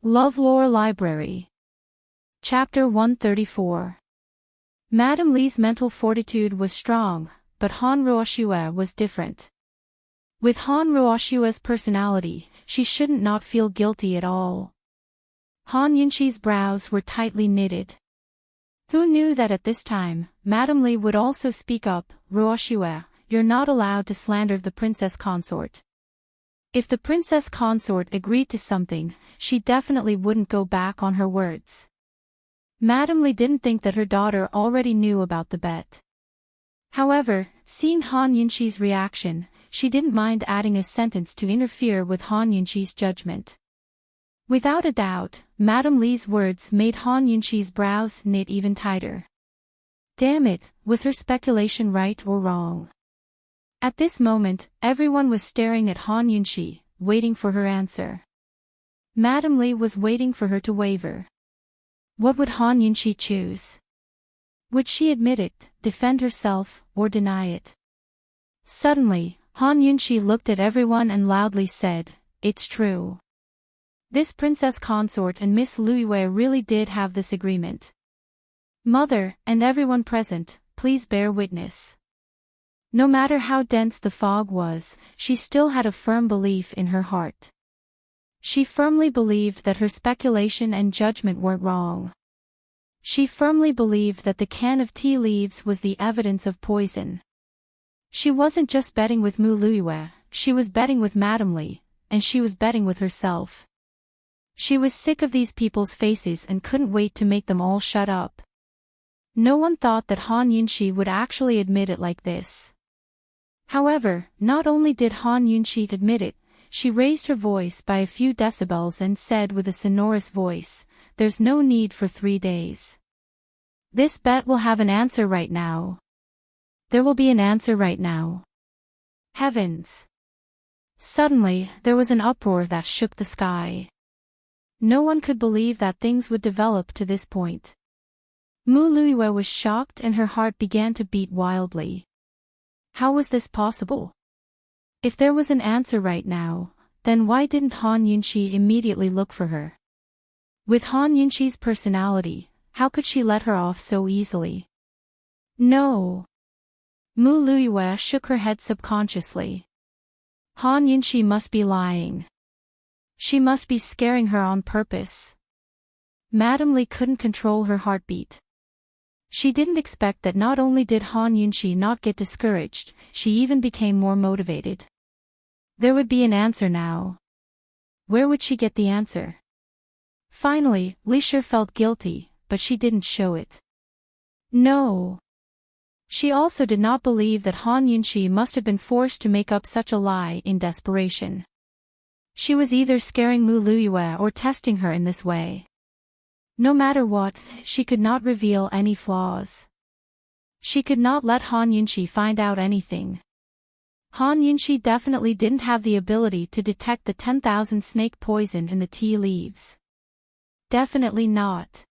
LoveLore Library. Chapter 134. Madame Li's mental fortitude was strong, but Han Ruoxue was different. With Han Ruoxue's personality, she shouldn't not feel guilty at all. Han Yunxi's brows were tightly knitted. Who knew that at this time, Madame Li would also speak up, "Ruoxue, you're not allowed to slander the princess consort." If the princess consort agreed to something, she definitely wouldn't go back on her words. Madame Li didn't think that her daughter already knew about the bet. However, seeing Han Yunxi's reaction, she didn't mind adding a sentence to interfere with Han Yunxi's judgment. Without a doubt, Madame Li's words made Han Yunxi's brows knit even tighter. Damn it, was her speculation right or wrong? At this moment, everyone was staring at Han Yunxi, waiting for her answer. Madame Li was waiting for her to waver. What would Han Yunxi choose? Would she admit it, defend herself, or deny it? Suddenly, Han Yunxi looked at everyone and loudly said, "It's true. This princess consort and Miss Luiyue really did have this agreement. Mother, and everyone present, please bear witness." No matter how dense the fog was, she still had a firm belief in her heart. She firmly believed that her speculation and judgment weren't wrong. She firmly believed that the can of tea leaves was the evidence of poison. She wasn't just betting with Mu Luiyue, she was betting with Madame Li, and she was betting with herself. She was sick of these people's faces and couldn't wait to make them all shut up. No one thought that Han Yunxi would actually admit it like this. However, not only did Han Yunxi admit it, she raised her voice by a few decibels and said with a sonorous voice, "There's no need for 3 days. This bet will have an answer right now. There will be an answer right now." Heavens! Suddenly, there was an uproar that shook the sky. No one could believe that things would develop to this point. Mu Luiyue was shocked and her heart began to beat wildly. How was this possible? If there was an answer right now, then why didn't Han Yunxi immediately look for her? With Han Yunxi's personality, how could she let her off so easily? No. Mu Luiyue shook her head subconsciously. Han Yunxi must be lying. She must be scaring her on purpose. Madame Li couldn't control her heartbeat. She didn't expect that not only did Han Yunxi not get discouraged, she even became more motivated. There would be an answer now. Where would she get the answer? Finally, Li Shi felt guilty, but she didn't show it. No. She also did not believe that Han Yunxi must have been forced to make up such a lie in desperation. She was either scaring Mu Luiyue or testing her in this way. No matter what, she could not reveal any flaws. She could not let Han Yunxi find out anything. Han Yunxi definitely didn't have the ability to detect the 10,000 snake poison in the tea leaves. Definitely not.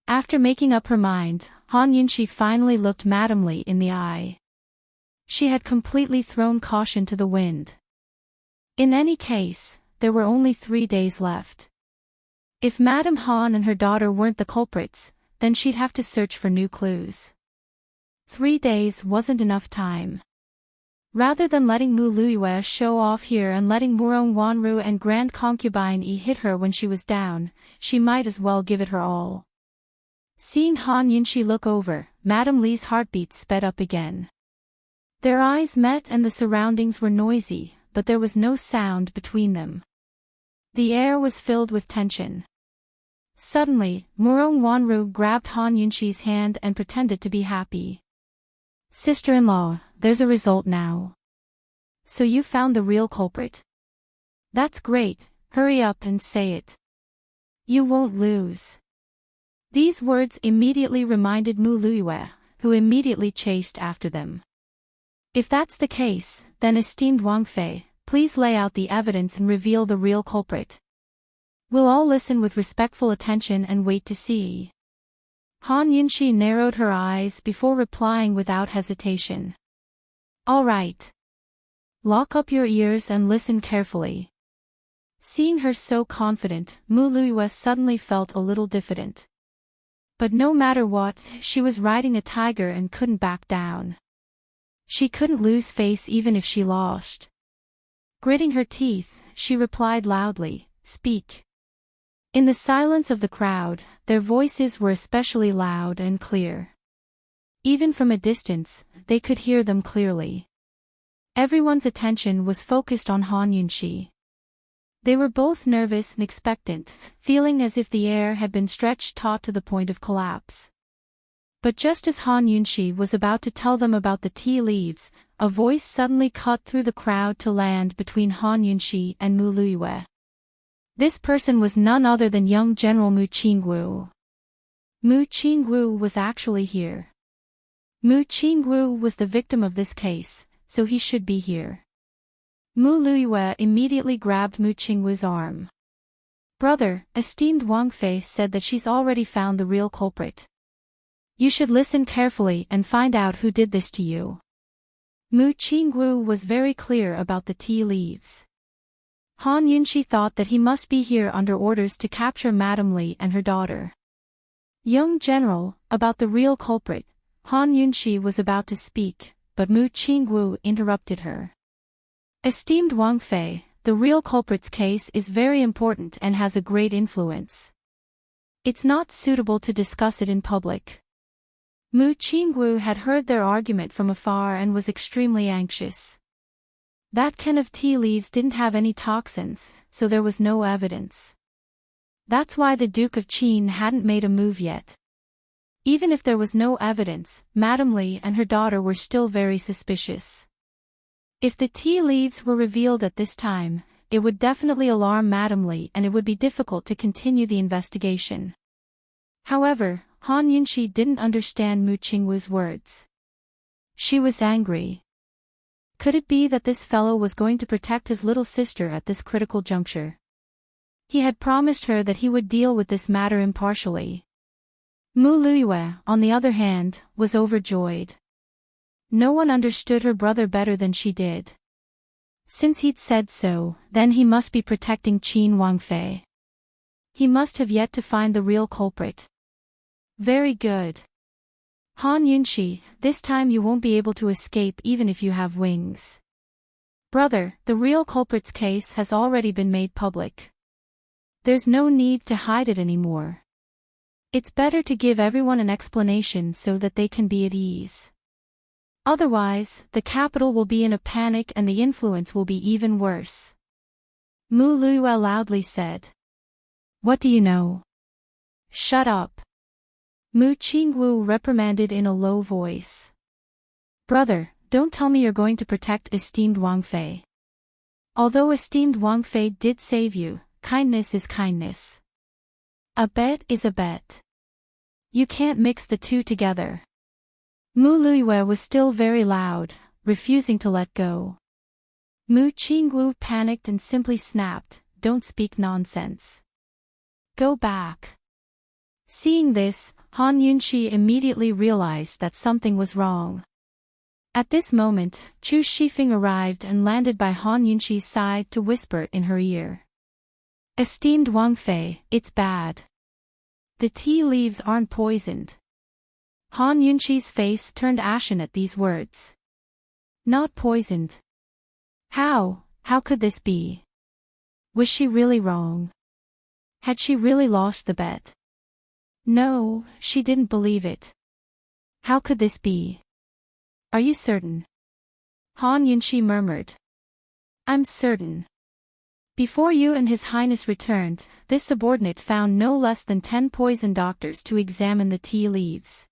After making up her mind, Han Yunxi finally looked Madame Li in the eye. She had completely thrown caution to the wind. In any case, there were only 3 days left. If Madame Han and her daughter weren't the culprits, then she'd have to search for new clues. 3 days wasn't enough time. Rather than letting Mu Luiyue show off here and letting Murong Wanru and Grand Concubine Yi hit her when she was down, she might as well give it her all. Seeing Han Yunxi look over, Madame Li's heartbeat sped up again. Their eyes met and the surroundings were noisy, but there was no sound between them. The air was filled with tension. Suddenly, Murong Wanru grabbed Han Yunxi's hand and pretended to be happy. "Sister-in-law, there's a result now. So you found the real culprit? That's great, hurry up and say it. You won't lose." These words immediately reminded Mu Luiyue, who immediately chased after them. "If that's the case, then esteemed Wang Fei, please lay out the evidence and reveal the real culprit. We'll all listen with respectful attention and wait to see." Han Yunxi narrowed her eyes before replying without hesitation. "All right. Lock up your ears and listen carefully. Seeing her so confident, Mu Luiyue suddenly felt a little diffident. But no matter what, she was riding a tiger and couldn't back down. She couldn't lose face even if she lost. Gritting her teeth, she replied loudly, "Speak." In the silence of the crowd, their voices were especially loud and clear. Even from a distance, they could hear them clearly. Everyone's attention was focused on Han Yunxi. They were both nervous and expectant, feeling as if the air had been stretched taut to the point of collapse. But just as Han Yunxi was about to tell them about the tea leaves, a voice suddenly cut through the crowd to land between Han Yunxi and Mu Luiyue. This person was none other than young General Mu Qingwu. Mu Qingwu was actually here. Mu Qingwu was the victim of this case, so he should be here. Mu Luiyue immediately grabbed Mu Qingwu's arm. "Brother, esteemed Wang Fei said that she's already found the real culprit. You should listen carefully and find out who did this to you." Mu Qingwu was very clear about the tea leaves. Han Yunxi thought that he must be here under orders to capture Madame Li and her daughter. "Young General, about the real culprit," Han Yunxi was about to speak, but Mu Qingwu interrupted her. "Esteemed Wang Fei, the real culprit's case is very important and has a great influence. It's not suitable to discuss it in public." Mu Qingwu had heard their argument from afar and was extremely anxious. That can of tea leaves didn't have any toxins, so there was no evidence. That's why the Duke of Qin hadn't made a move yet. Even if there was no evidence, Madame Li and her daughter were still very suspicious. If the tea leaves were revealed at this time, it would definitely alarm Madame Li and it would be difficult to continue the investigation. However, Han Yunxi didn't understand Mu Qingwu's words. She was angry. Could it be that this fellow was going to protect his little sister at this critical juncture? He had promised her that he would deal with this matter impartially. Mu Luiyue, on the other hand, was overjoyed. No one understood her brother better than she did. Since he'd said so, then he must be protecting Qin Wang Fei. He must have yet to find the real culprit. Very good. Han Yunxi, this time you won't be able to escape even if you have wings. Brother, the real culprit's case has already been made public. There's no need to hide it anymore. It's better to give everyone an explanation so that they can be at ease. Otherwise, the capital will be in a panic and the influence will be even worse. Mu Luiyue loudly said. "What do you know?" "Shut up." Mu Qingwu reprimanded in a low voice. "Brother, don't tell me you're going to protect esteemed Wang Fei. Although esteemed Wang Fei did save you, kindness is kindness. A bet is a bet. You can't mix the two together." Mu Luiyue was still very loud, refusing to let go. Mu Qingwu panicked and simply snapped, "Don't speak nonsense. Go back." Seeing this, Han Yunxi immediately realized that something was wrong. At this moment, Chu Shifeng arrived and landed by Han Yunxi's side to whisper in her ear. "Esteemed Wang Fei, it's bad. The tea leaves aren't poisoned." Han Yunxi's face turned ashen at these words. "Not poisoned? How could this be? Was she really wrong? Had she really lost the bet? No, she didn't believe it. How could this be? Are you certain?" Han Yunxi murmured. "I'm certain. Before you and His Highness returned, this subordinate found no less than 10 poison doctors to examine the tea leaves.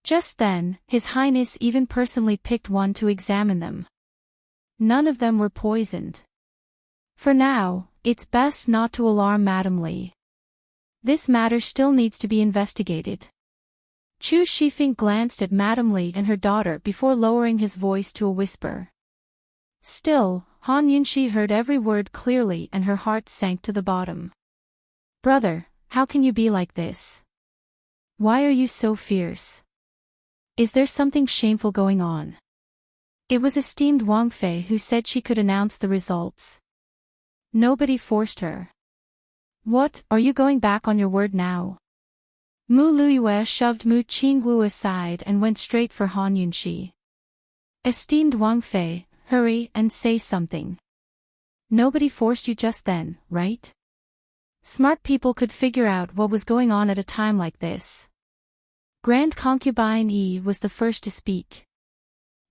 Just then, His Highness even personally picked one to examine them. None of them were poisoned. For now, it's best not to alarm Madame Li. This matter still needs to be investigated." Chu Shifeng glanced at Madame Li and her daughter before lowering his voice to a whisper. Still, Han Yunxi heard every word clearly and her heart sank to the bottom. "Brother, how can you be like this? Why are you so fierce? Is there something shameful going on?" It was esteemed Wang Fei who said she could announce the results. Nobody forced her. What, are you going back on your word now? Mu Luiyue shoved Mu Qingwu aside and went straight for Han Yunxi. Esteemed Wang Fei, hurry and say something. Nobody forced you just then, right? Smart people could figure out what was going on at a time like this. Grand Concubine Yi was the first to speak.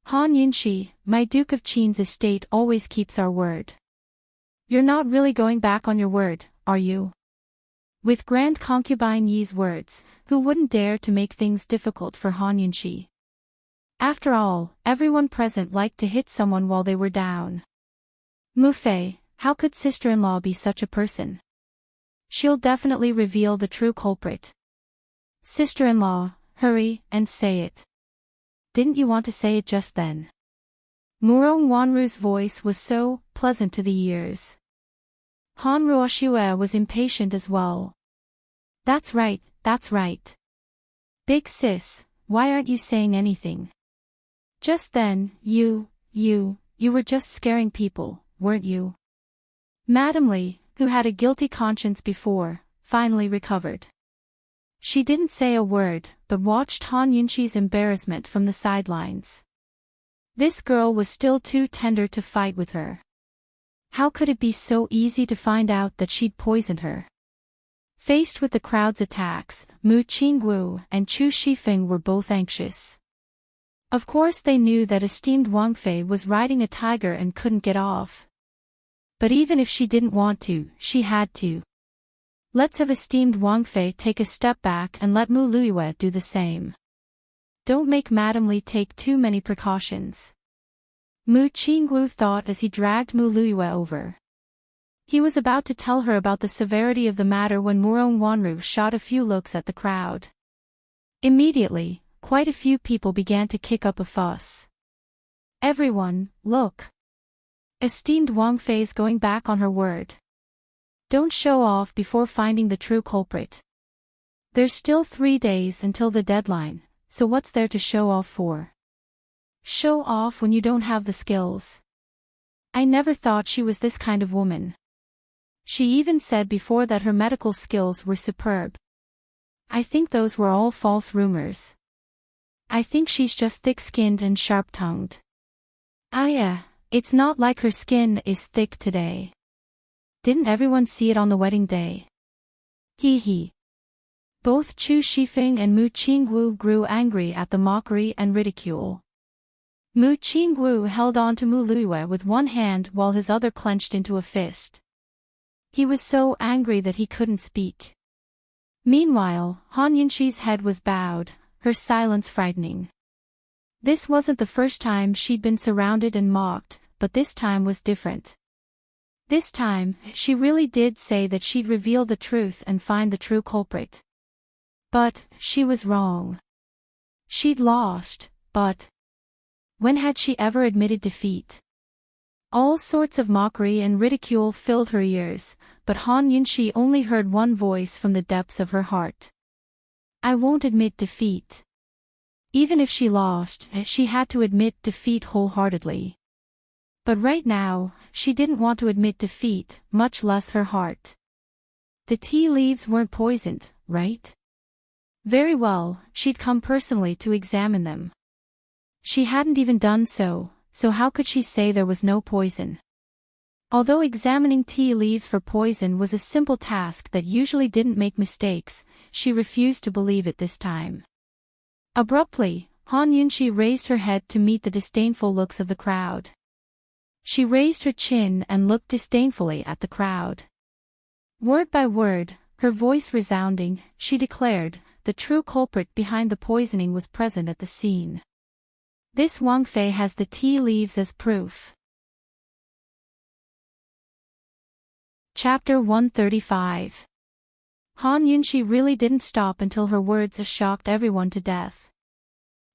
Han Yunxi, my Duke of Qin's estate always keeps our word. You're not really going back on your word, are you? With Grand Concubine Yi's words, who wouldn't dare to make things difficult for Han Yunxi? After all, everyone present liked to hit someone while they were down. Mu Fei, how could sister-in-law be such a person? She'll definitely reveal the true culprit. Sister-in-law, hurry and say it. Didn't you want to say it just then? Murong Wanru's voice was so pleasant to the ears. Han Ruoxue was impatient as well. That's right, that's right. Big sis, why aren't you saying anything? Just then, you were just scaring people, weren't you? Madame Li, who had a guilty conscience before, finally recovered. She didn't say a word, but watched Han Yunxi's embarrassment from the sidelines. This girl was still too tender to fight with her. How could it be so easy to find out that she'd poisoned her? Faced with the crowd's attacks, Mu Qingwu and Chu Shifeng were both anxious. Of course they knew that esteemed Wang Fei was riding a tiger and couldn't get off. But even if she didn't want to, she had to. Let's have esteemed Wang Fei take a step back and let Mu Luiyue do the same. Don't make Madame Li take too many precautions. Mu Qingwu thought as he dragged Mu Luiyue over. He was about to tell her about the severity of the matter when Murong Wanru shot a few looks at the crowd. Immediately, quite a few people began to kick up a fuss. Everyone, look. Esteemed Wang Fei's going back on her word. Don't show off before finding the true culprit. There's still 3 days until the deadline, so what's there to show off for? Show off when you don't have the skills. I never thought she was this kind of woman. She even said before that her medical skills were superb. I think those were all false rumors. I think she's just thick-skinned and sharp-tongued. It's not like her skin is thick today. Didn't everyone see it on the wedding day? Hee hee. Both Chu Shifeng and Mu Qingwu grew angry at the mockery and ridicule. Mu Qingwu held on to Mu Luiyue with one hand while his other clenched into a fist. He was so angry that he couldn't speak. Meanwhile, Han Yunxi's head was bowed, her silence frightening. This wasn't the first time she'd been surrounded and mocked, but this time was different. This time, she really did say that she'd reveal the truth and find the true culprit. But, she was wrong. She'd lost, but when had she ever admitted defeat? All sorts of mockery and ridicule filled her ears, but Han Yunxi only heard one voice from the depths of her heart. I won't admit defeat. Even if she lost, she had to admit defeat wholeheartedly. But right now, she didn't want to admit defeat, much less her heart. The tea leaves weren't poisoned, right? Very well, she'd come personally to examine them. She hadn't even done so how could she say there was no poison? Although examining tea leaves for poison was a simple task that usually didn't make mistakes, she refused to believe it this time. Abruptly, Han Yunxi raised her head to meet the disdainful looks of the crowd. She raised her chin and looked disdainfully at the crowd. Word by word, her voice resounding, she declared, the true culprit behind the poisoning was present at the scene. This Wang Fei has the tea leaves as proof. Chapter 135. Han Yunxi really didn't stop until her words shocked everyone to death.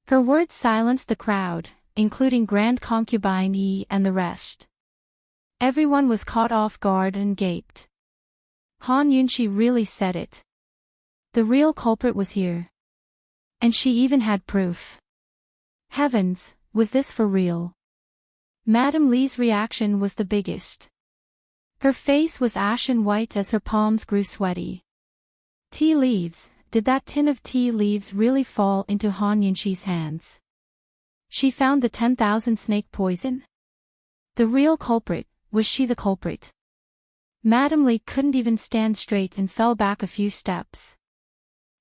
Her words silenced the crowd, including Grand Concubine Yi and the rest. Everyone was caught off guard and gaped. Han Yunxi really said it. The real culprit was here. And she even had proof. Heavens, was this for real? Madame Li's reaction was the biggest. Her face was ashen white as her palms grew sweaty. Tea leaves, did that tin of tea leaves really fall into Han Yunxi's hands? She found the 10,000 snake poison? The real culprit, was she the culprit? Madame Li couldn't even stand straight and fell back a few steps.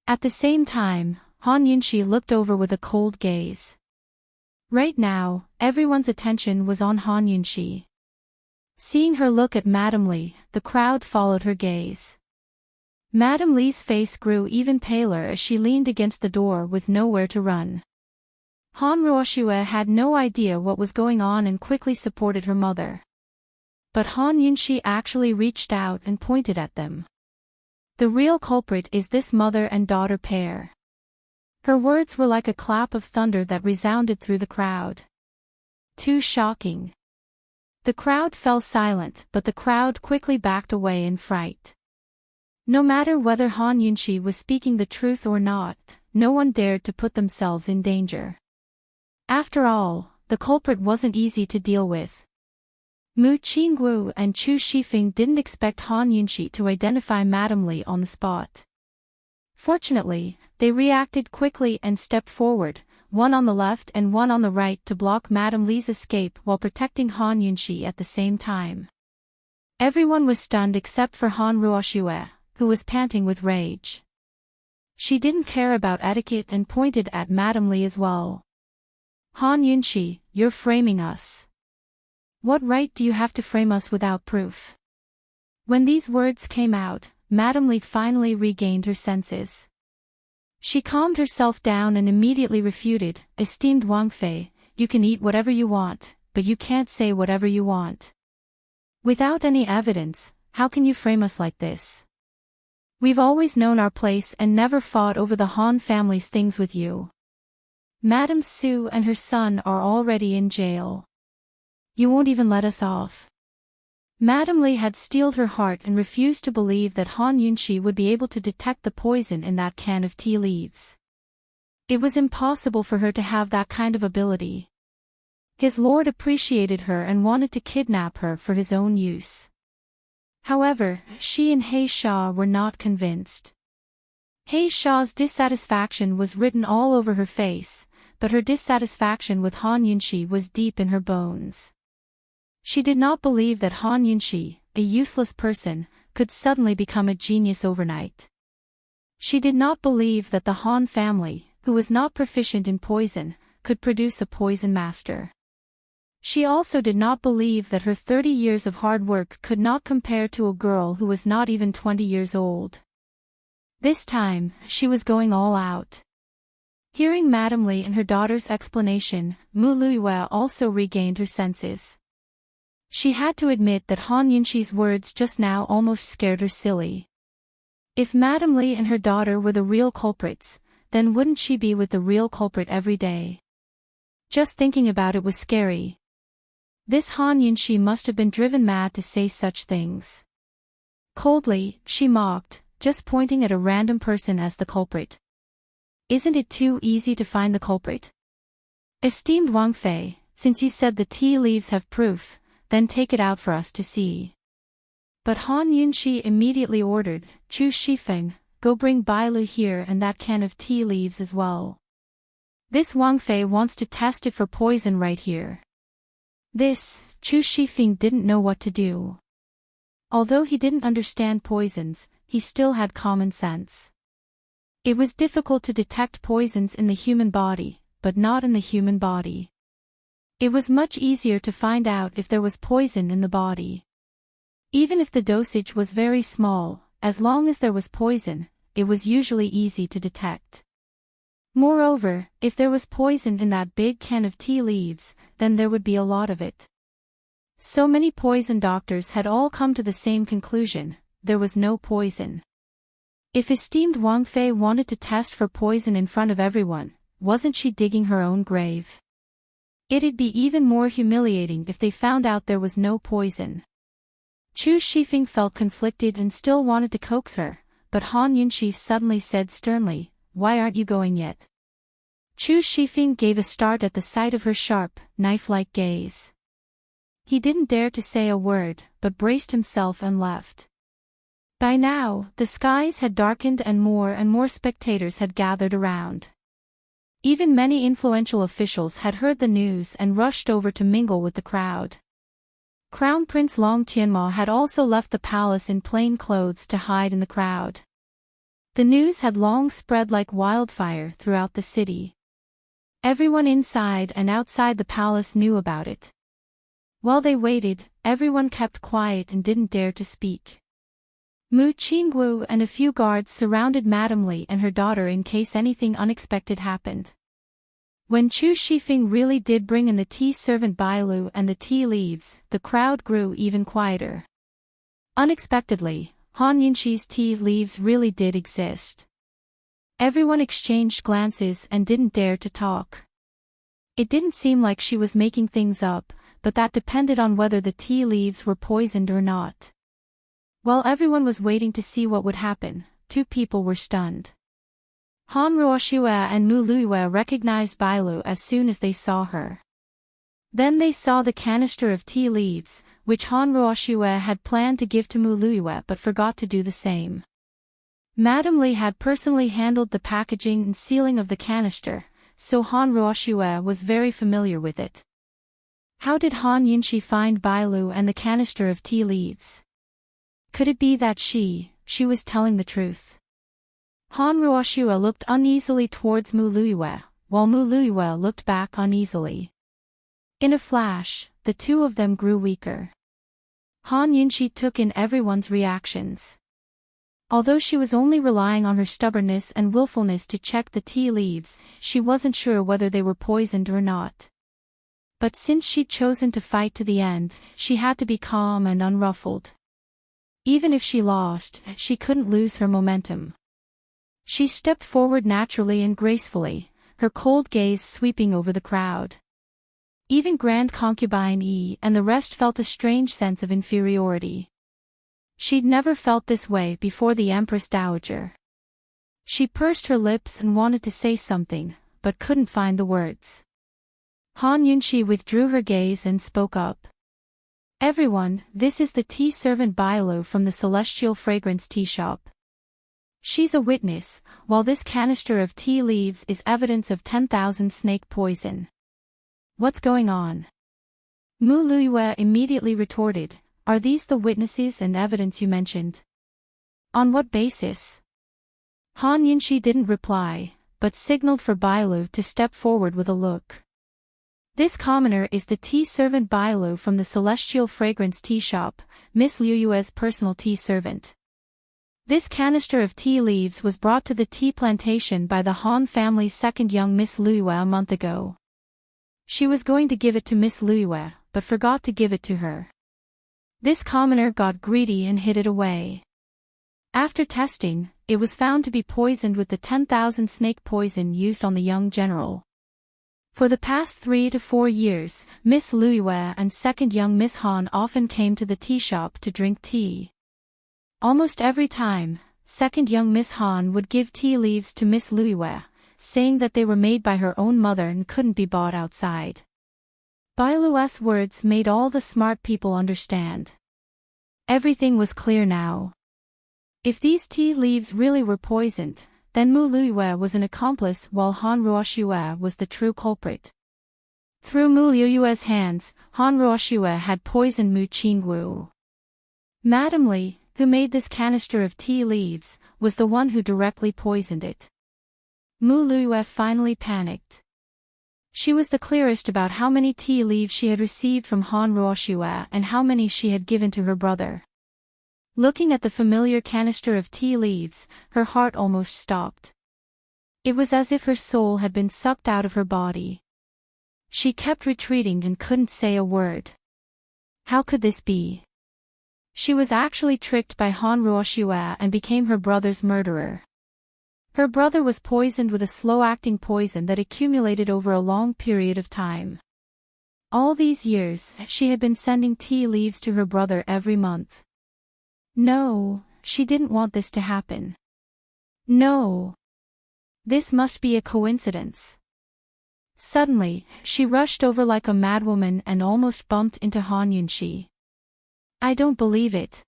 At the same time, Han Yunxi looked over with a cold gaze. Right now, everyone's attention was on Han Yunxi. Seeing her look at Madame Li, the crowd followed her gaze. Madame Li's face grew even paler as she leaned against the door with nowhere to run. Han Ruoxue had no idea what was going on and quickly supported her mother. But Han Yunxi actually reached out and pointed at them. The real culprit is this mother and daughter pair. Her words were like a clap of thunder that resounded through the crowd. Too shocking. The crowd fell silent, but the crowd quickly backed away in fright. No matter whether Han Yunxi was speaking the truth or not, no one dared to put themselves in danger. After all, the culprit wasn't easy to deal with. Mu Qingguo and Chu Shifeng didn't expect Han Yunxi to identify Madame Li on the spot. Fortunately, they reacted quickly and stepped forward, one on the left and one on the right to block Madame Li's escape while protecting Han Yunxi at the same time. Everyone was stunned except for Han Ruoxue, who was panting with rage. She didn't care about etiquette and pointed at Madame Li as well. Han Yunxi, you're framing us. What right do you have to frame us without proof? When these words came out, Madame Li finally regained her senses. She calmed herself down and immediately refuted, "Esteemed Wang Fei, you can eat whatever you want, but you can't say whatever you want. Without any evidence, how can you frame us like this? We've always known our place and never fought over the Han family's things with you. Madame Su and her son are already in jail. You won't even let us off." Madame Li had steeled her heart and refused to believe that Han Yunxi would be able to detect the poison in that can of tea leaves. It was impossible for her to have that kind of ability. His lord appreciated her and wanted to kidnap her for his own use. However, she and He Sha were not convinced. He Sha's dissatisfaction was written all over her face, but her dissatisfaction with Han Yunxi was deep in her bones. She did not believe that Han Yunxi, a useless person, could suddenly become a genius overnight. She did not believe that the Han family, who was not proficient in poison, could produce a poison master. She also did not believe that her 30 years of hard work could not compare to a girl who was not even 20 years old. This time, she was going all out. Hearing Madame Li and her daughter's explanation, Mu Luiyue also regained her senses. She had to admit that Han Yunxi's words just now almost scared her silly. If Madame Li and her daughter were the real culprits, then wouldn't she be with the real culprit every day? Just thinking about it was scary. This Han Yunxi must have been driven mad to say such things. Coldly, she mocked, just pointing at a random person as the culprit. Isn't it too easy to find the culprit? Esteemed Wang Fei, since you said the tea leaves have proof, then take it out for us to see. But Han Yunxi immediately ordered, Chu Shifeng, go bring Bai Lu here and that can of tea leaves as well. This Wang Fei wants to test it for poison right here. Chu Shifeng didn't know what to do. Although he didn't understand poisons, he still had common sense. It was difficult to detect poisons in the human body, but not in the human body. It was much easier to find out if there was poison in the body. Even if the dosage was very small, as long as there was poison, it was usually easy to detect. Moreover, if there was poison in that big can of tea leaves, then there would be a lot of it. So many poison doctors had all come to the same conclusion: there was no poison. If esteemed Wang Fei wanted to test for poison in front of everyone, wasn't she digging her own grave? It'd be even more humiliating if they found out there was no poison. Chu Shifeng felt conflicted and still wanted to coax her, but Han Yunxi suddenly said sternly, "Why aren't you going yet?" Chu Shifeng gave a start at the sight of her sharp, knife-like gaze. He didn't dare to say a word, but braced himself and left. By now, the skies had darkened and more spectators had gathered around. Even many influential officials had heard the news and rushed over to mingle with the crowd. Crown Prince Long Tianma had also left the palace in plain clothes to hide in the crowd. The news had long spread like wildfire throughout the city. Everyone inside and outside the palace knew about it. While they waited, everyone kept quiet and didn't dare to speak. Mu Qingguo and a few guards surrounded Madame Li and her daughter in case anything unexpected happened. When Chu Shifeng really did bring in the tea servant Bailu and the tea leaves, the crowd grew even quieter. Unexpectedly, Han Yunxi's tea leaves really did exist. Everyone exchanged glances and didn't dare to talk. It didn't seem like she was making things up, but that depended on whether the tea leaves were poisoned or not. While everyone was waiting to see what would happen, two people were stunned. Han Ruoxue and Mu Luiyue recognized Bailu as soon as they saw her. Then they saw the canister of tea leaves, which Han Ruoxue had planned to give to Mu Luiyue but forgot to do the same. Madame Li had personally handled the packaging and sealing of the canister, so Han Ruoxue was very familiar with it. How did Han Yunxi find Bailu and the canister of tea leaves? Could it be that she was telling the truth? Han Ruoxue looked uneasily towards Mu Luiyue, while Mu Luiyue looked back uneasily. In a flash, the two of them grew weaker. Han Yunxi took in everyone's reactions. Although she was only relying on her stubbornness and willfulness to check the tea leaves, she wasn't sure whether they were poisoned or not. But since she'd chosen to fight to the end, she had to be calm and unruffled. Even if she lost, she couldn't lose her momentum. She stepped forward naturally and gracefully, her cold gaze sweeping over the crowd. Even Grand Concubine Yi and the rest felt a strange sense of inferiority. She'd never felt this way before the Empress Dowager. She pursed her lips and wanted to say something, but couldn't find the words. Han Yunxi withdrew her gaze and spoke up. Everyone, this is the tea servant Bailu from the Celestial Fragrance Tea Shop. She's a witness, while this canister of tea leaves is evidence of 10,000 snake poison. What's going on? Mu Luiyue immediately retorted, are these the witnesses and evidence you mentioned? On what basis? Han Yunxi didn't reply, but signaled for Bailu to step forward with a look. This commoner is the tea servant Bailu from the Celestial Fragrance Tea Shop, Miss Liuyue's personal tea servant. This canister of tea leaves was brought to the tea plantation by the Han family's second young Miss Luiyue a month ago. She was going to give it to Miss Luiyue, but forgot to give it to her. This commoner got greedy and hid it away. After testing, it was found to be poisoned with the 10,000 snake poison used on the young general. For the past 3 to 4 years, Miss Luiyue and second young Miss Han often came to the tea shop to drink tea. Almost every time, second young Miss Han would give tea leaves to Miss Luiyue, saying that they were made by her own mother and couldn't be bought outside. Bailu's words made all the smart people understand. Everything was clear now. If these tea leaves really were poisoned, then Mu Luiyue was an accomplice while Han Ruoxue was the true culprit. Through Mu Luiyue's hands, Han Ruoxue had poisoned Mu Qingguo. Madame Li, who made this canister of tea leaves, was the one who directly poisoned it. Mu Luiyue finally panicked. She was the clearest about how many tea leaves she had received from Han Ruoxue and how many she had given to her brother. Looking at the familiar canister of tea leaves, her heart almost stopped. It was as if her soul had been sucked out of her body. She kept retreating and couldn't say a word. How could this be? She was actually tricked by Han Ruoxue and became her brother's murderer. Her brother was poisoned with a slow-acting poison that accumulated over a long period of time. All these years, she had been sending tea leaves to her brother every month. No, she didn't want this to happen. No. This must be a coincidence. Suddenly, she rushed over like a madwoman and almost bumped into Han Yunxi. I don't believe it.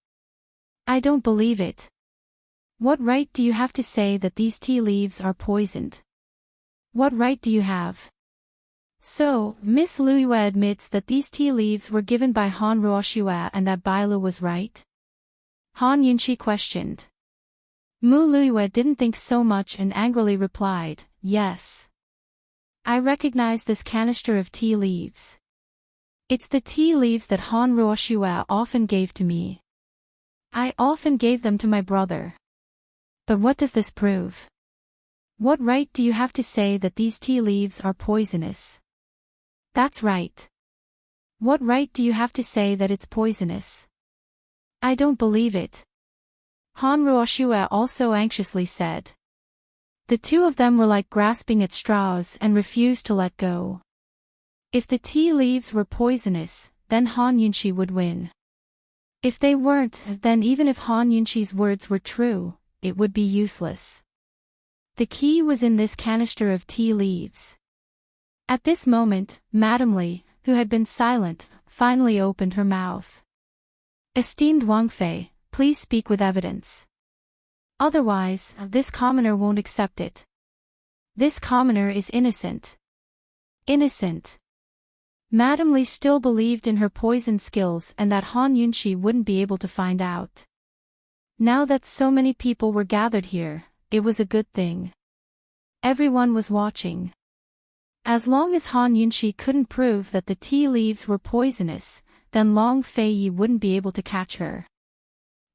I don't believe it. What right do you have to say that these tea leaves are poisoned? What right do you have? So, Miss Luyue admits that these tea leaves were given by Han Ruoxue and that Bailu was right? Han Yunxi questioned. Mu Luyue didn't think so much and angrily replied, yes. I recognize this canister of tea leaves. It's the tea leaves that Han Ruoxue often gave to me. I often gave them to my brother. But what does this prove? What right do you have to say that these tea leaves are poisonous? That's right. What right do you have to say that it's poisonous? I don't believe it. Han Ruoxue also anxiously said. The two of them were like grasping at straws and refused to let go. If the tea leaves were poisonous, then Han Yunxi would win. If they weren't, then even if Han Yunxi's words were true, it would be useless. The key was in this canister of tea leaves. At this moment, Madame Li, who had been silent, finally opened her mouth. Esteemed Wang Fei, please speak with evidence. Otherwise, this commoner won't accept it. This commoner is innocent. Innocent. Madame Li still believed in her poison skills and that Han Yunxi wouldn't be able to find out. Now that so many people were gathered here, it was a good thing. Everyone was watching. As long as Han Yunxi couldn't prove that the tea leaves were poisonous, then Long Feiyi wouldn't be able to catch her.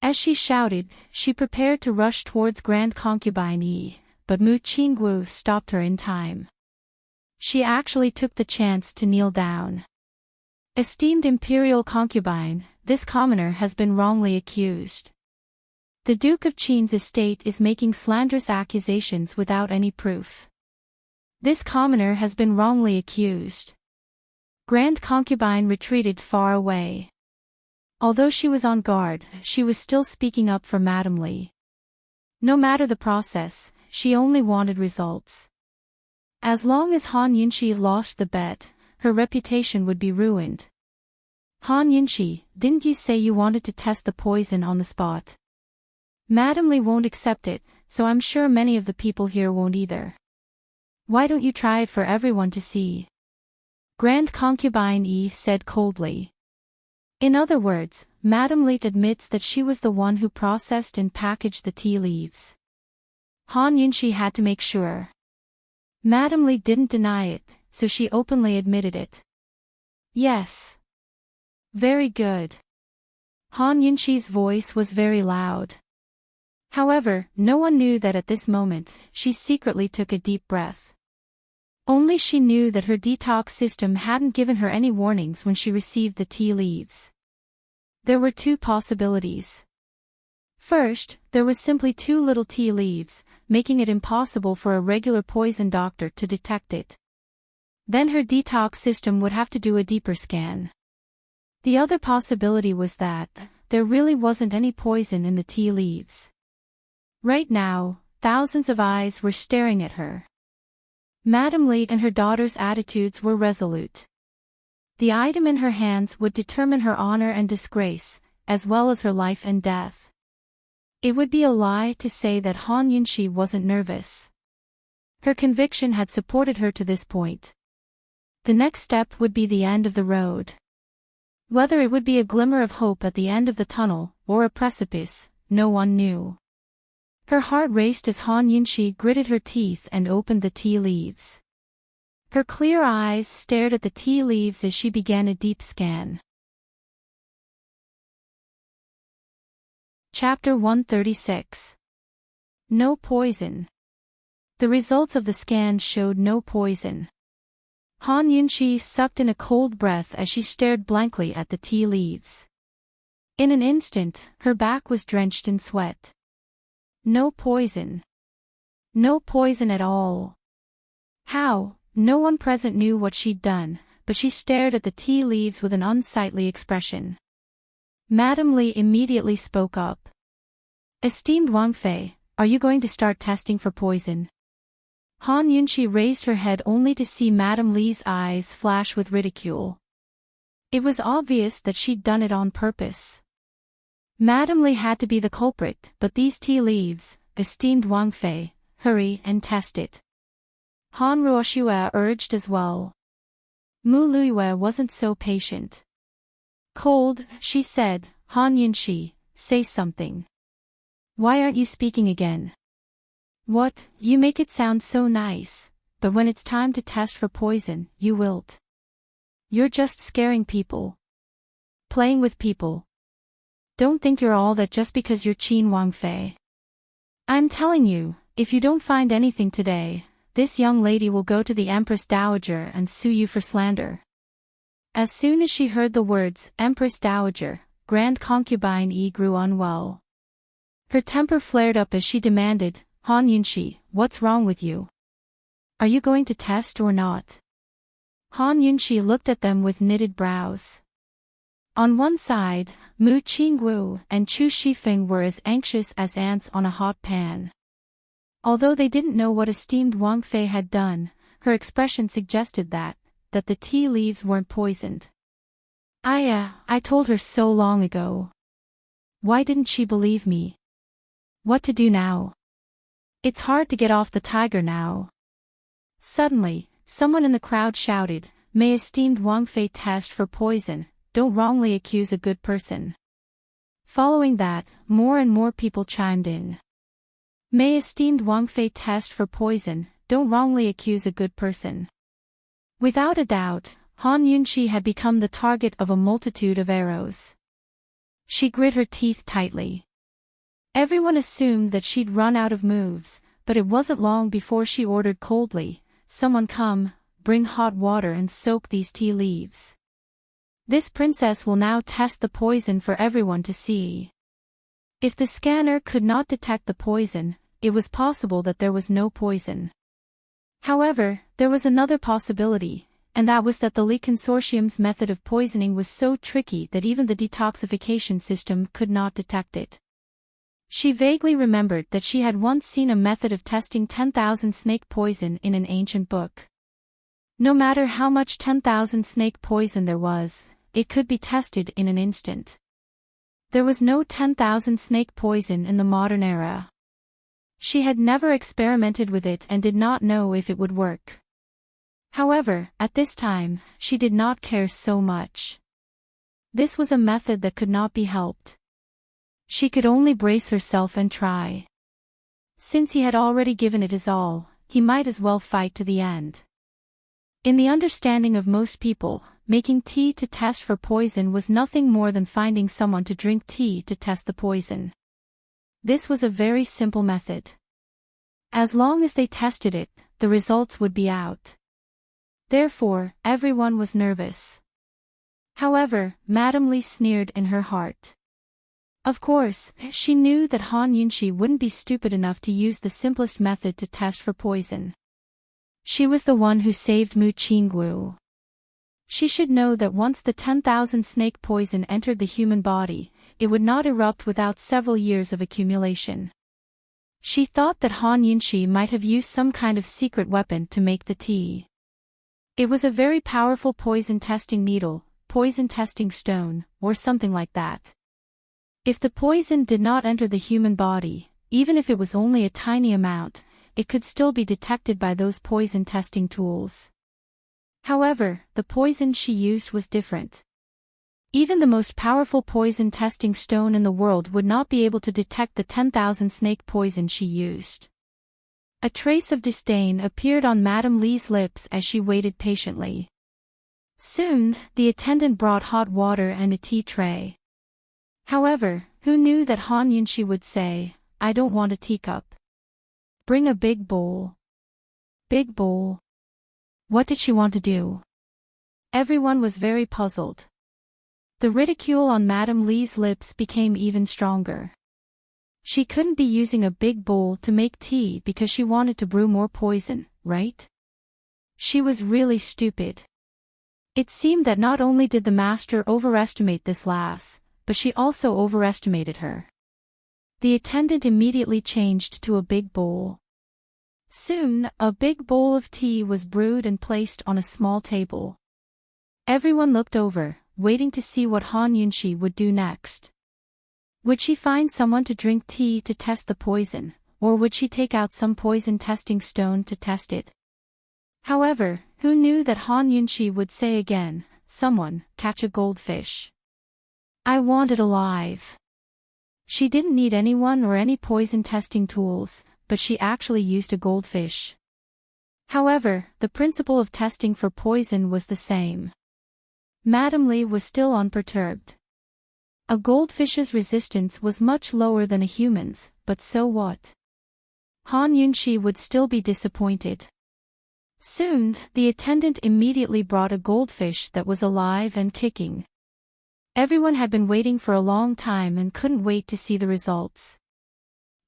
As she shouted, she prepared to rush towards Grand Concubine Yi, but Mu Qinggu stopped her in time. She actually took the chance to kneel down. Esteemed Imperial Concubine, this commoner has been wrongly accused. The Duke of Qin's estate is making slanderous accusations without any proof. This commoner has been wrongly accused. Grand Concubine retreated far away. Although she was on guard, she was still speaking up for Madame Li. No matter the process, she only wanted results. As long as Han Yunxi lost the bet, her reputation would be ruined. Han Yunxi, didn't you say you wanted to test the poison on the spot? Madame Li won't accept it, so I'm sure many of the people here won't either. Why don't you try it for everyone to see? Grand Concubine Yi said coldly. In other words, Madame Li admits that she was the one who processed and packaged the tea leaves. Han Yunxi had to make sure. Madame Li didn't deny it, so she openly admitted it. Yes. Very good. Han Yunxi's voice was very loud. However, no one knew that at this moment, she secretly took a deep breath. Only she knew that her detox system hadn't given her any warnings when she received the tea leaves. There were two possibilities. First, there was simply too little tea leaves, making it impossible for a regular poison doctor to detect it. Then her detox system would have to do a deeper scan. The other possibility was that there really wasn't any poison in the tea leaves. Right now, thousands of eyes were staring at her. Madame Li and her daughter's attitudes were resolute. The item in her hands would determine her honor and disgrace, as well as her life and death. It would be a lie to say that Han Yunxi wasn't nervous. Her conviction had supported her to this point. The next step would be the end of the road. Whether it would be a glimmer of hope at the end of the tunnel, or a precipice, no one knew. Her heart raced as Han Yunxi gritted her teeth and opened the tea leaves. Her clear eyes stared at the tea leaves as she began a deep scan. Chapter 136. No poison. The results of the scan showed no poison. Han Yunxi sucked in a cold breath as she stared blankly at the tea leaves. In an instant, her back was drenched in sweat. No poison. No poison at all. How? No one present knew what she'd done, but she stared at the tea leaves with an unsightly expression. Madame Li immediately spoke up. Esteemed Wang Fei, are you going to start testing for poison? Han Yunxi raised her head only to see Madame Li's eyes flash with ridicule. It was obvious that she'd done it on purpose. Madame Li had to be the culprit, but these tea leaves, esteemed Wang Fei, hurry and test it. Han Ruoxue urged as well. Mu Luiyue wasn't so patient. Cold, she said, Han Yunxi, say something. Why aren't you speaking again? What, you make it sound so nice, but when it's time to test for poison, you wilt. You're just scaring people. Playing with people. Don't think you're all that just because you're Qin Wang Fei. I'm telling you, if you don't find anything today, this young lady will go to the Empress Dowager and sue you for slander. As soon as she heard the words, Empress Dowager, Grand Concubine Yi grew unwell. Her temper flared up as she demanded, Han Yunxi, what's wrong with you? Are you going to test or not? Han Yunxi looked at them with knitted brows. On one side, Mu Qinggu and Chu Shifeng were as anxious as ants on a hot pan. Although they didn't know what esteemed Wang Fei had done, her expression suggested that the tea leaves weren't poisoned. I told her so long ago. Why didn't she believe me? What to do now? It's hard to get off the tiger now. Suddenly, someone in the crowd shouted, May esteemed Wang Fei test for poison, don't wrongly accuse a good person. Following that, more and more people chimed in. May esteemed Wang Fei test for poison, don't wrongly accuse a good person. Without a doubt, Han Yunxi had become the target of a multitude of arrows. She grit her teeth tightly. Everyone assumed that she'd run out of moves, but it wasn't long before she ordered coldly, someone come, bring hot water and soak these tea leaves. This princess will now test the poison for everyone to see. If the scanner could not detect the poison, it was possible that there was no poison. However, there was another possibility, and that was that the Li Consortium's method of poisoning was so tricky that even the detoxification system could not detect it. She vaguely remembered that she had once seen a method of testing 10,000 snake poison in an ancient book. No matter how much 10,000 snake poison there was, it could be tested in an instant. There was no 10,000 snake poison in the modern era. She had never experimented with it and did not know if it would work. However, at this time, she did not care so much. This was a method that could not be helped. She could only brace herself and try. Since he had already given it his all, he might as well fight to the end. In the understanding of most people, making tea to test for poison was nothing more than finding someone to drink tea to test the poison. This was a very simple method. As long as they tested it, the results would be out. Therefore, everyone was nervous. However, Madame Li sneered in her heart. Of course, she knew that Han Yunxi wouldn't be stupid enough to use the simplest method to test for poison. She was the one who saved Mu Qinggu. She should know that once the 10,000 snake poison entered the human body, it would not erupt without several years of accumulation. She thought that Han Yunxi might have used some kind of secret weapon to make the tea. It was a very powerful poison testing needle, poison testing stone, or something like that. If the poison did not enter the human body, even if it was only a tiny amount, it could still be detected by those poison testing tools. However, the poison she used was different. Even the most powerful poison testing stone in the world would not be able to detect the 10,000 snake poison she used. A trace of disdain appeared on Madame Li's lips as she waited patiently. Soon, the attendant brought hot water and a tea tray. However, who knew that Han Yunxi would say, I don't want a teacup. Bring a big bowl. Big bowl. What did she want to do? Everyone was very puzzled. The ridicule on Madame Li's lips became even stronger. She couldn't be using a big bowl to make tea because she wanted to brew more poison, right? She was really stupid. It seemed that not only did the master overestimate this lass, but she also overestimated her. The attendant immediately changed to a big bowl. Soon, a big bowl of tea was brewed and placed on a small table. Everyone looked over, waiting to see what Han Yunxi would do next. Would she find someone to drink tea to test the poison, or would she take out some poison testing stone to test it? However, who knew that Han Yunxi would say again, "Someone, catch a goldfish. I want it alive." She didn't need anyone or any poison testing tools, but she actually used a goldfish. However, the principle of testing for poison was the same. Madame Li was still unperturbed. A goldfish's resistance was much lower than a human's, but so what? Han Yunxi would still be disappointed. Soon, the attendant immediately brought a goldfish that was alive and kicking. Everyone had been waiting for a long time and couldn't wait to see the results.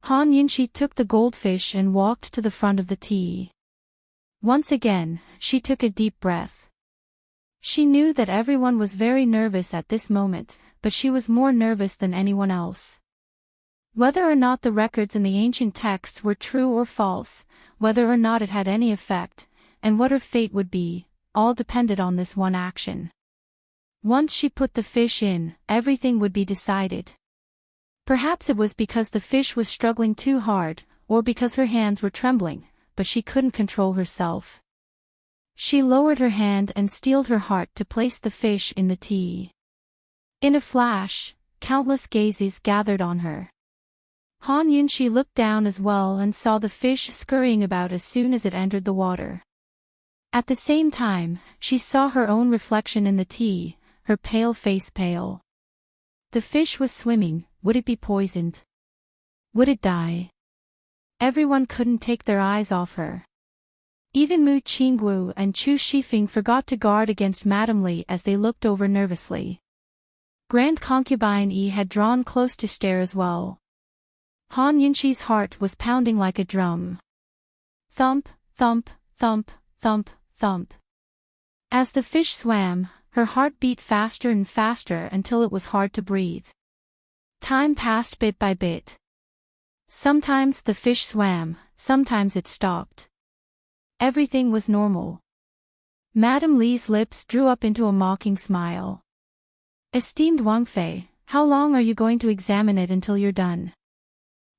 Han Yunxi took the goldfish and walked to the front of the tea. Once again, she took a deep breath. She knew that everyone was very nervous at this moment, but she was more nervous than anyone else. Whether or not the records in the ancient texts were true or false, whether or not it had any effect, and what her fate would be, all depended on this one action. Once she put the fish in, everything would be decided. Perhaps it was because the fish was struggling too hard, or because her hands were trembling, but she couldn't control herself. She lowered her hand and steeled her heart to place the fish in the tea. In a flash, countless gazes gathered on her. Han Yunxi looked down as well and saw the fish scurrying about as soon as it entered the water. At the same time, she saw her own reflection in the tea, her pale face pale. The fish was swimming. Would it be poisoned? Would it die? Everyone couldn't take their eyes off her. Even Mu Qingguo and Chu Shifeng forgot to guard against Madame Li as they looked over nervously. Grand Concubine Yi had drawn close to stare as well. Han Yunxi's heart was pounding like a drum. Thump, thump, thump, thump, thump. As the fish swam, her heart beat faster and faster until it was hard to breathe. Time passed bit by bit. Sometimes the fish swam, sometimes it stopped. Everything was normal. Madame Li's lips drew up into a mocking smile. "Esteemed Wang Fei, how long are you going to examine it until you're done?"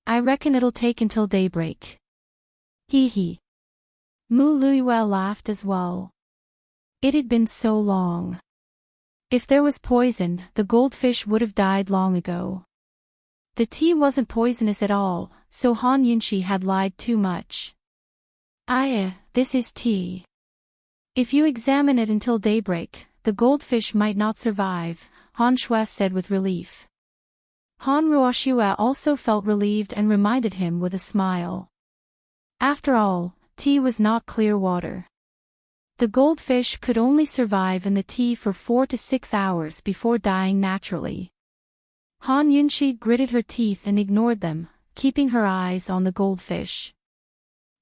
"I reckon it'll take until daybreak." Hee hee. Mu Luiyue laughed as well. It had been so long. If there was poison, the goldfish would have died long ago. The tea wasn't poisonous at all, so Han Yunxi had lied too much. This is tea. If you examine it until daybreak, the goldfish might not survive, Han Shui said with relief. Han Ruoxue also felt relieved and reminded him with a smile. After all, tea was not clear water. The goldfish could only survive in the tea for 4 to 6 hours before dying naturally. Han Yunxi gritted her teeth and ignored them, keeping her eyes on the goldfish.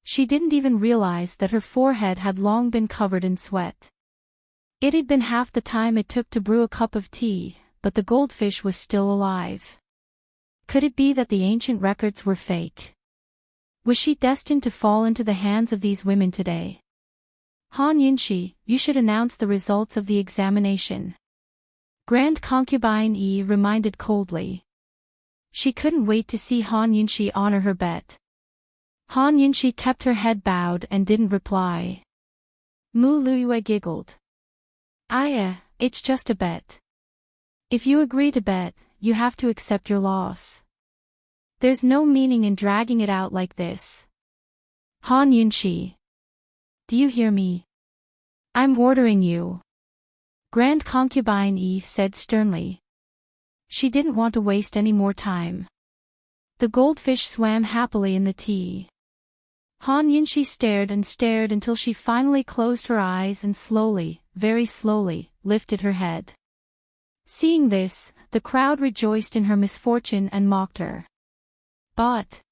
She didn't even realize that her forehead had long been covered in sweat. It had been half the time it took to brew a cup of tea, but the goldfish was still alive. Could it be that the ancient records were fake? Was she destined to fall into the hands of these women today? Han Yunxi, you should announce the results of the examination. Grand Concubine Yi reminded coldly. She couldn't wait to see Han Yunxi honor her bet. Han Yunxi kept her head bowed and didn't reply. Mu Luiyue giggled. It's just a bet. If you agree to bet, you have to accept your loss. There's no meaning in dragging it out like this. Han Yunxi. Do you hear me? I'm ordering you. Grand Concubine Yi said sternly. She didn't want to waste any more time. The goldfish swam happily in the tea. Han Yunxi stared and stared until she finally closed her eyes and slowly, very slowly, lifted her head. Seeing this, the crowd rejoiced in her misfortune and mocked her. But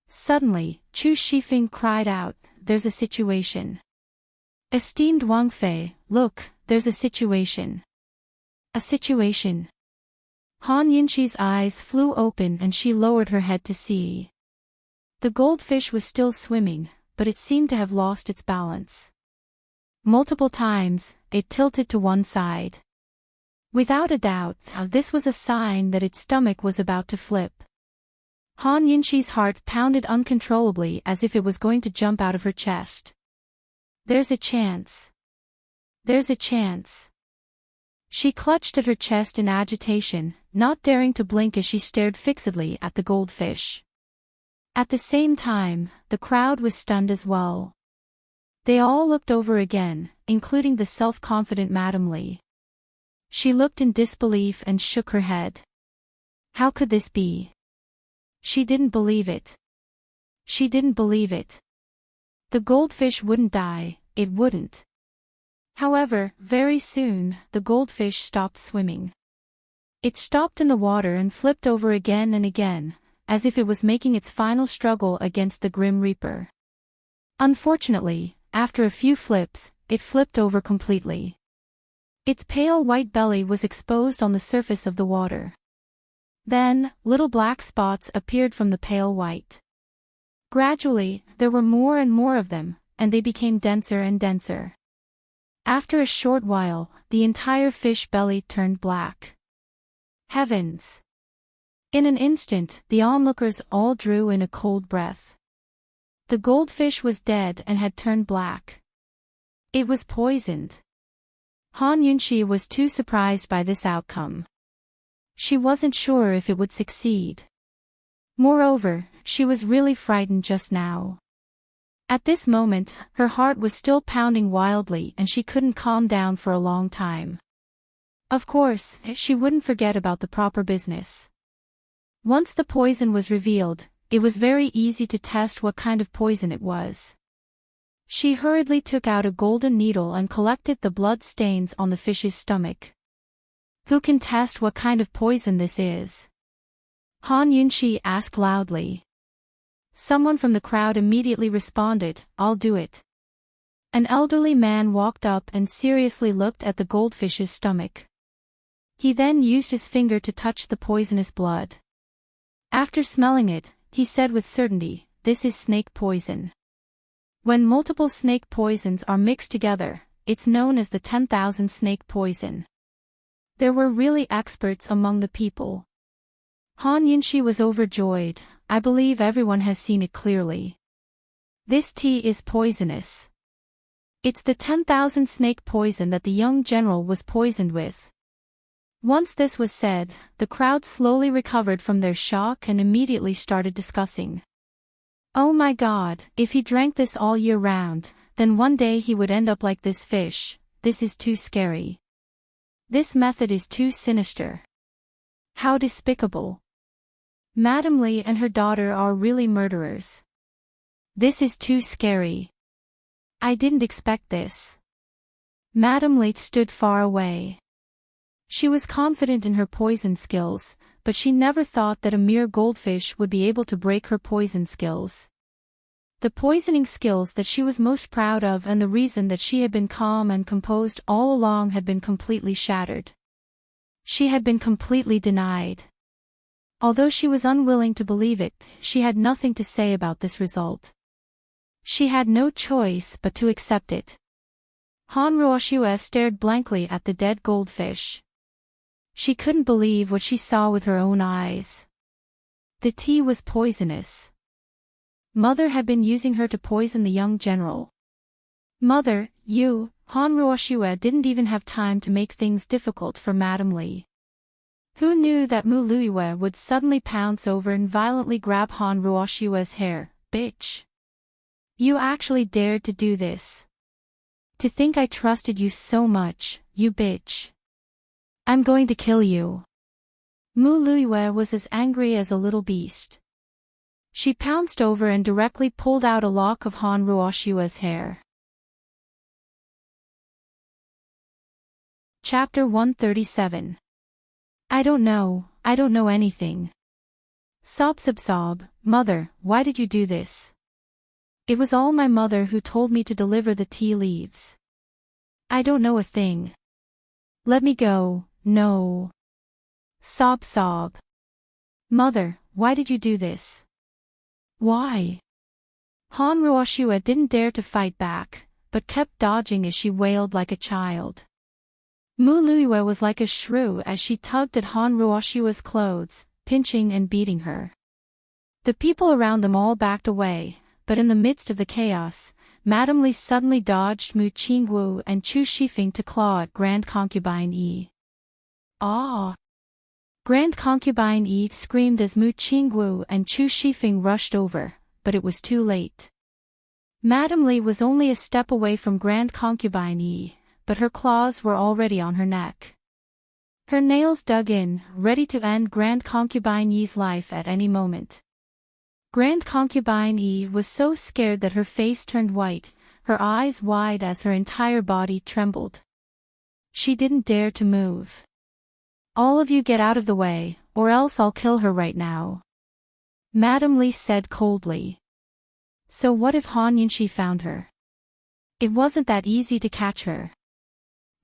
suddenly, Chu Shifeng cried out, "There's a situation." Esteemed Wang Fei, look, there's a situation. A situation. Han Yunxi's eyes flew open and she lowered her head to see. The goldfish was still swimming, but it seemed to have lost its balance. Multiple times, it tilted to one side. Without a doubt, this was a sign that its stomach was about to flip. Han Yunxi's heart pounded uncontrollably as if it was going to jump out of her chest. There's a chance. There's a chance. She clutched at her chest in agitation, not daring to blink as she stared fixedly at the goldfish. At the same time, the crowd was stunned as well. They all looked over again, including the self-confident Madame Li. She looked in disbelief and shook her head. How could this be? She didn't believe it. She didn't believe it. The goldfish wouldn't die, it wouldn't. However, very soon, the goldfish stopped swimming. It stopped in the water and flipped over again and again, as if it was making its final struggle against the Grim Reaper. Unfortunately, after a few flips, it flipped over completely. Its pale white belly was exposed on the surface of the water. Then, little black spots appeared from the pale white. Gradually, there were more and more of them, and they became denser and denser. After a short while, the entire fish belly turned black. Heavens! In an instant, the onlookers all drew in a cold breath. The goldfish was dead and had turned black. It was poisoned. Han Yunxi was too surprised by this outcome. She wasn't sure if it would succeed. Moreover, she was really frightened just now. At this moment, her heart was still pounding wildly and she couldn't calm down for a long time. Of course, she wouldn't forget about the proper business. Once the poison was revealed, it was very easy to test what kind of poison it was. She hurriedly took out a golden needle and collected the blood stains on the fish's stomach. Who can test what kind of poison this is? Han Yunxi asked loudly. Someone from the crowd immediately responded, I'll do it. An elderly man walked up and seriously looked at the goldfish's stomach. He then used his finger to touch the poisonous blood. After smelling it, he said with certainty, this is snake poison. When multiple snake poisons are mixed together, it's known as the 10,000 snake poison. There were really experts among the people. Han Yunxi was overjoyed. I believe everyone has seen it clearly. This tea is poisonous. It's the 10,000 snake poison that the young general was poisoned with. Once this was said, the crowd slowly recovered from their shock and immediately started discussing. Oh my God, if he drank this all year round, then one day he would end up like this fish. This is too scary. This method is too sinister. How despicable. Madame Li and her daughter are really murderers. This is too scary. I didn't expect this. Madame Li stood far away. She was confident in her poison skills, but she never thought that a mere goldfish would be able to break her poison skills. The poisoning skills that she was most proud of and the reason that she had been calm and composed all along had been completely shattered. She had been completely denied. Although she was unwilling to believe it, she had nothing to say about this result. She had no choice but to accept it. Han Ruoxue stared blankly at the dead goldfish. She couldn't believe what she saw with her own eyes. The tea was poisonous. Mother had been using her to poison the young general. Mother, you, Han Ruoxue didn't even have time to make things difficult for Madame Li. Who knew that Mu Luiyue would suddenly pounce over and violently grab Han Ruoxue's hair, bitch? You actually dared to do this. To think I trusted you so much, you bitch. I'm going to kill you. Mu Luiyue was as angry as a little beast. She pounced over and directly pulled out a lock of Han Ruoxue's hair. Chapter 137. I don't know anything. Sob, mother, why did you do this? It was all my mother who told me to deliver the tea leaves. I don't know a thing. Let me go, no. Sob. Mother, why did you do this? Why? Han Ruoshua didn't dare to fight back, but kept dodging as she wailed like a child. Mu Luiyue was like a shrew as she tugged at Han Ruoshua's clothes, pinching and beating her. The people around them all backed away, but in the midst of the chaos, Madame Li suddenly dodged Mu Qingwu and Chu Shifeng to claw at Grand Concubine Yi. Ah! Grand Concubine Yi screamed as Mu Qingwu and Chu Shifeng rushed over, but it was too late. Madame Li was only a step away from Grand Concubine Yi, but her claws were already on her neck. Her nails dug in, ready to end Grand Concubine Yi's life at any moment. Grand Concubine Yi was so scared that her face turned white, her eyes wide as her entire body trembled. She didn't dare to move. "All of you get out of the way, or else I'll kill her right now," Madame Li said coldly. So what if Han Yunxi found her? It wasn't that easy to catch her.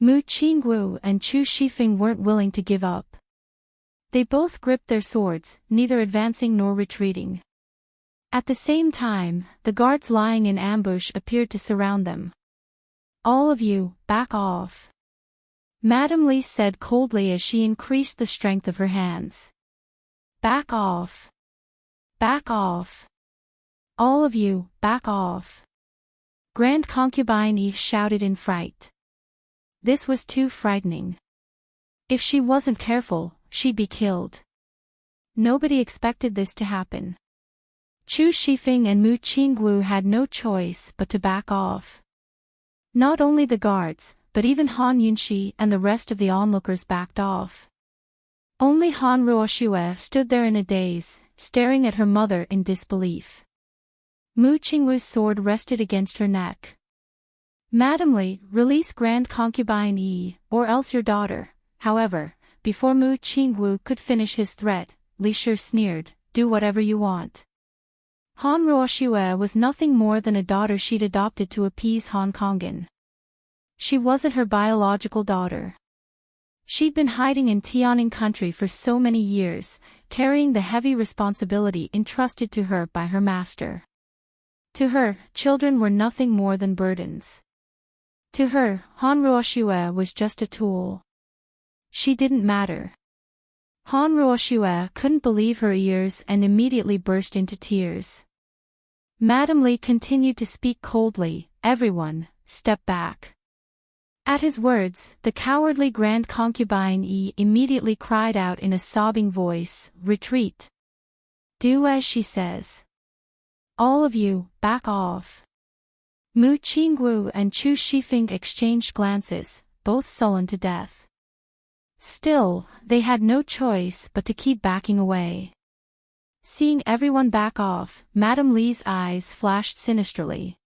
Mu Qingwu and Chu Shifeng weren't willing to give up. They both gripped their swords, neither advancing nor retreating. At the same time, the guards lying in ambush appeared to surround them. "All of you, back off," Madame Li said coldly as she increased the strength of her hands. "Back off. Back off. All of you, back off," Grand Concubine Yi shouted in fright. This was too frightening. If she wasn't careful, she'd be killed. Nobody expected this to happen. Chu Shifeng and Mu Qingwu had no choice but to back off. Not only the guards, but even Han Yunxi and the rest of the onlookers backed off. Only Han Ruoshue stood there in a daze, staring at her mother in disbelief. Mu Qingwu's sword rested against her neck. "Madame Li, release Grand Concubine Yi, or else your daughter." However, before Mu Qingwu could finish his threat, Li Shi sneered, "Do whatever you want." Han Ruoshue was nothing more than a daughter she'd adopted to appease Hong Kongan. She wasn't her biological daughter. She'd been hiding in Tianning country for so many years, carrying the heavy responsibility entrusted to her by her master. To her, children were nothing more than burdens. To her, Han Ruoshue was just a tool. She didn't matter. Han Ruoshue couldn't believe her ears and immediately burst into tears. Madame Li continued to speak coldly, "Everyone, step back." At his words, the cowardly Grand Concubine Yi immediately cried out in a sobbing voice, "Retreat. Do as she says. All of you, back off." Mu Qingwu and Chu Shifeng exchanged glances, both sullen to death. Still, they had no choice but to keep backing away. Seeing everyone back off, Madame Li's eyes flashed sinisterly.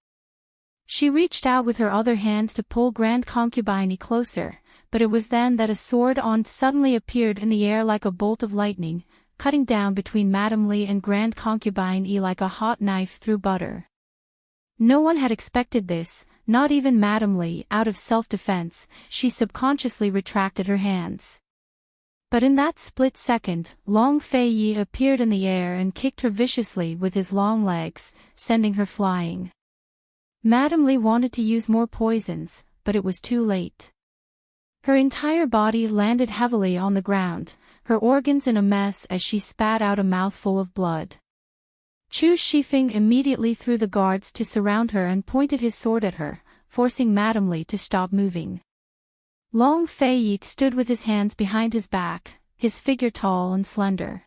She reached out with her other hand to pull Grand Concubine closer, but it was then that a sword suddenly appeared in the air like a bolt of lightning, cutting down between Madame Li and Grand Concubine like a hot knife through butter. No one had expected this, not even Madame Li. Out of self-defense, she subconsciously retracted her hands. But in that split second, Long Fei Yi appeared in the air and kicked her viciously with his long legs, sending her flying. Madame Li wanted to use more poisons, but it was too late. Her entire body landed heavily on the ground, her organs in a mess as she spat out a mouthful of blood. Chu Shifeng immediately threw the guards to surround her and pointed his sword at her, forcing Madame Li to stop moving. Long Fei Yi stood with his hands behind his back, his figure tall and slender.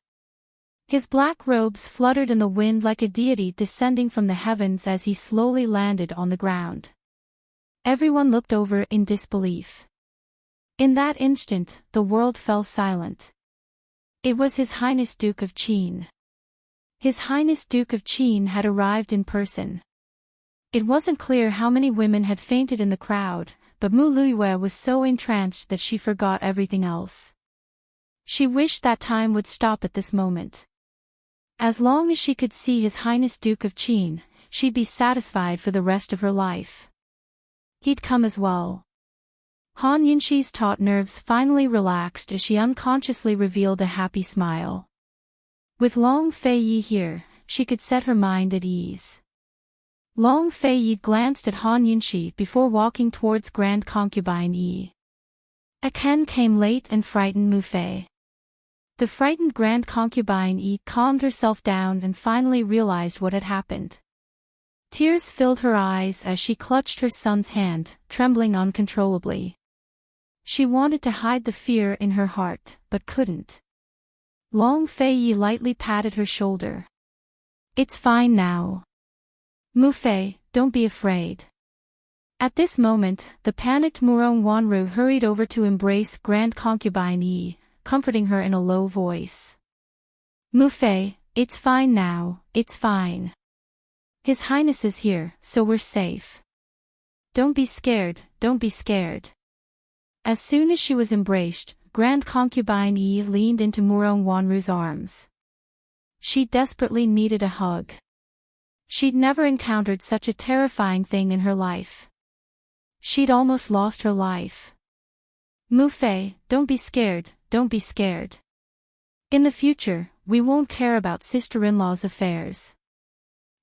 His black robes fluttered in the wind like a deity descending from the heavens as he slowly landed on the ground. Everyone looked over in disbelief. In that instant, the world fell silent. It was His Highness Duke of Qin. His Highness Duke of Qin had arrived in person. It wasn't clear how many women had fainted in the crowd, but Mu Luiyue was so entranced that she forgot everything else. She wished that time would stop at this moment. As long as she could see His Highness Duke of Qin, she'd be satisfied for the rest of her life. He'd come as well. Han Yunxi's taut nerves finally relaxed as she unconsciously revealed a happy smile. With Long Fei Yi here, she could set her mind at ease. Long Fei Yi glanced at Han Yunxi before walking towards Grand Concubine Yi. Aken came late and frightened Mu Fei. The frightened Grand Concubine Yi calmed herself down and finally realized what had happened. Tears filled her eyes as she clutched her son's hand, trembling uncontrollably. She wanted to hide the fear in her heart, but couldn't. Long Fei Yi lightly patted her shoulder. "It's fine now. Mu Fei, don't be afraid." At this moment, the panicked Murong Wanru hurried over to embrace Grand Concubine Yi, comforting her in a low voice. "Mu Fei, it's fine now, it's fine. His Highness is here, so we're safe. Don't be scared, don't be scared." As soon as she was embraced, Grand Concubine Yi leaned into Murong Wanru's arms. She desperately needed a hug. She'd never encountered such a terrifying thing in her life. She'd almost lost her life. "Mu Fei, don't be scared, don't be scared. In the future, we won't care about sister-in-law's affairs.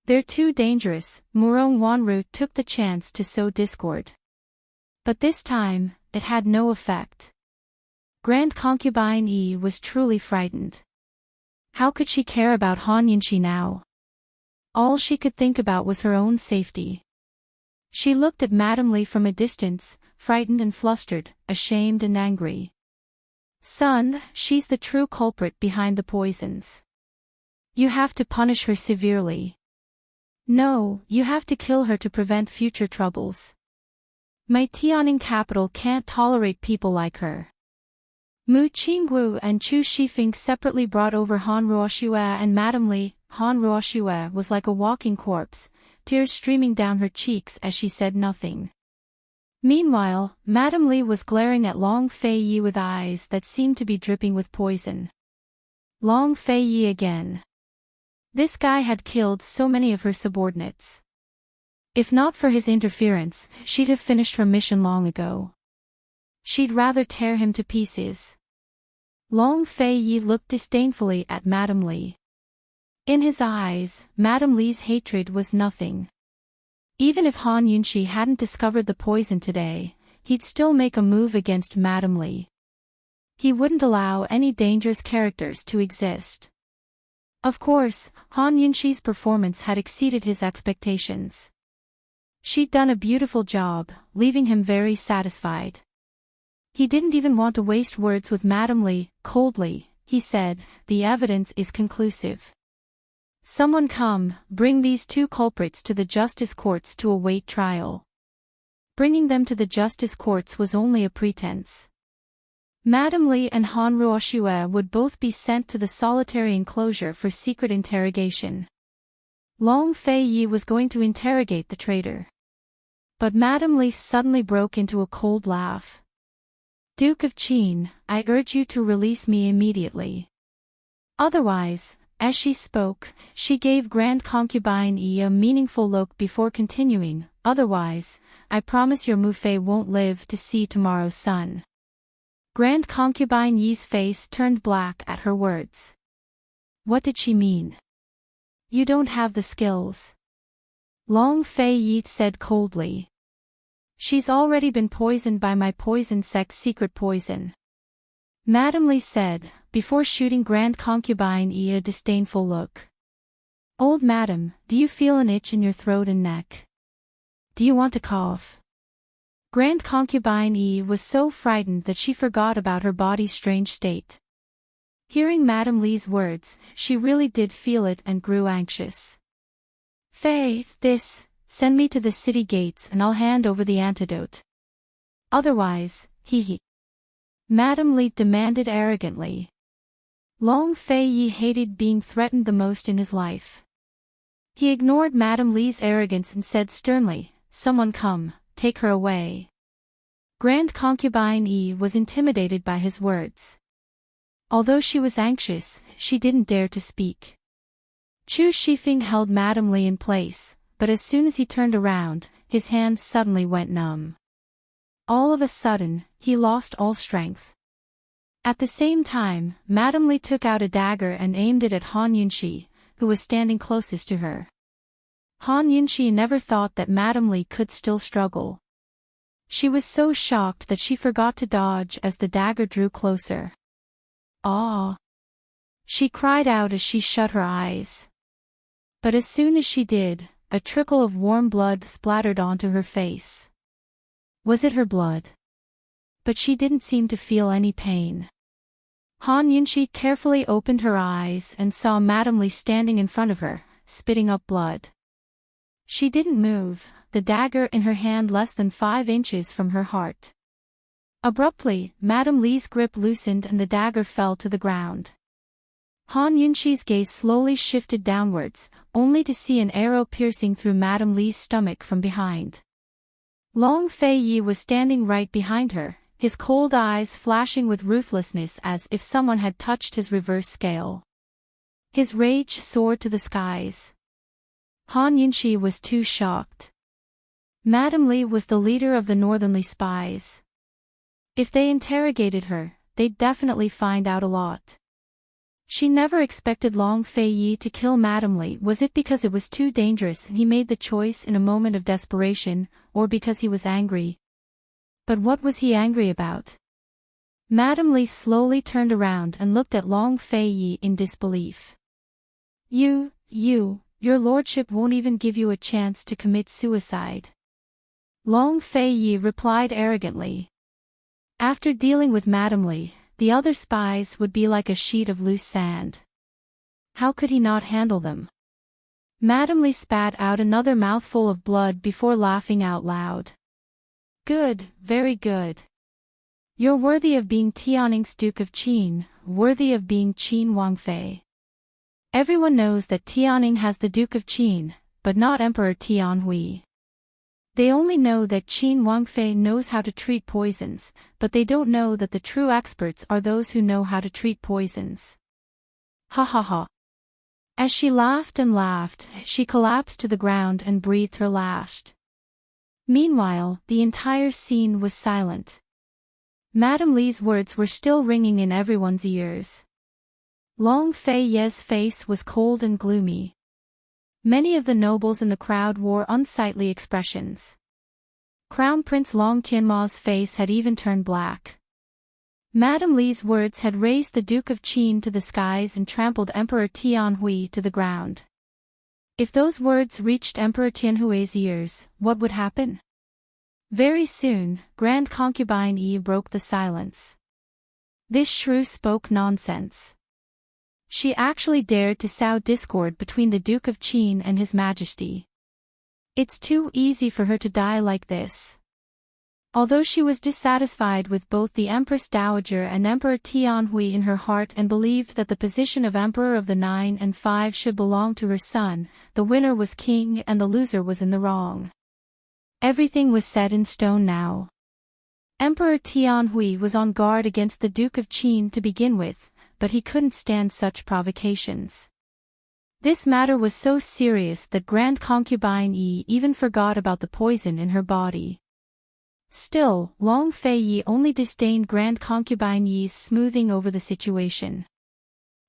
They're too dangerous." Murong Wanru took the chance to sow discord. But this time, it had no effect. Grand Concubine Yi was truly frightened. How could she care about Han Yunxi now? All she could think about was her own safety. She looked at Madame Li from a distance, frightened and flustered, ashamed and angry. "Son, she's the true culprit behind the poisons. You have to punish her severely. No, you have to kill her to prevent future troubles. My Tianning capital can't tolerate people like her." Mu Qinggu and Chu Shifeng separately brought over Han Ruoxue and Madame Li. Han Ruoxue was like a walking corpse, tears streaming down her cheeks as she said nothing. Meanwhile, Madame Li was glaring at Long Fei Yi with eyes that seemed to be dripping with poison. Long Fei Yi again. This guy had killed so many of her subordinates. If not for his interference, she'd have finished her mission long ago. She'd rather tear him to pieces. Long Fei Yi looked disdainfully at Madame Li. In his eyes, Madame Li's hatred was nothing. Even if Han Yunxi hadn't discovered the poison today, he'd still make a move against Madame Li. He wouldn't allow any dangerous characters to exist. Of course, Han Yunxi's performance had exceeded his expectations. She'd done a beautiful job, leaving him very satisfied. He didn't even want to waste words with Madame Li. Coldly, he said, "The evidence is conclusive. Someone come, bring these two culprits to the justice courts to await trial." Bringing them to the justice courts was only a pretense. Madame Li and Han Ruoxue would both be sent to the solitary enclosure for secret interrogation. Long Fei Yi was going to interrogate the traitor. But Madame Li suddenly broke into a cold laugh. "Duke of Qin, I urge you to release me immediately. Otherwise," as she spoke, she gave Grand Concubine Yi a meaningful look before continuing, "Otherwise, I promise your Mu Fei won't live to see tomorrow's sun." Grand Concubine Yi's face turned black at her words. What did she mean? "You don't have the skills," Long Fei Yi said coldly. "She's already been poisoned by my poison sect's secret poison," Madame Li said, before shooting Grand Concubine Yi a disdainful look. "Old madam, do you feel an itch in your throat and neck? Do you want to cough?" Grand Concubine Yi was so frightened that she forgot about her body's strange state. Hearing Madame Li's words, she really did feel it and grew anxious. "Fei, send me to the city gates and I'll hand over the antidote. Otherwise, Madame Li demanded arrogantly. Long Fei Yi hated being threatened the most in his life. He ignored Madame Li's arrogance and said sternly, "Someone come, take her away." Grand Concubine Yi was intimidated by his words. Although she was anxious, she didn't dare to speak. Chu Shifeng held Madame Li in place, but as soon as he turned around, his hands suddenly went numb. All of a sudden, he lost all strength. At the same time, Madame Li took out a dagger and aimed it at Han Yunxi, who was standing closest to her. Han Yunxi never thought that Madame Li could still struggle. She was so shocked that she forgot to dodge as the dagger drew closer. "Ah!" she cried out as she shut her eyes. But as soon as she did, a trickle of warm blood splattered onto her face. Was it her blood? But she didn't seem to feel any pain. Han Yunxi carefully opened her eyes and saw Madame Li standing in front of her, spitting up blood. She didn't move, the dagger in her hand less than 5 inches from her heart. Abruptly, Madame Li's grip loosened and the dagger fell to the ground. Han Yunxi's gaze slowly shifted downwards, only to see an arrow piercing through Madame Li's stomach from behind. Long Fei Yi was standing right behind her, his cold eyes flashing with ruthlessness as if someone had touched his reverse scale. His rage soared to the skies. Han Yunxi was too shocked. Madame Li was the leader of the Northernly spies. If they interrogated her, they'd definitely find out a lot. She never expected Long Fei Yi to kill Madame Li. Was it because it was too dangerous and he made the choice in a moment of desperation, or because he was angry? But what was he angry about? Madame Li slowly turned around and looked at Long Fei Yi in disbelief. Your lordship won't even give you a chance to commit suicide." Long Fei Yi replied arrogantly. After dealing with Madame Li, the other spies would be like a sheet of loose sand. How could he not handle them? Madame Li spat out another mouthful of blood before laughing out loud. "Good, very good. You're worthy of being Tianning's Duke of Qin, worthy of being Qin Wangfei. Everyone knows that Tianning has the Duke of Qin, but not Emperor Tianhui. They only know that Qin Wangfei knows how to treat poisons, but they don't know that the true experts are those who know how to treat poisons." Ha ha ha. As she laughed and laughed, she collapsed to the ground and breathed her last. Meanwhile, the entire scene was silent. Madame Li's words were still ringing in everyone's ears. Long Fei Ye's face was cold and gloomy. Many of the nobles in the crowd wore unsightly expressions. Crown Prince Long Tianma's face had even turned black. Madame Li's words had raised the Duke of Qin to the skies and trampled Emperor Tianhui to the ground. If those words reached Emperor Tianhui's ears, what would happen? Very soon, Grand Concubine Yi broke the silence. This shrew spoke nonsense. She actually dared to sow discord between the Duke of Qin and His Majesty. It's too easy for her to die like this. Although she was dissatisfied with both the Empress Dowager and Emperor Tianhui in her heart and believed that the position of Emperor of the 9 and 5 should belong to her son, the winner was king and the loser was in the wrong. Everything was set in stone now. Emperor Tianhui was on guard against the Duke of Qin to begin with, but he couldn't stand such provocations. This matter was so serious that Grand Concubine Yi even forgot about the poison in her body. Still, Long Fei Yi only disdained Grand Concubine Yi's smoothing over the situation.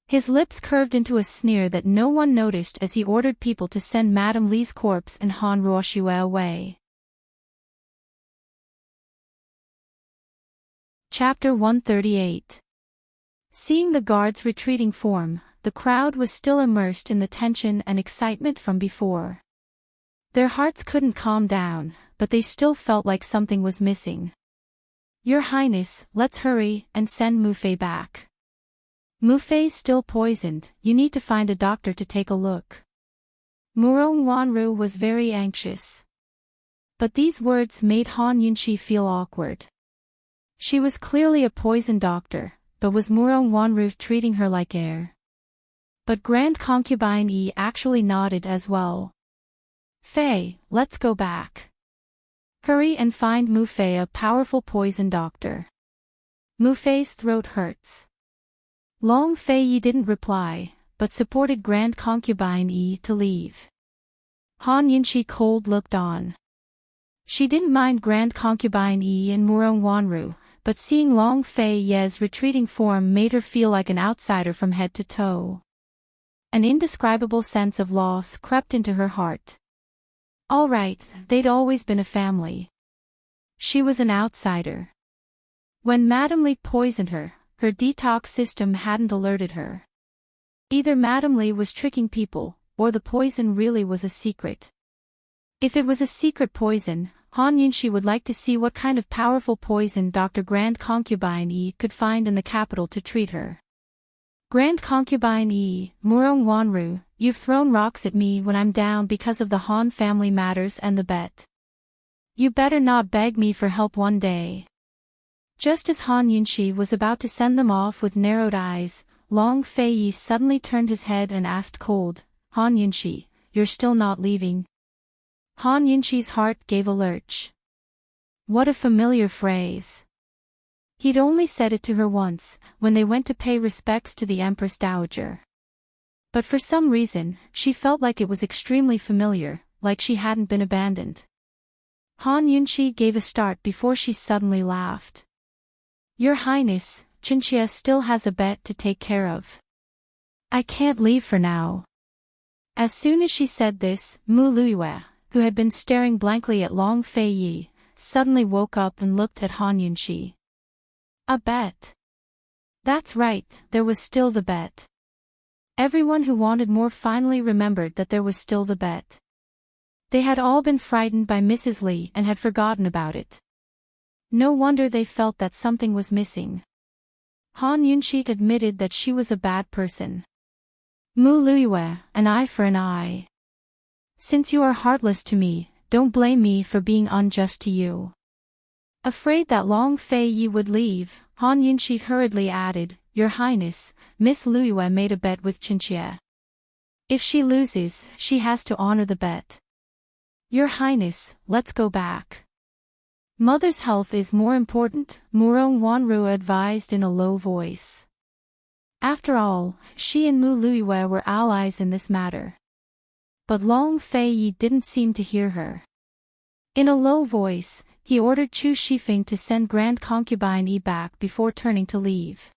His lips curved into a sneer that no one noticed as he ordered people to send Madame Li's corpse and Han Ruoxue away. Chapter 138. Seeing the guards' retreating form, the crowd was still immersed in the tension and excitement from before. Their hearts couldn't calm down, but they still felt like something was missing. "Your Highness, let's hurry and send Mu Fei back. Mu Fei's still poisoned, you need to find a doctor to take a look." Murong Wanru was very anxious. But these words made Han Yunxi feel awkward. She was clearly a poison doctor, but was Murong Wanru treating her like air? But Grand Concubine Yi actually nodded as well. "Fei, let's go back. Hurry and find Mu Fei a powerful poison doctor. Mu Fei's throat hurts." Long Fei Yi didn't reply, but supported Grand Concubine Yi to leave. Han Yunxi cold looked on. She didn't mind Grand Concubine Yi and Murong Wanru, but seeing Long Fei Ye's retreating form made her feel like an outsider from head to toe. An indescribable sense of loss crept into her heart. All right, they'd always been a family. She was an outsider. When Madame Lee poisoned her, her detox system hadn't alerted her. Either Madame Lee was tricking people, or the poison really was a secret. If it was a secret poison, Han Yunshi would like to see what kind of powerful poison Dr. Grand Concubine Yi could find in the capital to treat her. Grand Concubine Yi, Murong Wanru, you've thrown rocks at me when I'm down because of the Han family matters and the bet. You better not beg me for help one day. Just as Han Yunshi was about to send them off with narrowed eyes, Long Fei Yi suddenly turned his head and asked cold, Han Yunshi, you're still not leaving? Han Yunshi's heart gave a lurch. What a familiar phrase. He'd only said it to her once, when they went to pay respects to the Empress Dowager. But for some reason, she felt like it was extremely familiar, like she hadn't been abandoned. Han Yunshi gave a start before she suddenly laughed. Your Highness, Chinchia still has a bet to take care of. I can't leave for now. As soon as she said this, Mu Luiyue, who had been staring blankly at Long Fei Yi, suddenly woke up and looked at Han Yunshi. A bet. That's right, there was still the bet. Everyone who wanted more finally remembered that there was still the bet. They had all been frightened by Mrs. Li and had forgotten about it. No wonder they felt that something was missing. Han Yunshi admitted that she was a bad person. Mu Luiyue, an eye for an eye. Since you are heartless to me, don't blame me for being unjust to you. Afraid that Long Fei Yi would leave, Han Yunshi hurriedly added, Your Highness, Miss Luiyue made a bet with Chinchia. If she loses, she has to honor the bet. Your Highness, let's go back. Mother's health is more important, Murong Wanru advised in a low voice. After all, she and Mu Luiyue were allies in this matter. But Long Fei Yi didn't seem to hear her. In a low voice, he ordered Chu Shifeng to send Grand Concubine Yi back before turning to leave.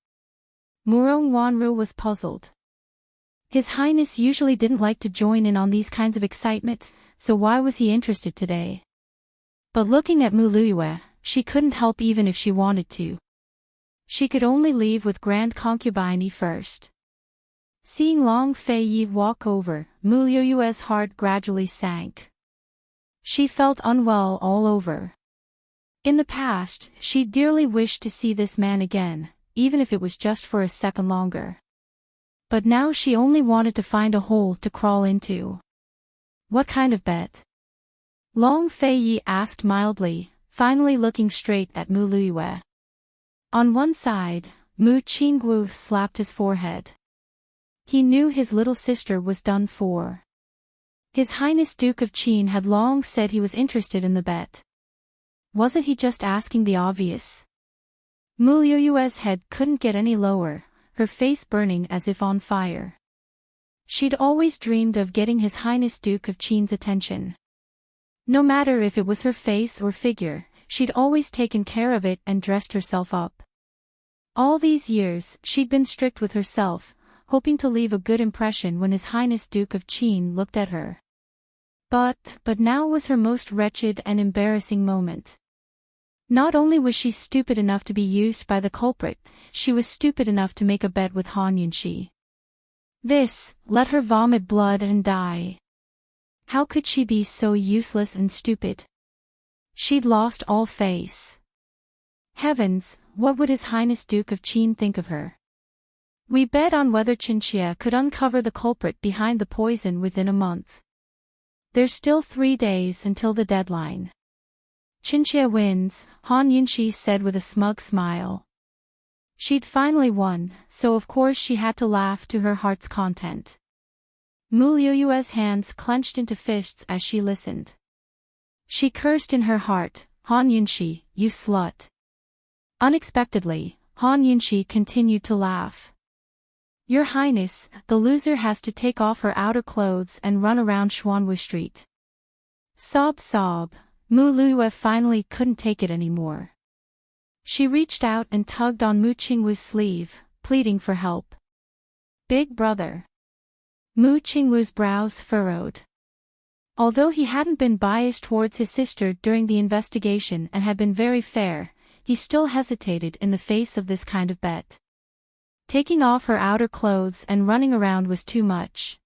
Murong Wanru was puzzled. His Highness usually didn't like to join in on these kinds of excitement, so why was he interested today? But looking at Mu Luiyue, she couldn't help even if she wanted to. She could only leave with Grand Concubine Yi first. Seeing Long Fei Yi walk over, Mu Luiyue's heart gradually sank. She felt unwell all over. In the past, she dearly wished to see this man again, even if it was just for a second longer. But now she only wanted to find a hole to crawl into. What kind of bet? Long Fei Yi asked mildly, finally looking straight at Mu Luiyue. On one side, Mu Qingwu slapped his forehead. He knew his little sister was done for. His Highness Duke of Qin had long said he was interested in the bet. Wasn't he just asking the obvious? Mu Luiyue's head couldn't get any lower, her face burning as if on fire. She'd always dreamed of getting His Highness Duke of Qin's attention. No matter if it was her face or figure, she'd always taken care of it and dressed herself up. All these years, she'd been strict with herself, hoping to leave a good impression when His Highness Duke of Qin looked at her. But now was her most wretched and embarrassing moment. Not only was she stupid enough to be used by the culprit, she was stupid enough to make a bet with Han Yunshi. This, let her vomit blood and die. How could she be so useless and stupid? She'd lost all face. Heavens, what would His Highness Duke of Qin think of her? We bet on whether Chinchia could uncover the culprit behind the poison within a month. There's still 3 days until the deadline. Chinchia wins, Han Yunshi said with a smug smile. She'd finally won, so of course she had to laugh to her heart's content. Mu Luiyue's hands clenched into fists as she listened. She cursed in her heart, Han Yunshi, you slut. Unexpectedly, Han Yunshi continued to laugh. Your Highness, the loser has to take off her outer clothes and run around Xuanwu Street. Sob sob, Mu Luiyue finally couldn't take it anymore. She reached out and tugged on Mu Qingwu's sleeve, pleading for help. Big brother. Mu Qingwu's brows furrowed. Although he hadn't been biased towards his sister during the investigation and had been very fair, he still hesitated in the face of this kind of bet. Taking off her outer clothes and running around was too much.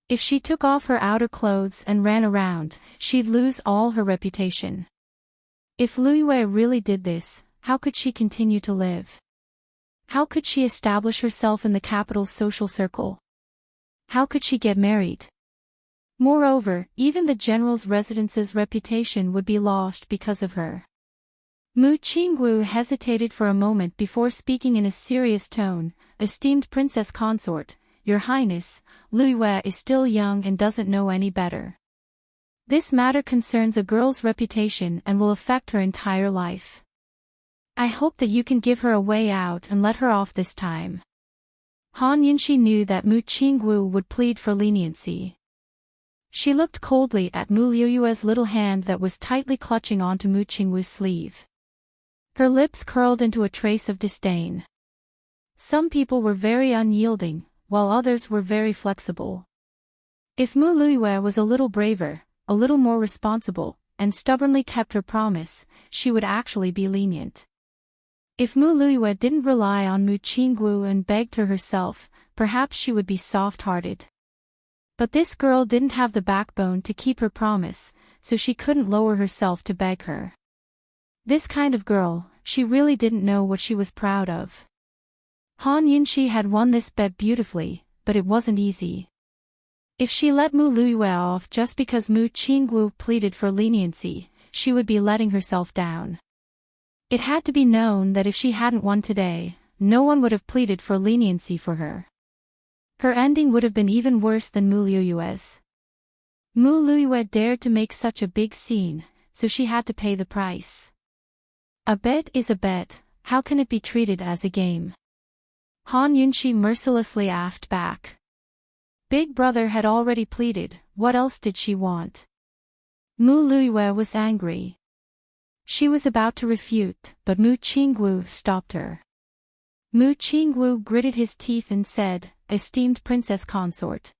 If she took off her outer clothes and ran around, she'd lose all her reputation. If Luiyue really did this, how could she continue to live? How could she establish herself in the capital's social circle? How could she get married? Moreover, even the general's residence's reputation would be lost because of her. Mu Qingwu hesitated for a moment before speaking in a serious tone. "Esteemed Princess Consort, Your Highness, Luiyue is still young and doesn't know any better. This matter concerns a girl's reputation and will affect her entire life. I hope that you can give her a way out and let her off this time." Han Yunxi knew that Mu Qingwu would plead for leniency. She looked coldly at Mu Liuyue's little hand that was tightly clutching onto Mu Qingwu's sleeve. Her lips curled into a trace of disdain. Some people were very unyielding, while others were very flexible. If Mu Liuyue was a little braver, a little more responsible, and stubbornly kept her promise, she would actually be lenient. If Mu Liuyue didn't rely on Mu Qingwu and begged her herself, perhaps she would be soft-hearted. But this girl didn't have the backbone to keep her promise, so she couldn't lower herself to beg her. This kind of girl, she really didn't know what she was proud of. Han Yunxi had won this bet beautifully, but it wasn't easy. If she let Mu Liuyue off just because Mu Qingwu pleaded for leniency, she would be letting herself down. It had to be known that if she hadn't won today, no one would have pleaded for leniency for her. Her ending would have been even worse than Mu Liuyue's. Mu Liuyue dared to make such a big scene, so she had to pay the price. A bet is a bet, how can it be treated as a game? Han Yunxi mercilessly asked back. Big brother had already pleaded, what else did she want? Mu Liuyue was angry. She was about to refute, but Mu Qingwu stopped her. Mu Qingwu gritted his teeth and said, "Esteemed Princess Consort."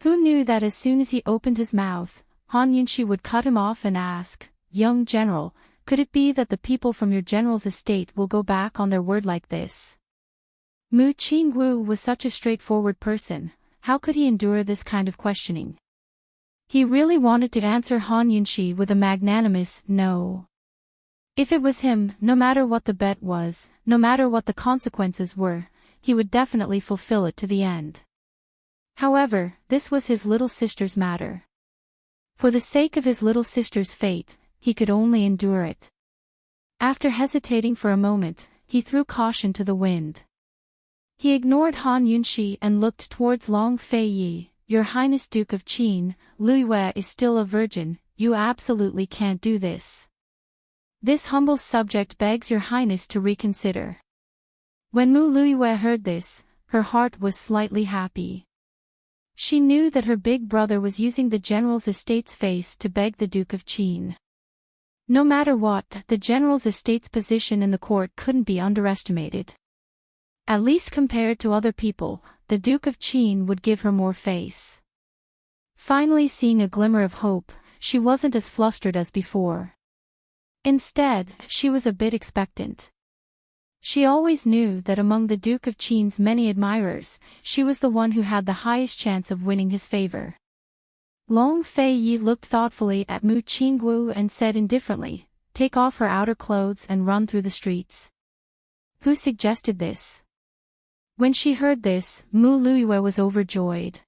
Who knew that as soon as he opened his mouth, Han Yunxi would cut him off and ask, "Young general, could it be that the people from your general's estate will go back on their word like this?" Mu Qingwu was such a straightforward person, how could he endure this kind of questioning? He really wanted to answer Han Yunxi with a magnanimous no. If it was him, no matter what the bet was, no matter what the consequences were, he would definitely fulfill it to the end. However, this was his little sister's matter. For the sake of his little sister's fate, he could only endure it. After hesitating for a moment, he threw caution to the wind. He ignored Han Yunxi and looked towards Long Fei Yi. "Your Highness Duke of Qin, Luiyue is still a virgin, you absolutely can't do this. This humble subject begs your Highness to reconsider." When Mu Liuyue heard this, her heart was slightly happy. She knew that her big brother was using the general's estate's face to beg the Duke of Qin. No matter what, the general's estate's position in the court couldn't be underestimated. At least compared to other people, the Duke of Qin would give her more face. Finally seeing a glimmer of hope, she wasn't as flustered as before. Instead, she was a bit expectant. She always knew that among the Duke of Qin's many admirers, she was the one who had the highest chance of winning his favor. Long Fei Yi looked thoughtfully at Mu Qingwu and said indifferently, "Take off her outer clothes and run through the streets." Who suggested this? When she heard this, Mu Liuyue was overjoyed.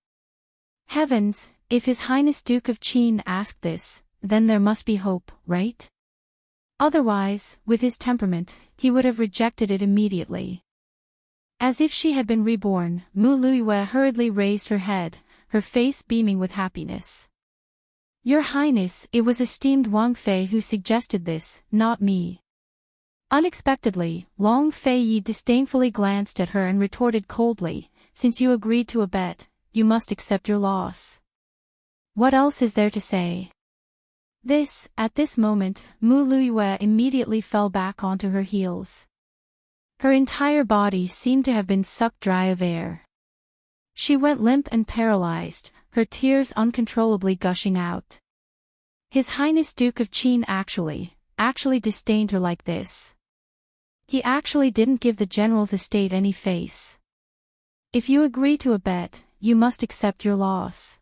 Heavens, if His Highness Duke of Qin asked this, then there must be hope, right? Otherwise, with his temperament, he would have rejected it immediately. As if she had been reborn, Mu Liuyue hurriedly raised her head, her face beaming with happiness. "Your Highness, it was esteemed Wang Fei who suggested this, not me." Unexpectedly, Long Fei Yi disdainfully glanced at her and retorted coldly, "Since you agreed to a bet, you must accept your loss. What else is there to say?" At this moment, Mu Liuyue immediately fell back onto her heels. Her entire body seemed to have been sucked dry of air. She went limp and paralyzed, her tears uncontrollably gushing out. His Highness Duke of Qin actually disdained her like this. He actually didn't give the general's estate any face. If you agree to a bet, you must accept your loss.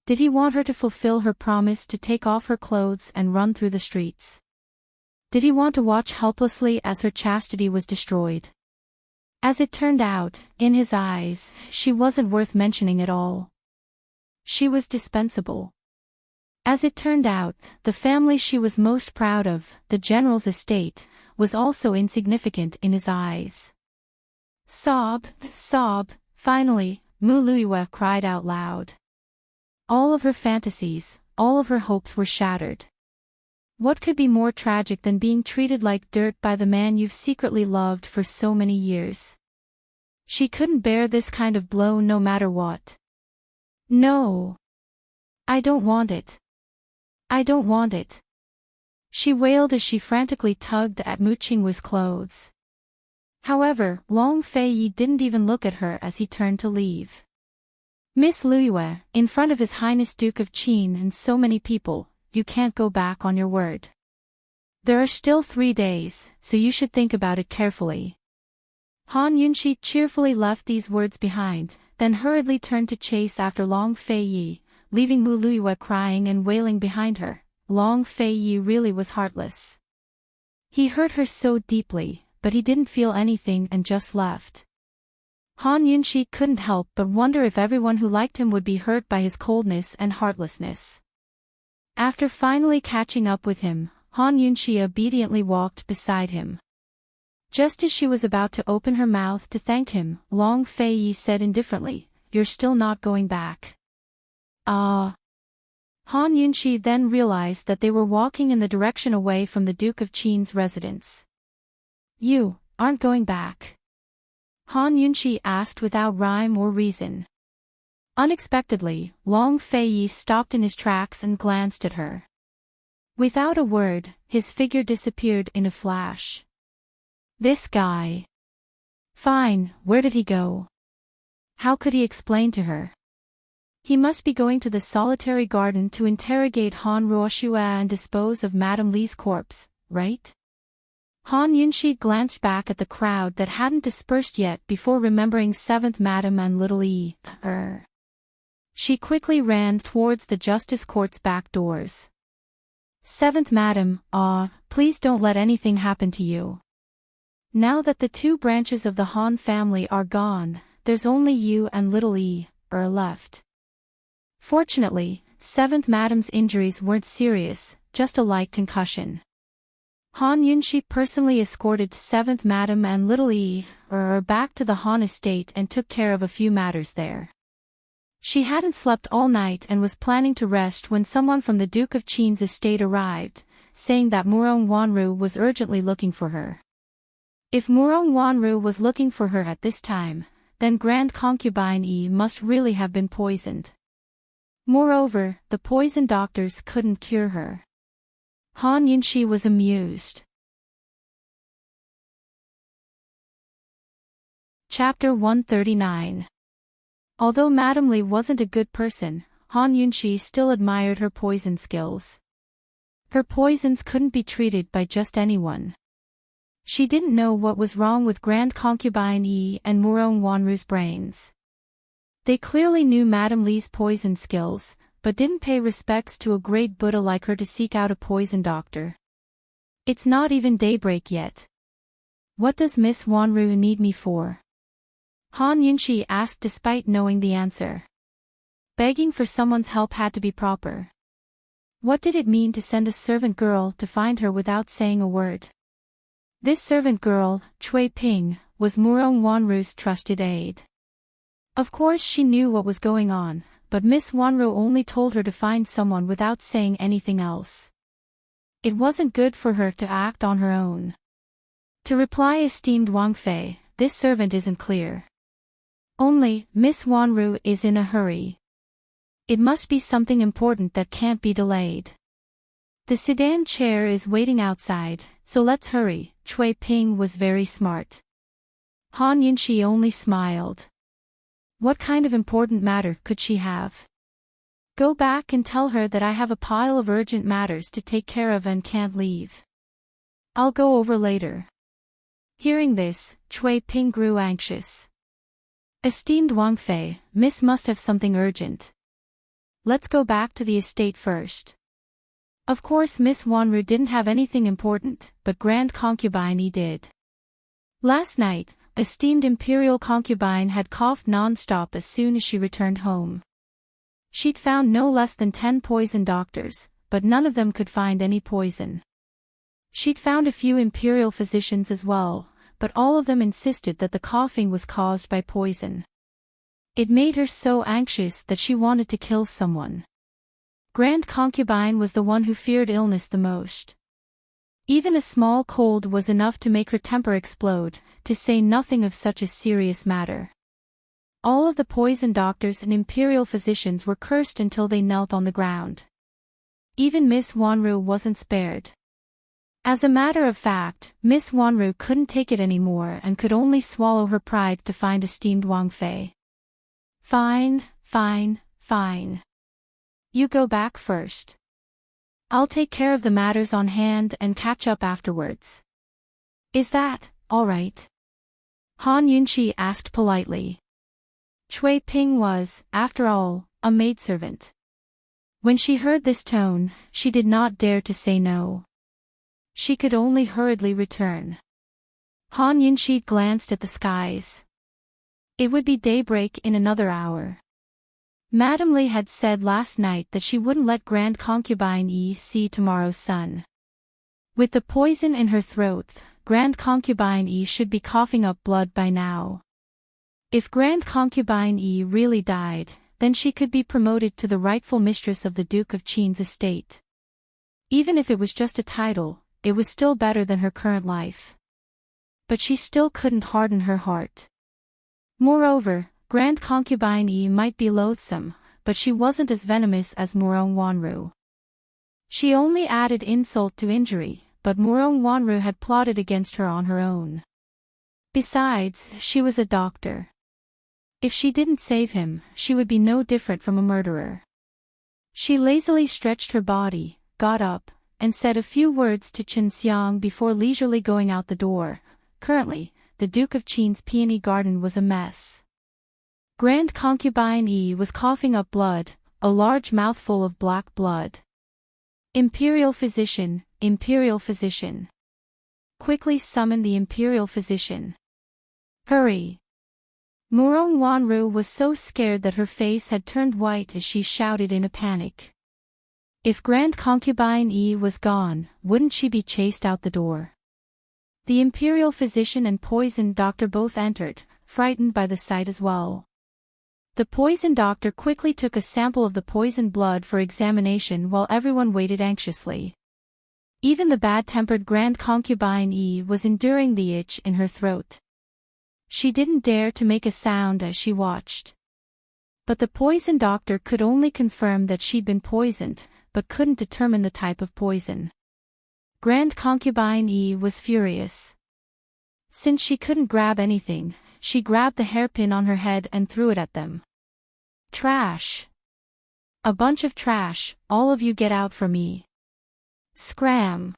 Did he want her to fulfill her promise to take off her clothes and run through the streets? Did he want to watch helplessly as her chastity was destroyed? As it turned out, in his eyes, she wasn't worth mentioning at all. She was dispensable. As it turned out, the family she was most proud of, the general's estate, was also insignificant in his eyes. Sob, finally, Mu Luiyue cried out loud. All of her fantasies, all of her hopes were shattered. What could be more tragic than being treated like dirt by the man you've secretly loved for so many years? She couldn't bear this kind of blow no matter what. No. I don't want it. I don't want it. She wailed as she frantically tugged at Mu Qingwu's clothes. However, Long Feiyi didn't even look at her as he turned to leave. Miss Luiyue, in front of His Highness Duke of Qin and so many people, you can't go back on your word. There are still 3 days, so you should think about it carefully. Han Yunxi cheerfully left these words behind, then hurriedly turned to chase after Long Feiyi, leaving Mu Luiyue crying and wailing behind her. Long Feiyi really was heartless. He hurt her so deeply, but he didn't feel anything and just left. Han Yunxi couldn't help but wonder if everyone who liked him would be hurt by his coldness and heartlessness. After finally catching up with him, Han Yunxi obediently walked beside him. Just as she was about to open her mouth to thank him, Long Feiyi said indifferently, "You're still not going back." Han Yunxi then realized that they were walking in the direction away from the Duke of Qin's residence. "You aren't going back?" Han Yunxi asked without rhyme or reason. Unexpectedly, Long Feiyi stopped in his tracks and glanced at her. Without a word, his figure disappeared in a flash. This guy. Fine, where did he go? How could he explain to her? He must be going to the solitary garden to interrogate Han Ruoxue and dispose of Madame Li's corpse, right? Han Yunxi glanced back at the crowd that hadn't dispersed yet before remembering 7th Madame and Little E. She quickly ran towards the justice court's back doors. 7th Madame, please don't let anything happen to you. Now that the 2 branches of the Han family are gone, there's only you and Little E. left. Fortunately, 7th Madame's injuries weren't serious, just a light concussion. Han Yunxi personally escorted 7th Madame and Little E. back to the Han estate and took care of a few matters there. She hadn't slept all night and was planning to rest when someone from the Duke of Qin's estate arrived, saying that Murong Wanru was urgently looking for her. If Murong Wanru was looking for her at this time, then Grand Concubine E must really have been poisoned. Moreover, the poison doctors couldn't cure her. Han Yunxi was amused. Chapter 139. Although Madame Li wasn't a good person, Han Yunxi still admired her poison skills. Her poisons couldn't be treated by just anyone. She didn't know what was wrong with Grand Concubine E and Murong Wanru's brains. They clearly knew Madame Li's poison skills, but didn't pay respects to a great Buddha like her to seek out a poison doctor. It's not even daybreak yet. What does Miss Wanru need me for? Han Yunxi asked despite knowing the answer. Begging for someone's help had to be proper. What did it mean to send a servant girl to find her without saying a word? This servant girl, Cui Ping, was Murong Wanru's trusted aide. Of course she knew what was going on, but Miss Wanru only told her to find someone without saying anything else. It wasn't good for her to act on her own. To reply esteemed Wang Fei, this servant isn't clear. Only, Miss Wanru is in a hurry. It must be something important that can't be delayed. The sedan chair is waiting outside, so let's hurry. Cui Ping was very smart. Han Yunxi only smiled. What kind of important matter could she have? Go back and tell her that I have a pile of urgent matters to take care of and can't leave. I'll go over later. Hearing this, Cui Ping grew anxious. Esteemed Wang Fei, Miss must have something urgent. Let's go back to the estate first. Of course Miss Wanru didn't have anything important, but Grand Concubine Yi did. Last night, esteemed Imperial Concubine had coughed non-stop as soon as she returned home. She'd found no less than 10 poison doctors, but none of them could find any poison. She'd found a few imperial physicians as well, but all of them insisted that the coughing was caused by poison. It made her so anxious that she wanted to kill someone. Grand Concubine was the one who feared illness the most. Even a small cold was enough to make her temper explode, to say nothing of such a serious matter. All of the poison doctors and imperial physicians were cursed until they knelt on the ground. Even Miss Wanru wasn't spared. As a matter of fact, Miss Wanru couldn't take it anymore and could only swallow her pride to find esteemed Wang Fei. Fine. You go back first. I'll take care of the matters on hand and catch up afterwards. Is that all right? Han Yunqi asked politely. Cui Ping was, after all, a maidservant. When she heard this tone, she did not dare to say no. She could only hurriedly return. Han Yunqi glanced at the skies. It would be daybreak in another hour. Madame Li had said last night that she wouldn't let Grand Concubine Yi see tomorrow's sun. With the poison in her throat, Grand Concubine Yi should be coughing up blood by now. If Grand Concubine Yi really died, then she could be promoted to the rightful mistress of the Duke of Qin's estate. Even if it was just a title, it was still better than her current life. But she still couldn't harden her heart. Moreover, Grand Concubine Yi might be loathsome, but she wasn't as venomous as Murong Wanru. She only added insult to injury, but Murong Wanru had plotted against her on her own. Besides, she was a doctor. If she didn't save him, she would be no different from a murderer. She lazily stretched her body, got up, and said a few words to Chen Xiang before leisurely going out the door. Currently, the Duke of Qin's peony garden was a mess. Grand Concubine Yi was coughing up blood, a large mouthful of black blood. Imperial physician. Quickly summon the imperial physician. Hurry. Murong Wanru was so scared that her face had turned white as she shouted in a panic. If Grand Concubine Yi was gone, wouldn't she be chased out the door? The imperial physician and poison doctor both entered, frightened by the sight as well. The poison doctor quickly took a sample of the poisoned blood for examination while everyone waited anxiously. Even the bad-tempered Grand Concubine Yi was enduring the itch in her throat. She didn't dare to make a sound as she watched. But the poison doctor could only confirm that she'd been poisoned, but couldn't determine the type of poison. Grand Concubine Yi was furious. Since she couldn't grab anything, she grabbed the hairpin on her head and threw it at them. Trash! A bunch of trash, all of you get out for me. Scram!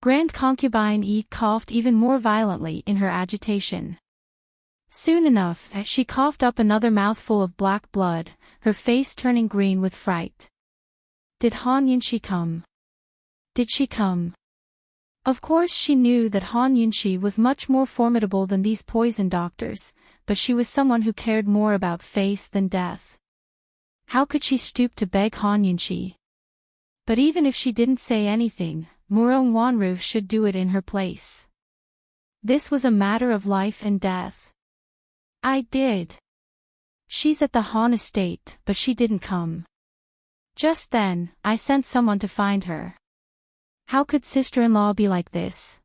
Grand Concubine Yi coughed even more violently in her agitation. Soon enough, she coughed up another mouthful of black blood, her face turning green with fright. Did Han Yunqi come? Did she come? Of course she knew that Han Yunqi was much more formidable than these poison doctors, but she was someone who cared more about face than death. How could she stoop to beg Han Yunqi? But even if she didn't say anything, Murong Wanru should do it in her place. This was a matter of life and death. I did. She's at the Han estate, but she didn't come. Just then, I sent someone to find her. How could sister-in-law be like this?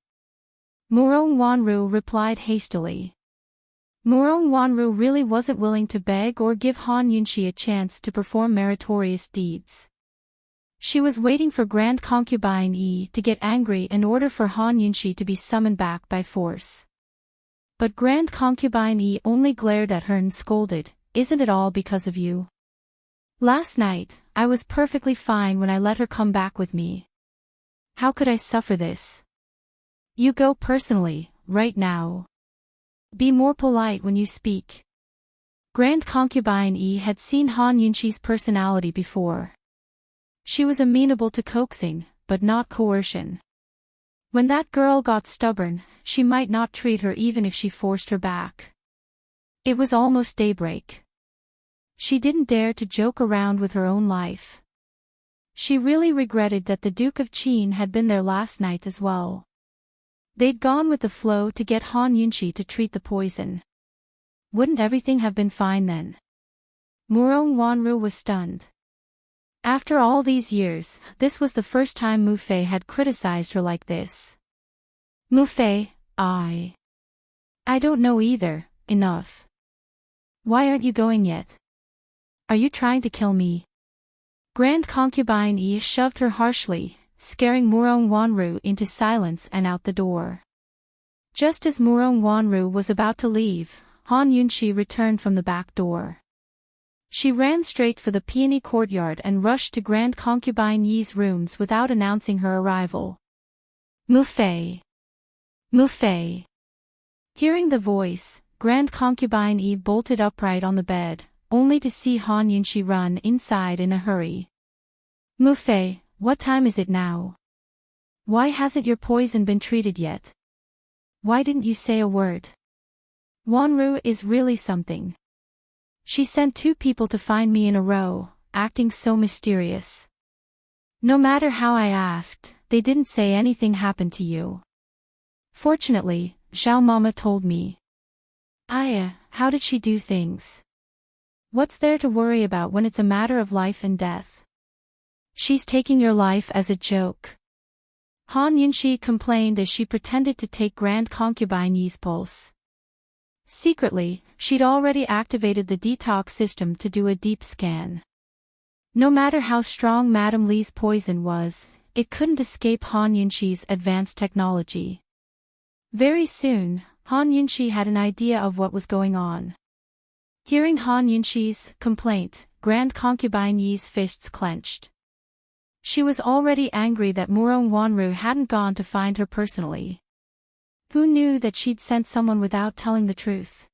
Murong Wanru replied hastily. Murong Wanru really wasn't willing to beg or give Han Yunqi a chance to perform meritorious deeds. She was waiting for Grand Concubine Yi to get angry in order for Han Yunqi to be summoned back by force. But Grand Concubine Yi only glared at her and scolded, "Isn't it all because of you? Last night, I was perfectly fine when I let her come back with me. How could I suffer this? You go personally, right now. Be more polite when you speak. Grand Concubine Yi had seen Han Yunqi's personality before. She was amenable to coaxing, but not coercion. When that girl got stubborn, she might not treat her even if she forced her back. It was almost daybreak. She didn't dare to joke around with her own life. She really regretted that the Duke of Qin had been there last night as well. They'd gone with the flow to get Han Yunqi to treat the poison. Wouldn't everything have been fine then? Murong Wanru was stunned. After all these years, this was the first time Mu Fei had criticized her like this. Mu Fei, I don't know either, enough. Why aren't you going yet? Are you trying to kill me? Grand Concubine Yi shoved her harshly, scaring Murong Wanru into silence and out the door. Just as Murong Wanru was about to leave, Han Yunqi returned from the back door. She ran straight for the peony courtyard and rushed to Grand Concubine Yi's rooms without announcing her arrival. Mu Fei! Mu Fei! Hearing the voice, Grand Concubine Yi bolted upright on the bed, only to see Han Yunqi run inside in a hurry. Mu Fei, what time is it now? Why hasn't your poison been treated yet? Why didn't you say a word? Wanru is really something. She sent 2 people to find me in a row, acting so mysterious. No matter how I asked, they didn't say anything happened to you. Fortunately, Zhao Mama told me. How did she do things? What's there to worry about when it's a matter of life and death? She's taking your life as a joke. Han Yunqi complained as she pretended to take Grand Concubine Yi's pulse. Secretly, she'd already activated the detox system to do a deep scan. No matter how strong Madame Li's poison was, it couldn't escape Han Yunqi's advanced technology. Very soon, Han Yunqi had an idea of what was going on. Hearing Han Yunqi's complaint, Grand Concubine Yi's fists clenched. She was already angry that Murong Wanru hadn't gone to find her personally. Who knew that she'd sent someone without telling the truth?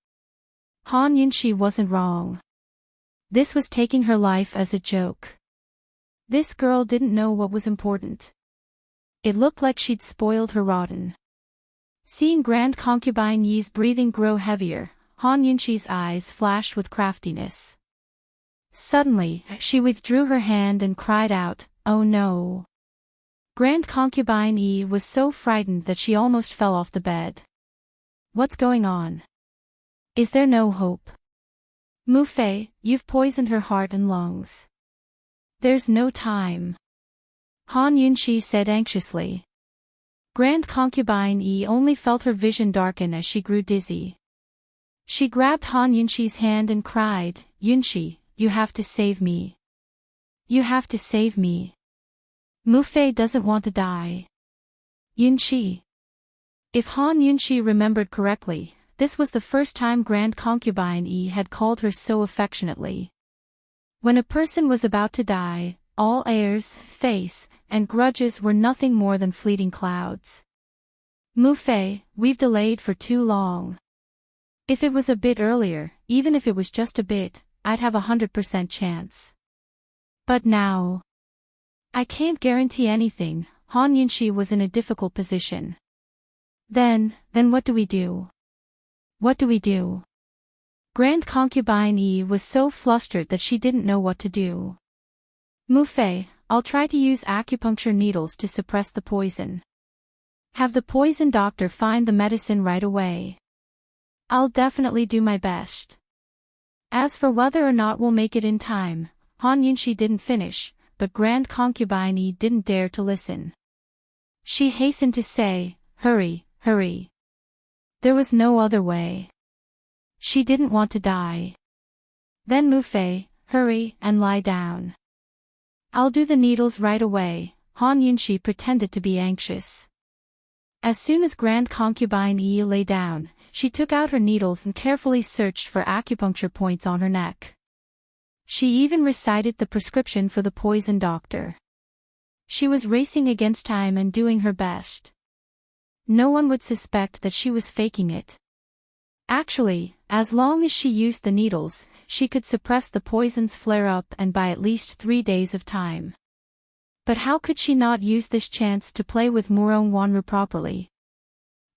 Han Yunqi wasn't wrong. This was taking her life as a joke. This girl didn't know what was important. It looked like she'd spoiled her rotten. Seeing Grand Concubine Yi's breathing grow heavier, Han Yunqi's eyes flashed with craftiness. Suddenly, she withdrew her hand and cried out, "Oh no!" Grand Concubine Yi was so frightened that she almost fell off the bed. What's going on? Is there no hope? Mu Fei, you've poisoned her heart and lungs. There's no time. Han Yunqi said anxiously. Grand Concubine Yi only felt her vision darken as she grew dizzy. She grabbed Han Yunqi's hand and cried, "Yunqi, you have to save me. You have to save me. Mu Fei doesn't want to die." Yunqi. If Han Yunqi remembered correctly, this was the first time Grand Concubine Yi had called her so affectionately. When a person was about to die, all airs, face, and grudges were nothing more than fleeting clouds. Mu Fei, we've delayed for too long. If it was a bit earlier, even if it was just a bit, I'd have 100% chance. But now, I can't guarantee anything. Han Yunqi was in a difficult position. Then what do we do? What do we do? Grand Concubine Yi was so flustered that she didn't know what to do. Mu Fei, I'll try to use acupuncture needles to suppress the poison. Have the poison doctor find the medicine right away. I'll definitely do my best. As for whether or not we'll make it in time, Han Yunqi didn't finish, but Grand Concubine Yi didn't dare to listen. She hastened to say, "Hurry, hurry." There was no other way. She didn't want to die. Then Mu Fei, hurry and lie down. I'll do the needles right away. Han Yunqi pretended to be anxious. As soon as Grand Concubine Yi lay down, she took out her needles and carefully searched for acupuncture points on her neck. She even recited the prescription for the poison doctor. She was racing against time and doing her best. No one would suspect that she was faking it. Actually, as long as she used the needles, she could suppress the poison's flare-up and buy at least 3 days of time. But how could she not use this chance to play with Muron Wanru properly?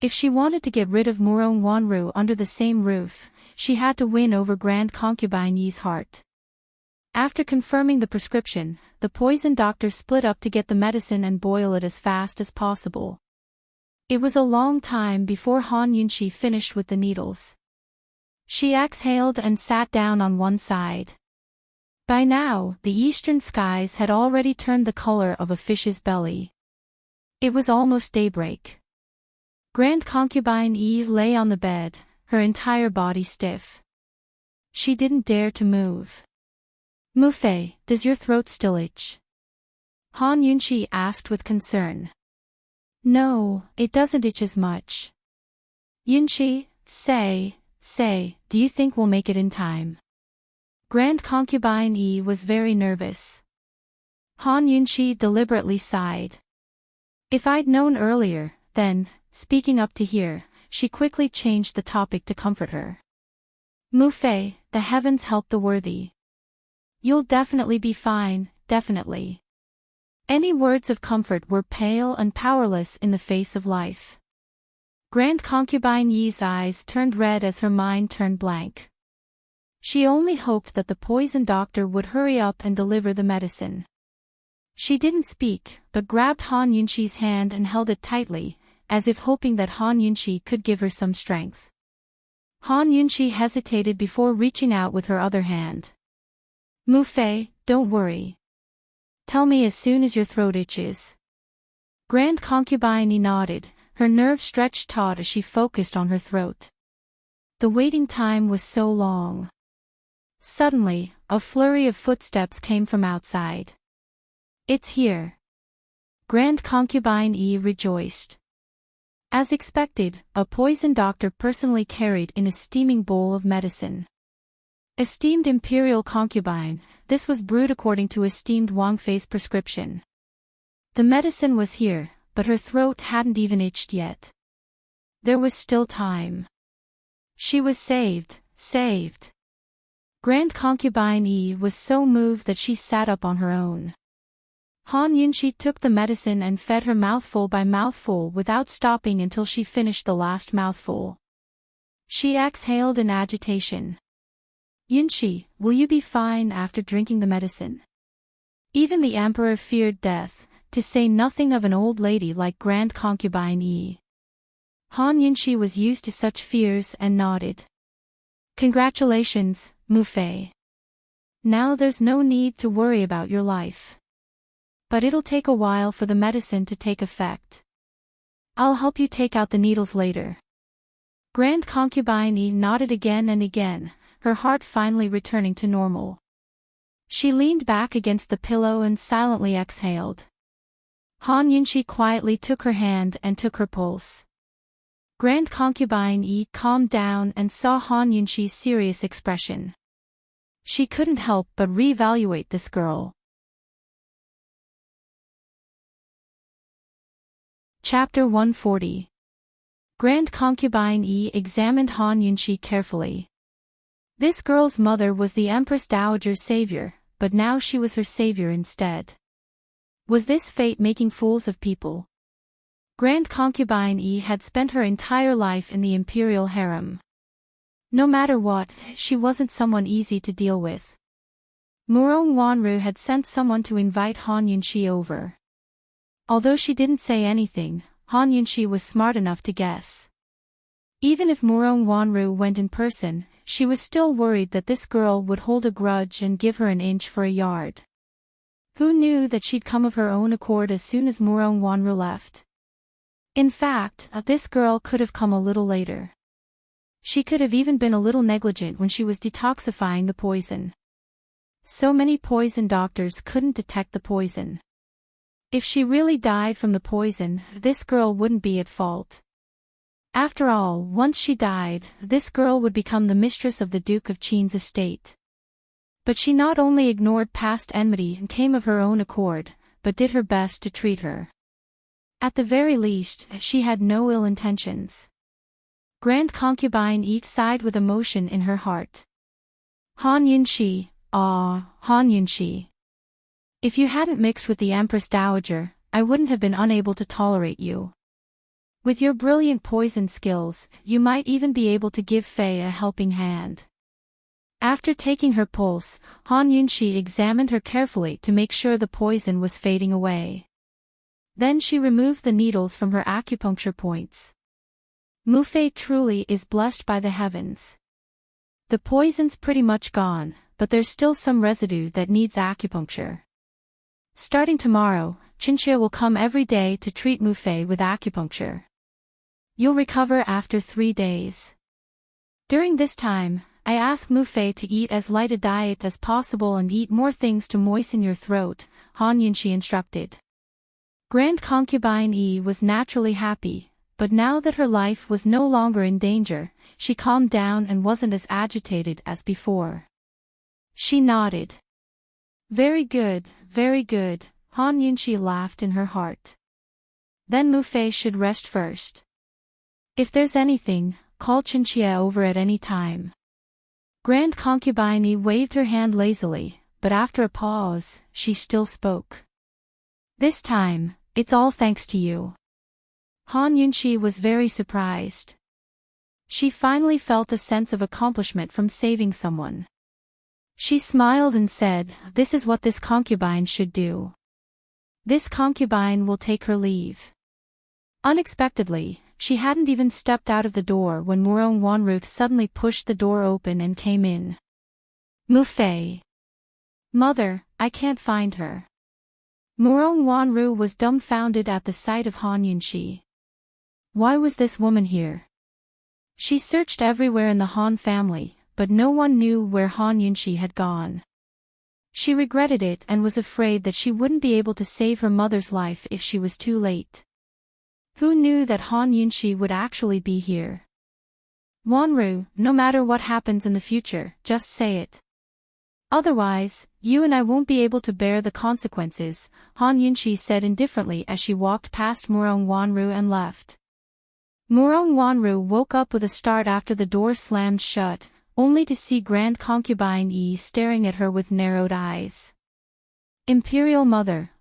If she wanted to get rid of Muron Wanru under the same roof, she had to win over Grand Concubine Yi's heart. After confirming the prescription, the poison doctor split up to get the medicine and boil it as fast as possible. It was a long time before Han Yunxi finished with the needles. She exhaled and sat down on one side. By now, the eastern skies had already turned the color of a fish's belly. It was almost daybreak. Grand Concubine Yi lay on the bed, her entire body stiff. She didn't dare to move. Mufei, does your throat still itch? Han Yunxi asked with concern. No, it doesn't itch as much. Yunxi, say, do you think we'll make it in time? Grand Concubine Yi was very nervous. Han Yunxi deliberately sighed. If I'd known earlier, then, speaking up to hear, she quickly changed the topic to comfort her. Mufei, the heavens help the worthy. You'll definitely be fine, definitely. Any words of comfort were pale and powerless in the face of life. Grand Concubine Yi's eyes turned red as her mind turned blank. She only hoped that the poison doctor would hurry up and deliver the medicine. She didn't speak, but grabbed Han Yunxi's hand and held it tightly, as if hoping that Han Yunxi could give her some strength. Han Yunxi hesitated before reaching out with her other hand. Mufei, don't worry. Tell me as soon as your throat itches. Grand Concubine Yi nodded, her nerves stretched taut as she focused on her throat. The waiting time was so long. Suddenly, a flurry of footsteps came from outside. It's here. Grand Concubine Yi rejoiced. As expected, a poison doctor personally carried in a steaming bowl of medicine. Esteemed Imperial Concubine, this was brewed according to esteemed Wang Fei's prescription. The medicine was here, but her throat hadn't even itched yet. There was still time. She was saved. Grand Concubine Yi was so moved that she sat up on her own. Han Yunxi took the medicine and fed her mouthful by mouthful without stopping until she finished the last mouthful. She exhaled in agitation. Yunxi, will you be fine after drinking the medicine? Even the emperor feared death, to say nothing of an old lady like Grand Concubine Yi. Han Yunxi was used to such fears and nodded. Congratulations, Mufei. Now there's no need to worry about your life. But it'll take a while for the medicine to take effect. I'll help you take out the needles later. Grand Concubine Yi nodded again and again, her heart finally returning to normal. She leaned back against the pillow and silently exhaled. Han Yunxi quietly took her hand and took her pulse. Grand Concubine Yi calmed down and saw Han Yunxi's serious expression. She couldn't help but reevaluate this girl. Chapter 140. Grand Concubine Yi examined Han Yunxi carefully. This girl's mother was the Empress Dowager's savior, but now she was her savior instead. Was this fate making fools of people? Grand Concubine Yi had spent her entire life in the imperial harem. No matter what, she wasn't someone easy to deal with. Muron Wanru had sent someone to invite Han Yunxi over. Although she didn't say anything, Han Yunxi was smart enough to guess. Even if Muron Wanru went in person, she was still worried that this girl would hold a grudge and give her an inch for a yard. Who knew that she'd come of her own accord as soon as Muron Wanru left? In fact, this girl could have come a little later. She could have even been a little negligent when she was detoxifying the poison. So many poison doctors couldn't detect the poison. If she really died from the poison, this girl wouldn't be at fault. After all, once she died, this girl would become the mistress of the Duke of Qin's estate. But she not only ignored past enmity and came of her own accord, but did her best to treat her. At the very least, she had no ill intentions. Grand Concubine Yi sighed with emotion in her heart. Han Yunshi, Han Yunshi. If you hadn't mixed with the Empress Dowager, I wouldn't have been unable to tolerate you. With your brilliant poison skills, you might even be able to give Faye a helping hand. After taking her pulse, Han Yunshi examined her carefully to make sure the poison was fading away. Then she removed the needles from her acupuncture points. Mu Fei truly is blessed by the heavens. The poison's pretty much gone, but there's still some residue that needs acupuncture. Starting tomorrow, Chinchilla will come every day to treat Mu Fei with acupuncture. You'll recover after 3 days. During this time, I ask Mu Fei to eat as light a diet as possible and eat more things to moisten your throat, Han Yunshi instructed. Grand Concubine Yi was naturally happy, but now that her life was no longer in danger, she calmed down and wasn't as agitated as before. She nodded. Very good, Han Yunshi laughed in her heart. Then Mu Fei should rest first. If there's anything, call Chinchilla over at any time. Grand Concubine Yi waved her hand lazily, but after a pause, she still spoke. This time, it's all thanks to you. Han Yunshi was very surprised. She finally felt a sense of accomplishment from saving someone. She smiled and said, "This is what this concubine should do. This concubine will take her leave." Unexpectedly, she hadn't even stepped out of the door when Murong Wanru suddenly pushed the door open and came in. Mu Fei. Mother, I can't find her. Murong Wanru was dumbfounded at the sight of Han Yunshi. Why was this woman here? She searched everywhere in the Han family, but no one knew where Han Yunshi had gone. She regretted it and was afraid that she wouldn't be able to save her mother's life if she was too late. Who knew that Han Yunshi would actually be here? Wanru, no matter what happens in the future, just say it. Otherwise, you and I won't be able to bear the consequences, Han Yunshi said indifferently as she walked past Murong Wanru and left. Murong Wanru woke up with a start after the door slammed shut, only to see Grand Concubine Yi staring at her with narrowed eyes. Imperial Mother.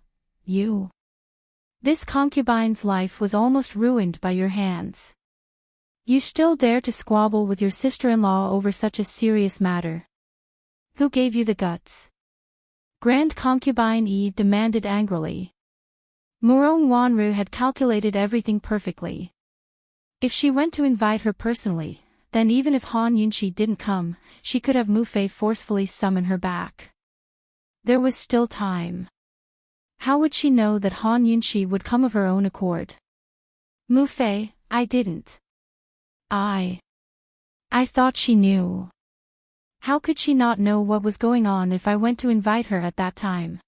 You. This concubine's life was almost ruined by your hands. You still dare to squabble with your sister-in-law over such a serious matter. Who gave you the guts? Grand Concubine Yi demanded angrily. Murong Wanru had calculated everything perfectly. If she went to invite her personally, then even if Han Yunshi didn't come, she could have Mu Fei forcefully summon her back. There was still time. How would she know that Han Yunshi would come of her own accord? Mu Fei, I didn't. I thought she knew. How could she not know what was going on if I went to invite her at that time?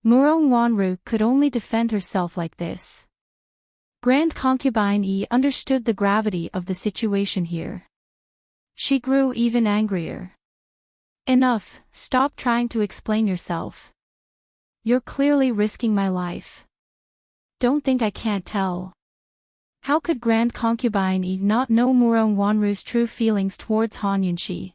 Murong Wanru could only defend herself like this. Grand Concubine Yi understood the gravity of the situation here. She grew even angrier. Enough, stop trying to explain yourself. You're clearly risking my life. Don't think I can't tell. How could Grand Concubine Yi not know Murong Wanru's true feelings towards Han Yunshi?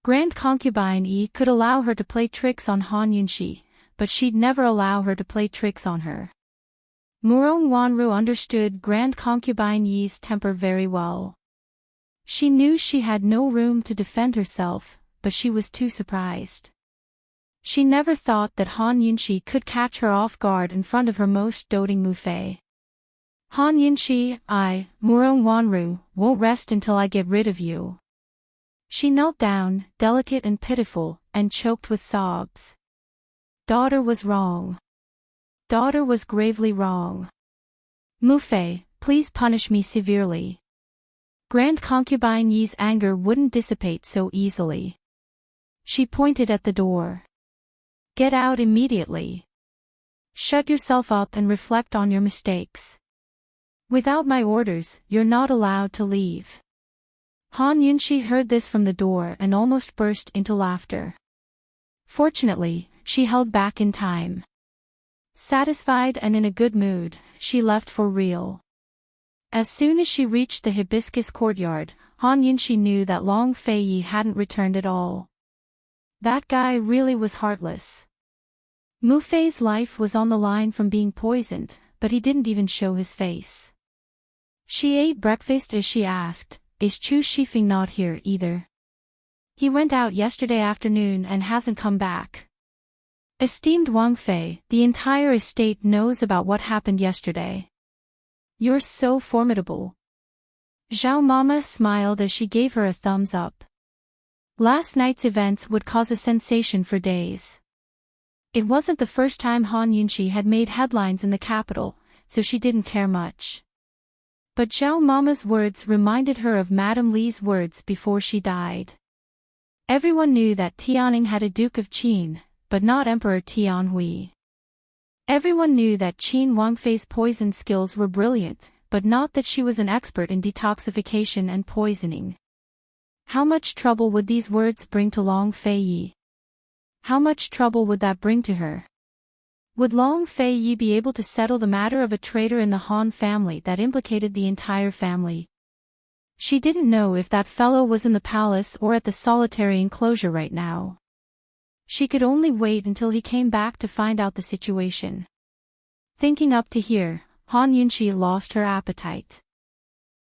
Grand Concubine Yi could allow her to play tricks on Han Yunshi, but she'd never allow her to play tricks on her. Murong Wanru understood Grand Concubine Yi's temper very well. She knew she had no room to defend herself, but she was too surprised. She never thought that Han Yunshi could catch her off guard in front of her most doting Mu Fei. Han Yunshi, Murong Wanru, won't rest until I get rid of you. She knelt down, delicate and pitiful, and choked with sobs. Daughter was wrong. Daughter was gravely wrong. Mu Fei, please punish me severely. Grand Concubine Yi's anger wouldn't dissipate so easily. She pointed at the door. Get out immediately. Shut yourself up and reflect on your mistakes. Without my orders, you're not allowed to leave. Han Yunshi heard this from the door and almost burst into laughter. Fortunately, she held back in time. Satisfied and in a good mood, she left for real. As soon as she reached the hibiscus courtyard, Han Yunxi knew that Long Fei Yi hadn't returned at all. That guy really was heartless. Mu Fei's life was on the line from being poisoned, but he didn't even show his face. She ate breakfast as she asked, "Is Chu Shifeng not here either?" "He went out yesterday afternoon and hasn't come back." "Esteemed Wang Fei, the entire estate knows about what happened yesterday. You're so formidable." Zhao Mama smiled as she gave her a thumbs up. Last night's events would cause a sensation for days. It wasn't the first time Han Yunxi had made headlines in the capital, so she didn't care much. But Zhao Mama's words reminded her of Madame Li's words before she died. Everyone knew that Tianning had a Duke of Qin, but not Emperor Tianhui. Everyone knew that Qin Wangfei's poison skills were brilliant, but not that she was an expert in detoxification and poisoning. How much trouble would these words bring to Long Fei Yi? How much trouble would that bring to her? Would Long Fei Yi be able to settle the matter of a traitor in the Han family that implicated the entire family? She didn't know if that fellow was in the palace or at the solitary enclosure right now. She could only wait until he came back to find out the situation. Thinking up to here, Han Yunxi lost her appetite.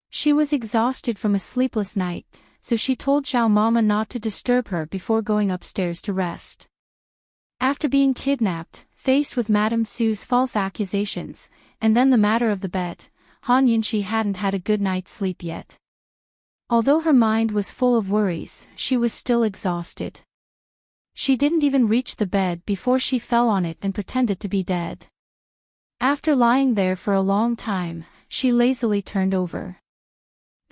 She was exhausted from a sleepless night, so she told Zhao Mama not to disturb her before going upstairs to rest. After being kidnapped, faced with Madame Su's false accusations, and then the matter of the bet, Han Yunxi hadn't had a good night's sleep yet. Although her mind was full of worries, she was still exhausted. She didn't even reach the bed before she fell on it and pretended to be dead. After lying there for a long time, she lazily turned over.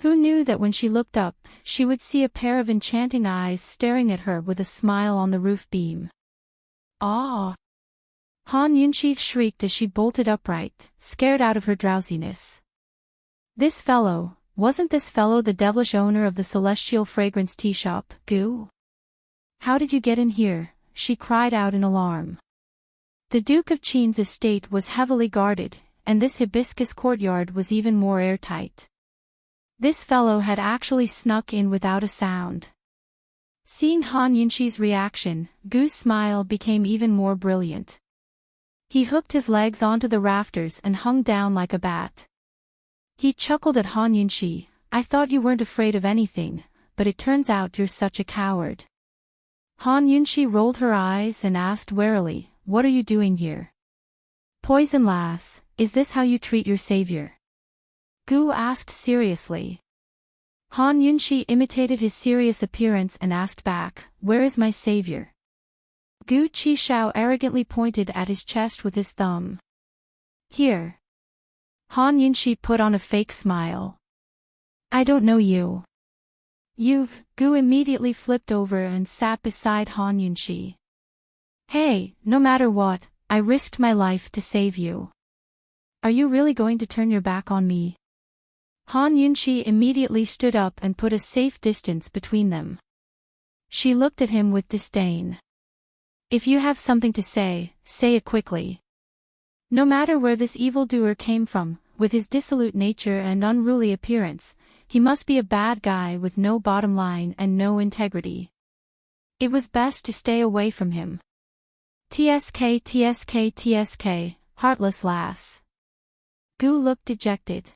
Who knew that when she looked up, she would see a pair of enchanting eyes staring at her with a smile on the roof beam. "Ah!" Han Yunxi shrieked as she bolted upright, scared out of her drowsiness. Wasn't this fellow the devilish owner of the Celestial Fragrance Tea Shop, Gu? "How did you get in here?" she cried out in alarm. The Duke of Qin's estate was heavily guarded, and this hibiscus courtyard was even more airtight. This fellow had actually snuck in without a sound. Seeing Han Yunxi's reaction, Gu's smile became even more brilliant. He hooked his legs onto the rafters and hung down like a bat. He chuckled at Han Yunxi. "I thought you weren't afraid of anything, but it turns out you're such a coward." Han Yunxi rolled her eyes and asked warily, "What are you doing here?" "Poison lass, is this how you treat your savior?" Gu asked seriously. Han Yunxi imitated his serious appearance and asked back, "Where is my savior?" Gu Qishao arrogantly pointed at his chest with his thumb. "Here." Han Yunxi put on a fake smile. "I don't know you." Gu immediately flipped over and sat beside Han Yunxi. "Hey, no matter what, I risked my life to save you. Are you really going to turn your back on me?" Han Yunxi immediately stood up and put a safe distance between them. She looked at him with disdain. "If you have something to say, say it quickly. No matter where this evildoer came from, with his dissolute nature and unruly appearance, he must be a bad guy with no bottom line and no integrity. It was best to stay away from him. TSK TSK TSK, heartless lass." Gu looked dejected.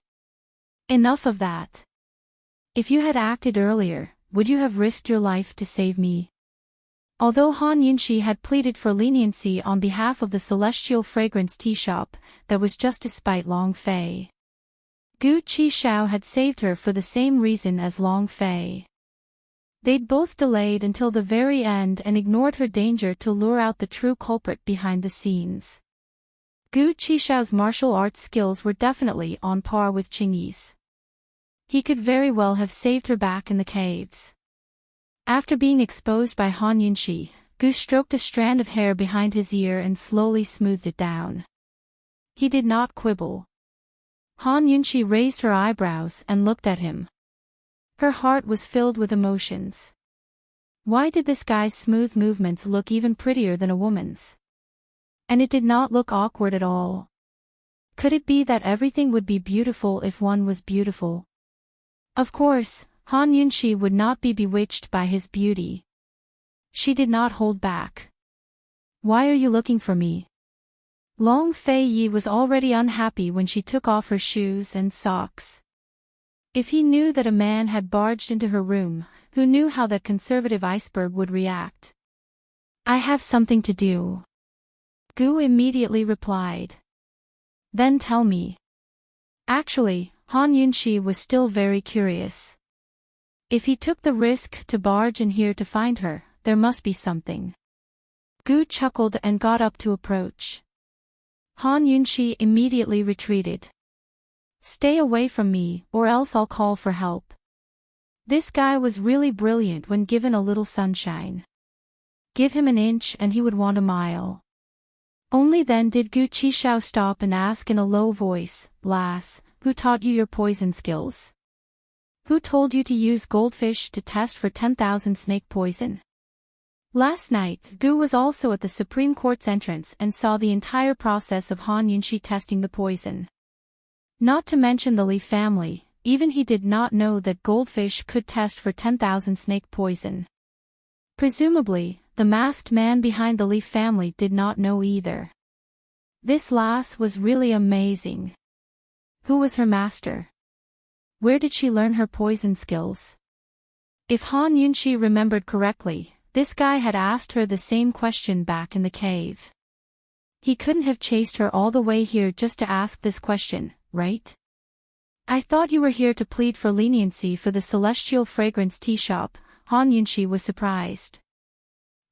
"Enough of that. If you had acted earlier, would you have risked your life to save me?" Although Han Yunxi had pleaded for leniency on behalf of the Celestial Fragrance Tea Shop, that was just to spite Long Fei. Gu Qishao had saved her for the same reason as Long Fei. They'd both delayed until the very end and ignored her danger to lure out the true culprit behind the scenes. Gu Qishao's martial arts skills were definitely on par with Qingyi's. He could very well have saved her back in the caves. After being exposed by Han Yunxi, Gu stroked a strand of hair behind his ear and slowly smoothed it down. He did not quibble. Han Yunxi raised her eyebrows and looked at him. Her heart was filled with emotions. Why did this guy's smooth movements look even prettier than a woman's? And it did not look awkward at all. Could it be that everything would be beautiful if one was beautiful? Of course, Han Yunxi would not be bewitched by his beauty. She did not hold back. Why are you looking for me? Long Fei Yi was already unhappy when she took off her shoes and socks. If he knew that a man had barged into her room, who knew how that conservative iceberg would react? I have something to do. Gu immediately replied. Then tell me. Actually, Han Yunxi was still very curious. If he took the risk to barge in here to find her, there must be something. Gu chuckled and got up to approach. Han Yunxi immediately retreated. Stay away from me, or else I'll call for help. This guy was really brilliant when given a little sunshine. Give him an inch and he would want a mile. Only then did Gu Qishao stop and ask in a low voice, Lass, who taught you your poison skills? Who told you to use goldfish to test for 10,000 snake poison? Last night, Gu was also at the Supreme Court's entrance and saw the entire process of Han Yunxi testing the poison. Not to mention the Li family, even he did not know that goldfish could test for 10,000 snake poison. Presumably, the masked man behind the Li family did not know either. This lass was really amazing. Who was her master? Where did she learn her poison skills? If Han Yunxi remembered correctly, this guy had asked her the same question back in the cave. He couldn't have chased her all the way here just to ask this question, right? I thought you were here to plead for leniency for the Celestial Fragrance Tea Shop. Han Yunxi was surprised.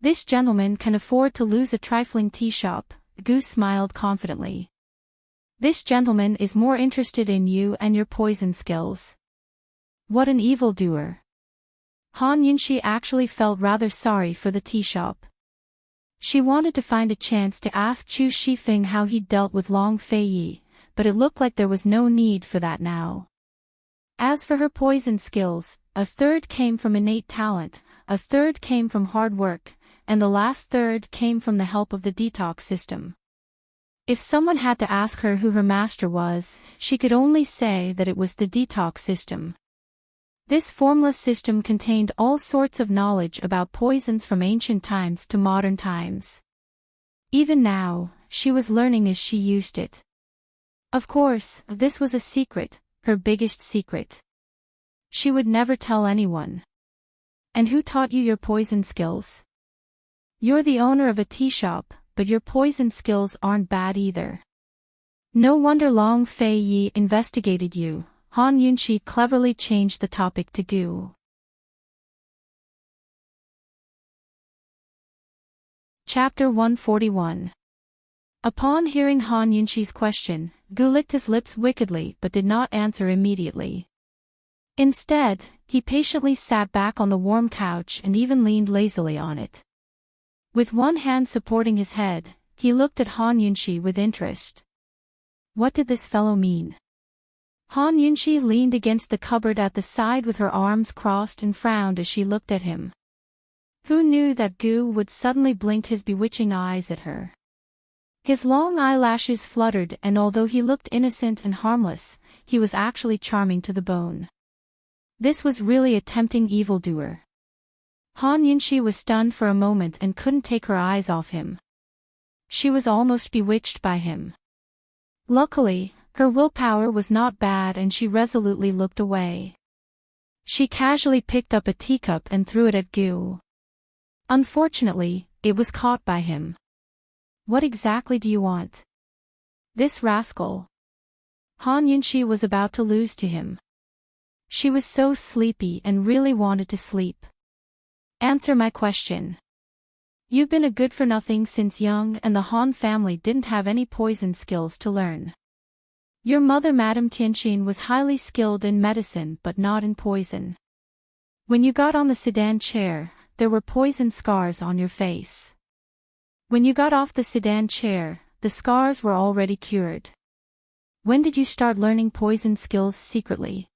This gentleman can afford to lose a trifling tea shop, Gu smiled confidently. This gentleman is more interested in you and your poison skills. What an evildoer. Han Yunxi actually felt rather sorry for the tea shop. She wanted to find a chance to ask Chu Shifeng how he dealt with Long Fei Yi, but it looked like there was no need for that now. As for her poison skills, a third came from innate talent, a third came from hard work, and the last third came from the help of the detox system. If someone had to ask her who her master was, she could only say that it was the detox system. This formless system contained all sorts of knowledge about poisons from ancient times to modern times. Even now, she was learning as she used it. Of course, this was a secret, her biggest secret. She would never tell anyone. And who taught you your poison skills? You're the owner of a tea shop, but your poison skills aren't bad either. No wonder Long Fei Yi investigated you. Han Yunxi cleverly changed the topic to Gu. Chapter 141. Upon hearing Han Yunxi's question, Gu licked his lips wickedly but did not answer immediately. Instead, he patiently sat back on the warm couch and even leaned lazily on it. With one hand supporting his head, he looked at Han Yunxi with interest. What did this fellow mean? Han Yunxi leaned against the cupboard at the side with her arms crossed and frowned as she looked at him. Who knew that Gu would suddenly blink his bewitching eyes at her? His long eyelashes fluttered, and although he looked innocent and harmless, he was actually charming to the bone. This was really a tempting evildoer. Han Yunxi was stunned for a moment and couldn't take her eyes off him. She was almost bewitched by him. Luckily, her willpower was not bad and she resolutely looked away. She casually picked up a teacup and threw it at Gu. Unfortunately, it was caught by him. What exactly do you want? This rascal. Han Yunxi was about to lose to him. She was so sleepy and really wanted to sleep. Answer my question. You've been a good-for-nothing since young and the Han family didn't have any poison skills to learn. Your mother Madame Tianxin was highly skilled in medicine but not in poison. When you got on the sedan chair, there were poison scars on your face. When you got off the sedan chair, the scars were already cured. When did you start learning poison skills secretly?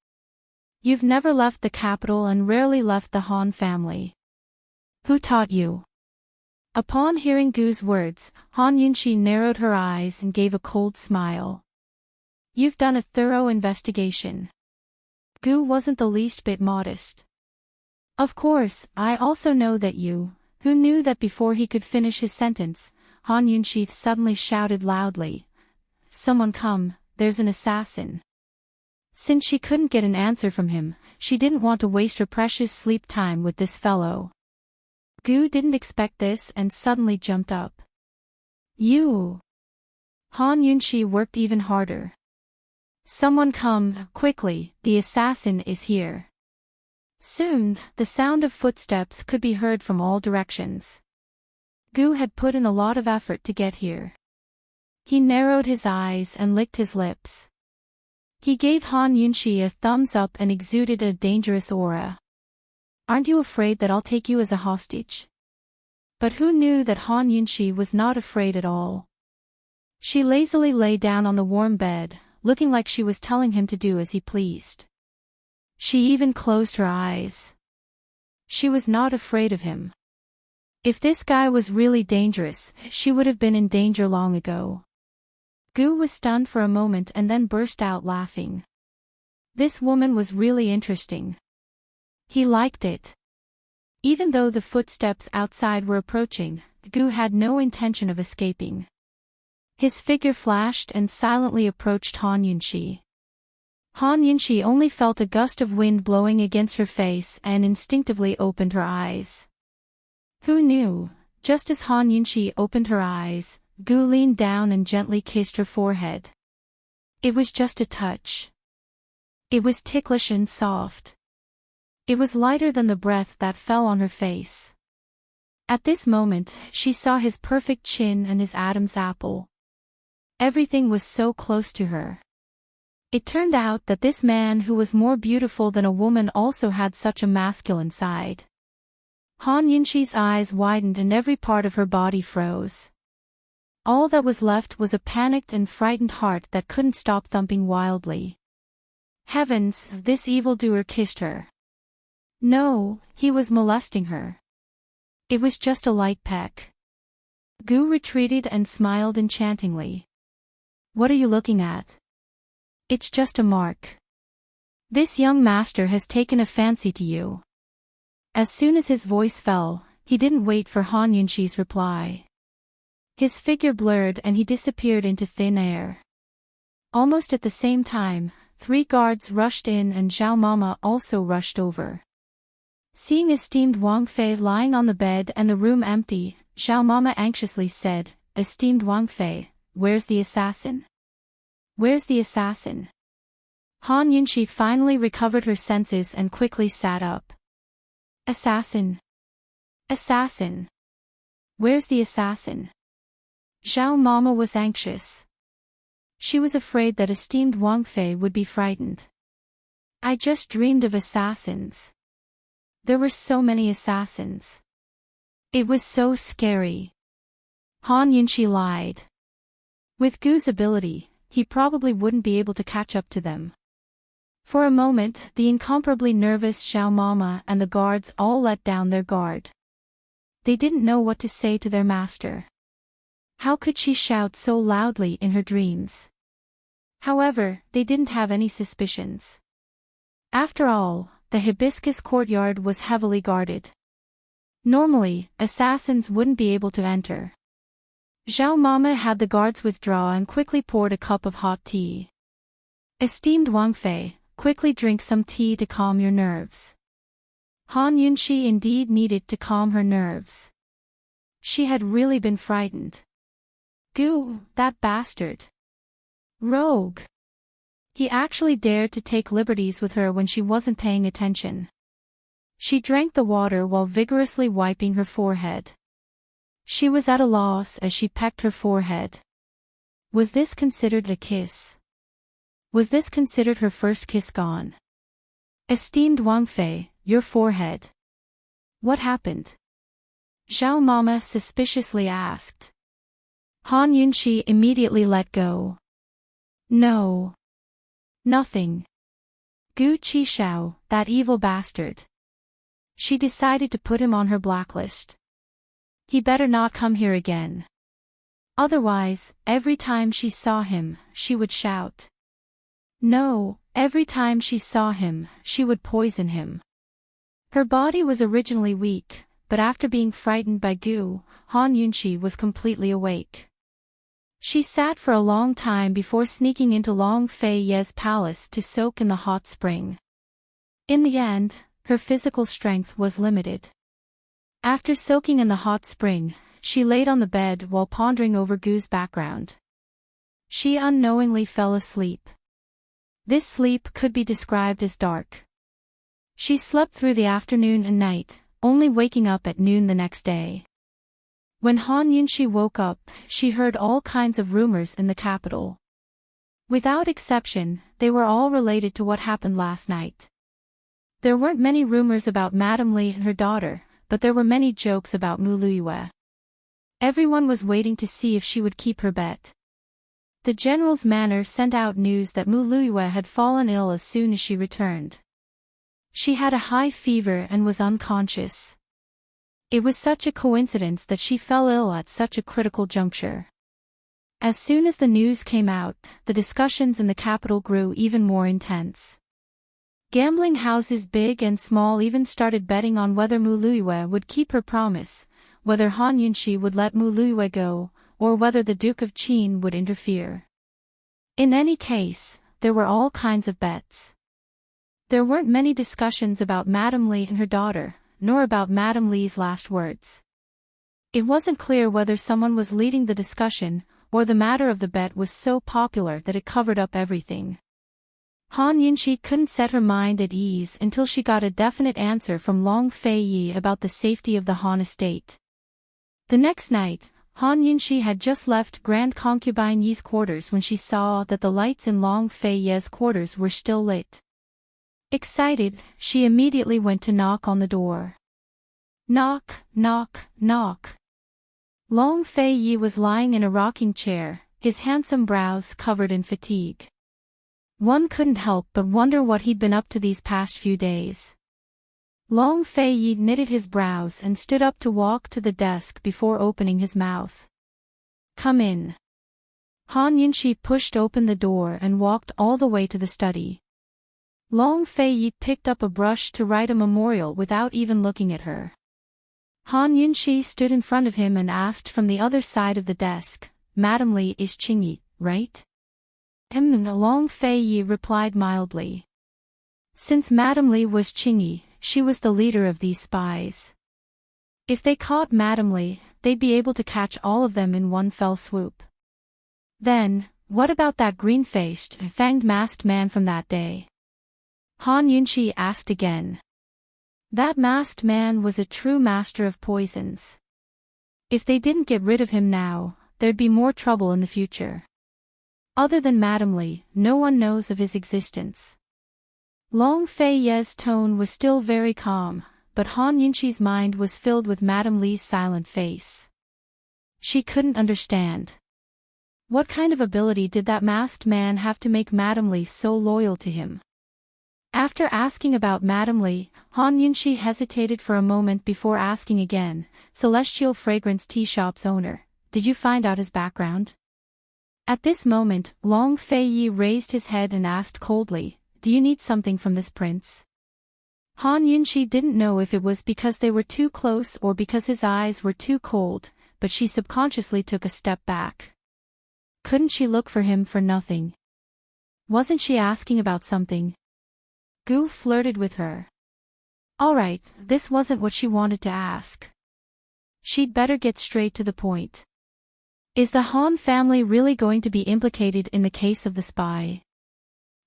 You've never left the capital and rarely left the Han family. Who taught you? Upon hearing Gu's words, Han Yunxi narrowed her eyes and gave a cold smile. You've done a thorough investigation. Gu wasn't the least bit modest. Of course, I also know that you. Who knew that before he could finish his sentence, Han Yunxi suddenly shouted loudly. Someone come, there's an assassin. Since she couldn't get an answer from him, she didn't want to waste her precious sleep time with this fellow. Gu didn't expect this and suddenly jumped up. You! Han Yunxi worked even harder. Someone come, quickly, the assassin is here. Soon, the sound of footsteps could be heard from all directions. Gu had put in a lot of effort to get here. He narrowed his eyes and licked his lips. He gave Han Yunxi a thumbs up and exuded a dangerous aura. Aren't you afraid that I'll take you as a hostage? But who knew that Han Yunxi was not afraid at all? She lazily lay down on the warm bed, looking like she was telling him to do as he pleased. She even closed her eyes. She was not afraid of him. If this guy was really dangerous, she would have been in danger long ago. Gu was stunned for a moment and then burst out laughing. This woman was really interesting. He liked it. Even though the footsteps outside were approaching, Gu had no intention of escaping. His figure flashed and silently approached Han Yunxi. Han Yunxi only felt a gust of wind blowing against her face and instinctively opened her eyes. Who knew? Just as Han Yunxi opened her eyes, Gu leaned down and gently kissed her forehead. It was just a touch. It was ticklish and soft. It was lighter than the breath that fell on her face. At this moment, she saw his perfect chin and his Adam's apple. Everything was so close to her. It turned out that this man who was more beautiful than a woman also had such a masculine side. Han Yunxi's eyes widened and every part of her body froze. All that was left was a panicked and frightened heart that couldn't stop thumping wildly. Heavens, this evildoer kissed her. No, he was molesting her. It was just a light peck. Gu retreated and smiled enchantingly. What are you looking at? It's just a mark. This young master has taken a fancy to you. As soon as his voice fell, he didn't wait for Han Yunxi's reply. His figure blurred and he disappeared into thin air. Almost at the same time, 3 guards rushed in and Zhao Mama also rushed over. Seeing esteemed Wang Fei lying on the bed and the room empty, Zhao Mama anxiously said, Esteemed Wang Fei, where's the assassin? Where's the assassin? Han Yunxi finally recovered her senses and quickly sat up. Assassin? Assassin? Where's the assassin? Zhao Mama was anxious. She was afraid that esteemed Wang Fei would be frightened. I just dreamed of assassins. There were so many assassins. It was so scary. Han Yunxi lied. With Gu's ability, he probably wouldn't be able to catch up to them. For a moment, the incomparably nervous Zhao Mama and the guards all let down their guard. They didn't know what to say to their master. How could she shout so loudly in her dreams? However, they didn't have any suspicions. After all, the hibiscus courtyard was heavily guarded. Normally, assassins wouldn't be able to enter. Zhao Mama had the guards withdraw and quickly poured a cup of hot tea. Esteemed Wang Fei, quickly drink some tea to calm your nerves. Han Yunxi indeed needed to calm her nerves. She had really been frightened. Gu, that bastard. Rogue. He actually dared to take liberties with her when she wasn't paying attention. She drank the water while vigorously wiping her forehead. She was at a loss as she pecked her forehead. Was this considered a kiss? Was this considered her first kiss gone? Esteemed Wang Fei, your forehead. What happened? Zhao Mama suspiciously asked. Han Yunxi immediately let go. No. Nothing. Gu Qishao, that evil bastard. She decided to put him on her blacklist. He better not come here again. Otherwise, every time she saw him, she would shout. No, every time she saw him, she would poison him. Her body was originally weak, but after being frightened by Gu, Han Yunxi was completely awake. She sat for a long time before sneaking into Long Fei Ye's palace to soak in the hot spring. In the end, her physical strength was limited. After soaking in the hot spring, she laid on the bed while pondering over Gu's background. She unknowingly fell asleep. This sleep could be described as dark. She slept through the afternoon and night, only waking up at noon the next day. When Han Yunxi woke up, she heard all kinds of rumors in the capital. Without exception, they were all related to what happened last night. There weren't many rumors about Madame Li and her daughter, but there were many jokes about Mu Luiyue. Everyone was waiting to see if she would keep her bet. The general's manor sent out news that Mu Luiyue had fallen ill as soon as she returned. She had a high fever and was unconscious. It was such a coincidence that she fell ill at such a critical juncture. As soon as the news came out, the discussions in the capital grew even more intense. Gambling houses big and small even started betting on whether Mu Luiyue would keep her promise, whether Han Yunxi would let Mu Luiyue go, or whether the Duke of Qin would interfere. In any case, there were all kinds of bets. There weren't many discussions about Madame Li and her daughter, nor about Madame Li's last words. It wasn't clear whether someone was leading the discussion, or the matter of the bet was so popular that it covered up everything. Han Yunxi couldn't set her mind at ease until she got a definite answer from Long Fei Yi about the safety of the Han estate. The next night, Han Yunxi had just left Grand Concubine Yi's quarters when she saw that the lights in Long Fei Ye's quarters were still lit. Excited, she immediately went to knock on the door. Knock, knock, knock. Long Fei Yi was lying in a rocking chair, his handsome brows covered in fatigue. One couldn't help but wonder what he'd been up to these past few days. Long Fei Yi knitted his brows and stood up to walk to the desk before opening his mouth. Come in. Han Yunxi pushed open the door and walked all the way to the study. Long Fei Yi picked up a brush to write a memorial without even looking at her. Han Yunxi stood in front of him and asked from the other side of the desk, Madame Li is Qingyi, right? Long Fei Yi replied mildly. Since Madame Li was Qingyi, she was the leader of these spies. If they caught Madame Li, they'd be able to catch all of them in one fell swoop. Then, what about that green-faced, fanged masked man from that day? Han Yunxi asked again. That masked man was a true master of poisons. If they didn't get rid of him now, there'd be more trouble in the future. Other than Madame Li, no one knows of his existence. Long Fei Ye's tone was still very calm, but Han Yunxi's mind was filled with Madame Li's silent face. She couldn't understand. What kind of ability did that masked man have to make Madame Li so loyal to him? After asking about Madame Li, Han Yunxi hesitated for a moment before asking again, Celestial Fragrance Tea Shop's owner, did you find out his background? At this moment, Long Fei Yi raised his head and asked coldly, do you need something from this prince? Han Yunxi didn't know if it was because they were too close or because his eyes were too cold, but she subconsciously took a step back. Couldn't she look for him for nothing? Wasn't she asking about something? Gu flirted with her. Alright, this wasn't what she wanted to ask. She'd better get straight to the point. Is the Han family really going to be implicated in the case of the spy?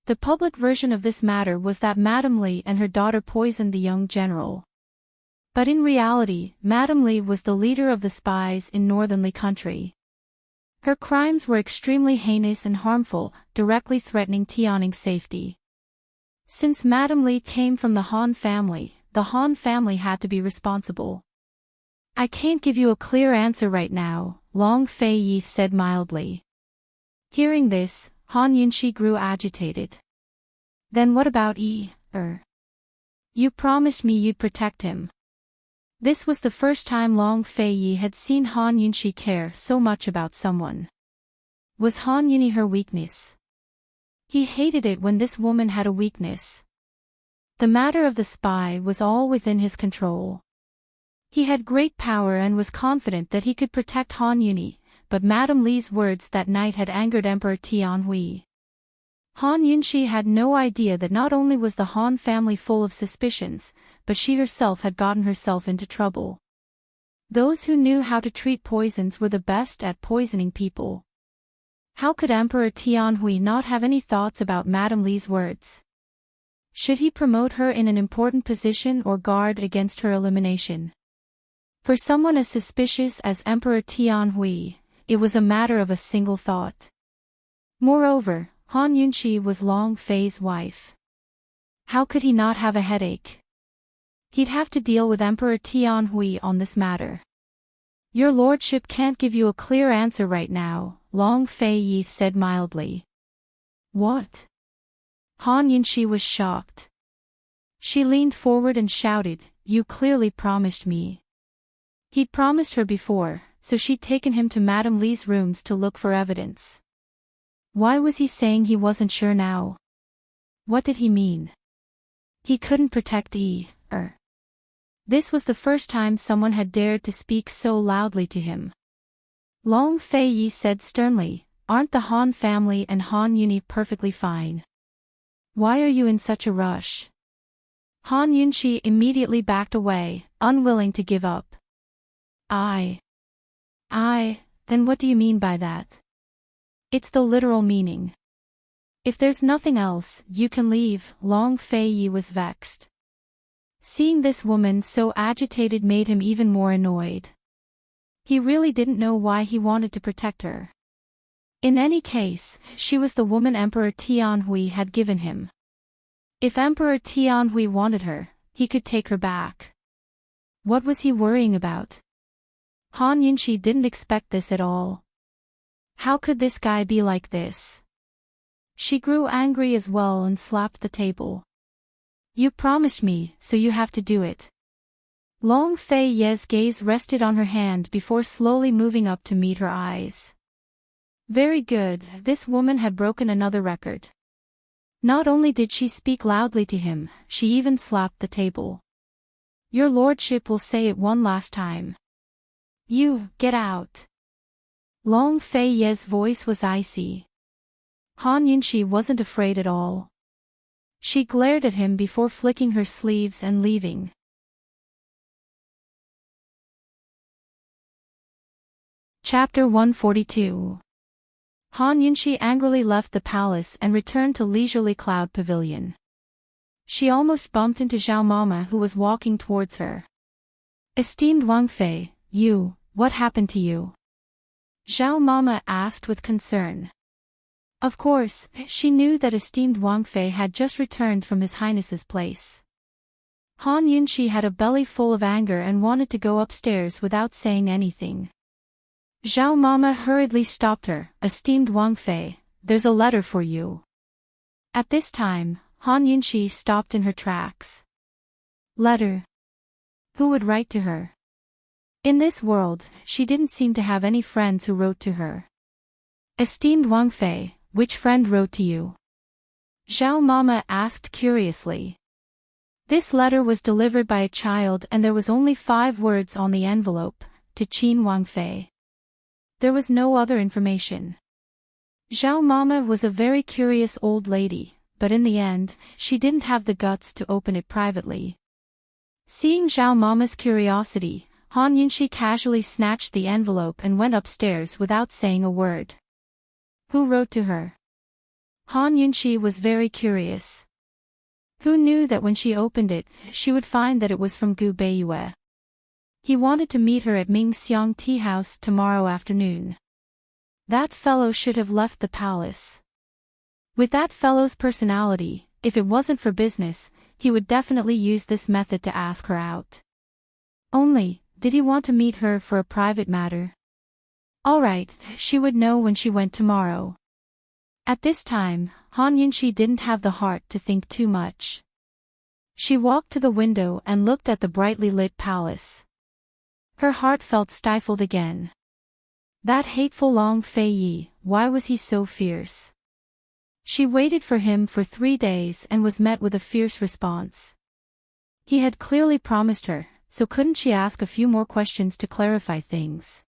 The public version of this matter was that Madame Li and her daughter poisoned the young general. But in reality, Madame Li was the leader of the spies in Northern Li country. Her crimes were extremely heinous and harmful, directly threatening Tianning's safety. Since Madame Li came from the Han family had to be responsible. I can't give you a clear answer right now, Long Fei Yi said mildly. Hearing this, Han Yunxi grew agitated. Then what about Yi? You promised me you'd protect him. This was the first time Long Fei-yi had seen Han Yunxi care so much about someone. Was Han Yunxi her weakness? He hated it when this woman had a weakness. The matter of the spy was all within his control. He had great power and was confident that he could protect Han Yunxi, but Madame Li's words that night had angered Emperor Tianhui. Han Yunxi had no idea that not only was the Han family full of suspicions, but she herself had gotten herself into trouble. Those who knew how to treat poisons were the best at poisoning people. How could Emperor Tianhui not have any thoughts about Madame Li's words? Should he promote her in an important position or guard against her elimination? For someone as suspicious as Emperor Tianhui, it was a matter of a single thought. Moreover, Han Yunxi was Long Fei's wife. How could he not have a headache? He'd have to deal with Emperor Tianhui on this matter. Your lordship can't give you a clear answer right now, Long Fei-yi said mildly. What? Han Yunxi was shocked. She leaned forward and shouted, You clearly promised me. He'd promised her before, so she'd taken him to Madame Li's rooms to look for evidence. Why was he saying he wasn't sure now? What did he mean? He couldn't protect This was the first time someone had dared to speak so loudly to him. Long Fei-yi said sternly, Aren't the Han family and Han Yunxi perfectly fine? Why are you in such a rush? Han Yunxi immediately backed away, unwilling to give up. Then what do you mean by that? It's the literal meaning. If there's nothing else, you can leave, Long Fei-yi was vexed. Seeing this woman so agitated made him even more annoyed. He really didn't know why he wanted to protect her. In any case, she was the woman Emperor Tianhui had given him. If Emperor Tianhui wanted her, he could take her back. What was he worrying about? Han Yunxi didn't expect this at all. How could this guy be like this? She grew angry as well and slapped the table. You promised me, so you have to do it. Long Fei-yi's gaze rested on her hand before slowly moving up to meet her eyes. Very good, this woman had broken another record. Not only did she speak loudly to him, she even slapped the table. Your lordship will say it one last time. You, get out. Long Fei-yi's voice was icy. Han Yunxi wasn't afraid at all. She glared at him before flicking her sleeves and leaving. Chapter 142. Han Yunxi angrily left the palace and returned to Leisurely Cloud Pavilion. She almost bumped into Zhao Mama who was walking towards her. Esteemed Wang Fei, what happened to you? Zhao Mama asked with concern. Of course, she knew that esteemed Wang Fei had just returned from His Highness's place. Han Yunxi had a belly full of anger and wanted to go upstairs without saying anything. Zhao Mama hurriedly stopped her. Esteemed Wang Fei, there's a letter for you. At this time, Han Yunxi stopped in her tracks. Letter? Who would write to her? In this world, she didn't seem to have any friends who wrote to her. Esteemed Wang Fei, which friend wrote to you? Zhao Mama asked curiously. This letter was delivered by a child and there was only 5 words on the envelope, to Qin Wang Fei. There was no other information. Zhao Mama was a very curious old lady, but in the end, she didn't have the guts to open it privately. Seeing Zhao Mama's curiosity, Han Yunxi casually snatched the envelope and went upstairs without saying a word. Who wrote to her? Han Yunxi was very curious. Who knew that when she opened it, she would find that it was from Gu Beiyue. He wanted to meet her at Ming Xiang Tea House tomorrow afternoon. That fellow should have left the palace. With that fellow's personality, if it wasn't for business, he would definitely use this method to ask her out. Only, did he want to meet her for a private matter? Alright, she would know when she went tomorrow. At this time, Han Yunxi didn't have the heart to think too much. She walked to the window and looked at the brightly lit palace. Her heart felt stifled again. That hateful Long Fei Yi, why was he so fierce? She waited for him for 3 days and was met with a fierce response. He had clearly promised her, so couldn't she ask a few more questions to clarify things?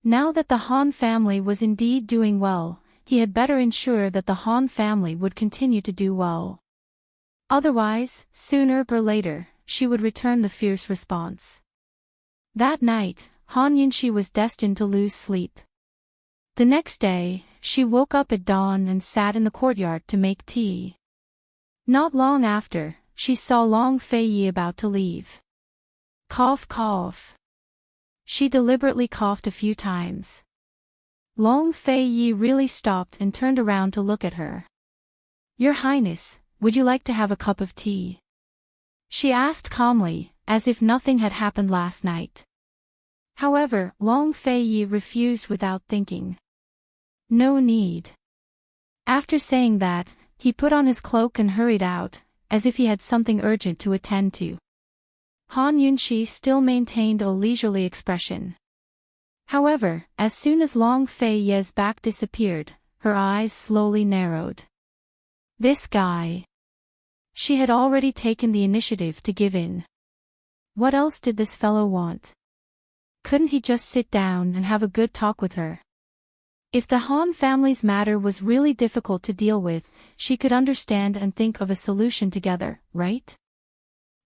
Now that the Han family was indeed doing well, he had better ensure that the Han family would continue to do well. Otherwise, sooner or later, she would return the fierce response. That night, Han Yunxi was destined to lose sleep. The next day, she woke up at dawn and sat in the courtyard to make tea. Not long after, she saw Long Fei Yi about to leave. Cough cough. She deliberately coughed a few times. Long Fei Yi really stopped and turned around to look at her. "Your Highness, would you like to have a cup of tea?" she asked calmly, as if nothing had happened last night. However, Long Fei Yi refused without thinking. No need. After saying that, he put on his cloak and hurried out, as if he had something urgent to attend to. Han Yunxi still maintained a leisurely expression. However, as soon as Long Fei Yi's back disappeared, her eyes slowly narrowed. This guy. She had already taken the initiative to give in. What else did this fellow want? Couldn't he just sit down and have a good talk with her? If the Han family's matter was really difficult to deal with, she could understand and think of a solution together, right?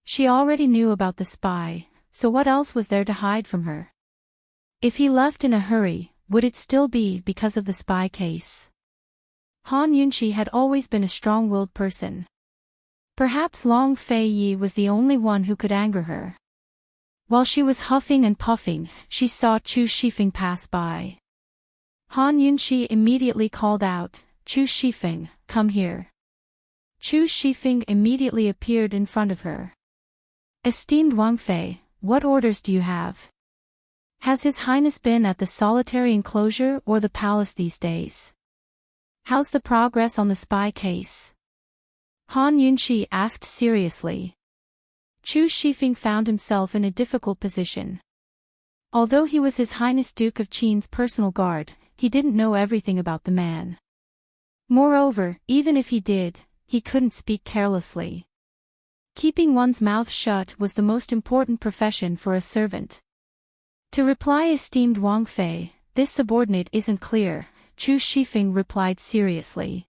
She already knew about the spy, so what else was there to hide from her? If he left in a hurry, would it still be because of the spy case? Han Yunxi had always been a strong-willed person. Perhaps Long Fei Yi was the only one who could anger her. While she was huffing and puffing, she saw Chu Shifeng pass by. Han Yunxi immediately called out, "Chu Shifeng, come here." Chu Shifeng immediately appeared in front of her. "Esteemed Wang Fei, what orders do you have? Has His Highness been at the solitary enclosure or the palace these days? How's the progress on the spy case?" Han Yunxi asked seriously. Chu Shifeng found himself in a difficult position. Although he was His Highness Duke of Qin's personal guard, he didn't know everything about the man. Moreover, even if he did, he couldn't speak carelessly. Keeping one's mouth shut was the most important profession for a servant. To reply, "Esteemed Wang Fei, this subordinate isn't clear," Chu Shifeng replied seriously.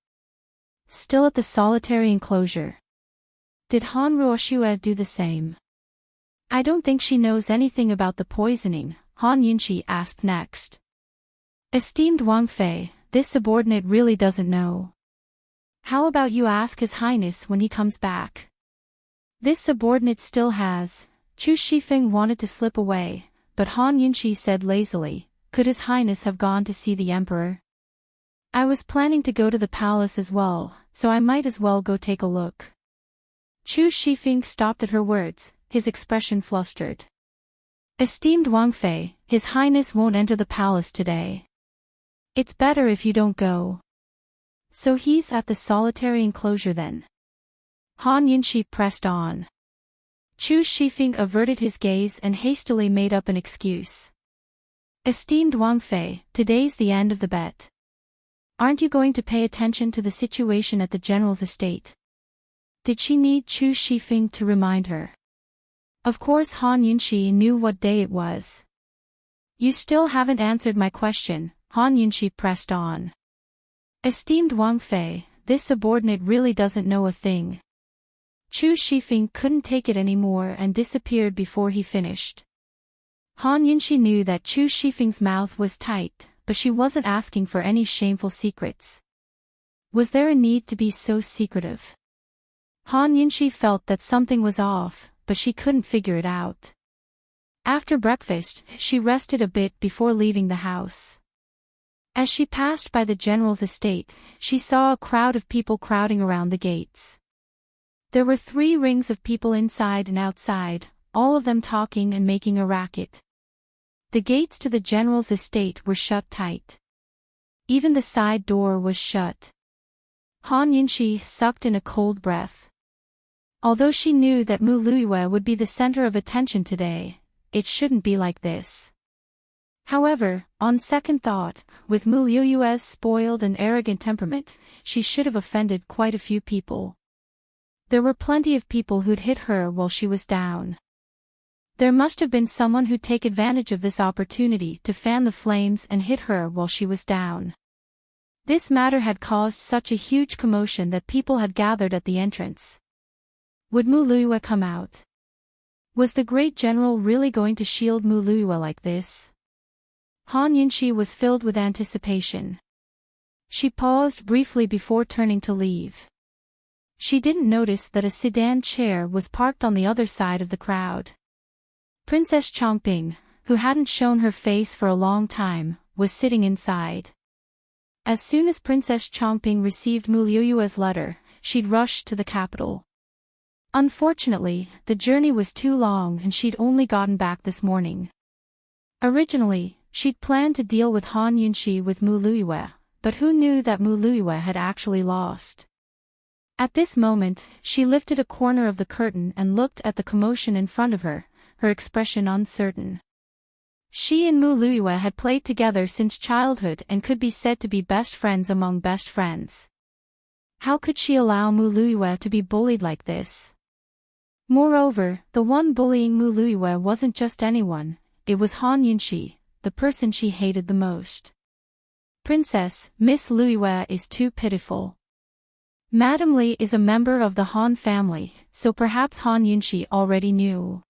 "Still at the solitary enclosure. Did Han Ruoxue do the same?" "I don't think she knows anything about the poisoning," Han Yunxi asked next. "Esteemed Wang Fei, this subordinate really doesn't know. How about you ask His Highness when he comes back?" "This subordinate still has..." Chu Shifeng wanted to slip away, but Han Yunxi said lazily, "Could His Highness have gone to see the Emperor? I was planning to go to the palace as well, so I might as well go take a look." Chu Shifeng stopped at her words, his expression flustered. "Esteemed Wang Fei, His Highness won't enter the palace today. It's better if you don't go." "So he's at the solitary enclosure then?" Han Yunxi pressed on. Chu Shifeng averted his gaze and hastily made up an excuse. "Esteemed Wang Fei, today's the end of the bet. Aren't you going to pay attention to the situation at the general's estate?" Did she need Chu Shifeng to remind her? Of course Han Yunxi knew what day it was. "You still haven't answered my question," Han Yunxi pressed on. "Esteemed Wang Fei, this subordinate really doesn't know a thing." Chu Shifeng couldn't take it anymore and disappeared before he finished. Han Yunxi knew that Chu Shifeng's mouth was tight, but she wasn't asking for any shameful secrets. Was there a need to be so secretive? Han Yunxi felt that something was off, but she couldn't figure it out. After breakfast, she rested a bit before leaving the house. As she passed by the general's estate, she saw a crowd of people crowding around the gates. There were 3 rings of people inside and outside, all of them talking and making a racket. The gates to the general's estate were shut tight. Even the side door was shut. Han Yunxi sucked in a cold breath. Although she knew that Mu Luiyue would be the center of attention today, it shouldn't be like this. However, on second thought, with Mu Luiyue's spoiled and arrogant temperament, she should have offended quite a few people. There were plenty of people who'd hit her while she was down. There must have been someone who'd take advantage of this opportunity to fan the flames and hit her while she was down. This matter had caused such a huge commotion that people had gathered at the entrance. Would Mu Luiyue come out? Was the great general really going to shield Mu Luiyue like this? Han Yunxi was filled with anticipation. She paused briefly before turning to leave. She didn't notice that a sedan chair was parked on the other side of the crowd. Princess Chongping, who hadn't shown her face for a long time, was sitting inside. As soon as Princess Chongping received Mu Luiyue's letter, she'd rushed to the capital. Unfortunately, the journey was too long and she'd only gotten back this morning. Originally, she'd planned to deal with Han Yunxi with Mu Luiyue, but who knew that Mu Luiyue had actually lost? At this moment, she lifted a corner of the curtain and looked at the commotion in front of her, her expression uncertain. She and Mu Luiyue had played together since childhood and could be said to be best friends among best friends. How could she allow Mu Luiyue to be bullied like this? Moreover, the one bullying Mu Luiyue wasn't just anyone, it was Han Yunxi, the person she hated the most. Princess, Miss Luiyue is too pitiful. Madame Li is a member of the Han family, so perhaps Han Yunxi already knew.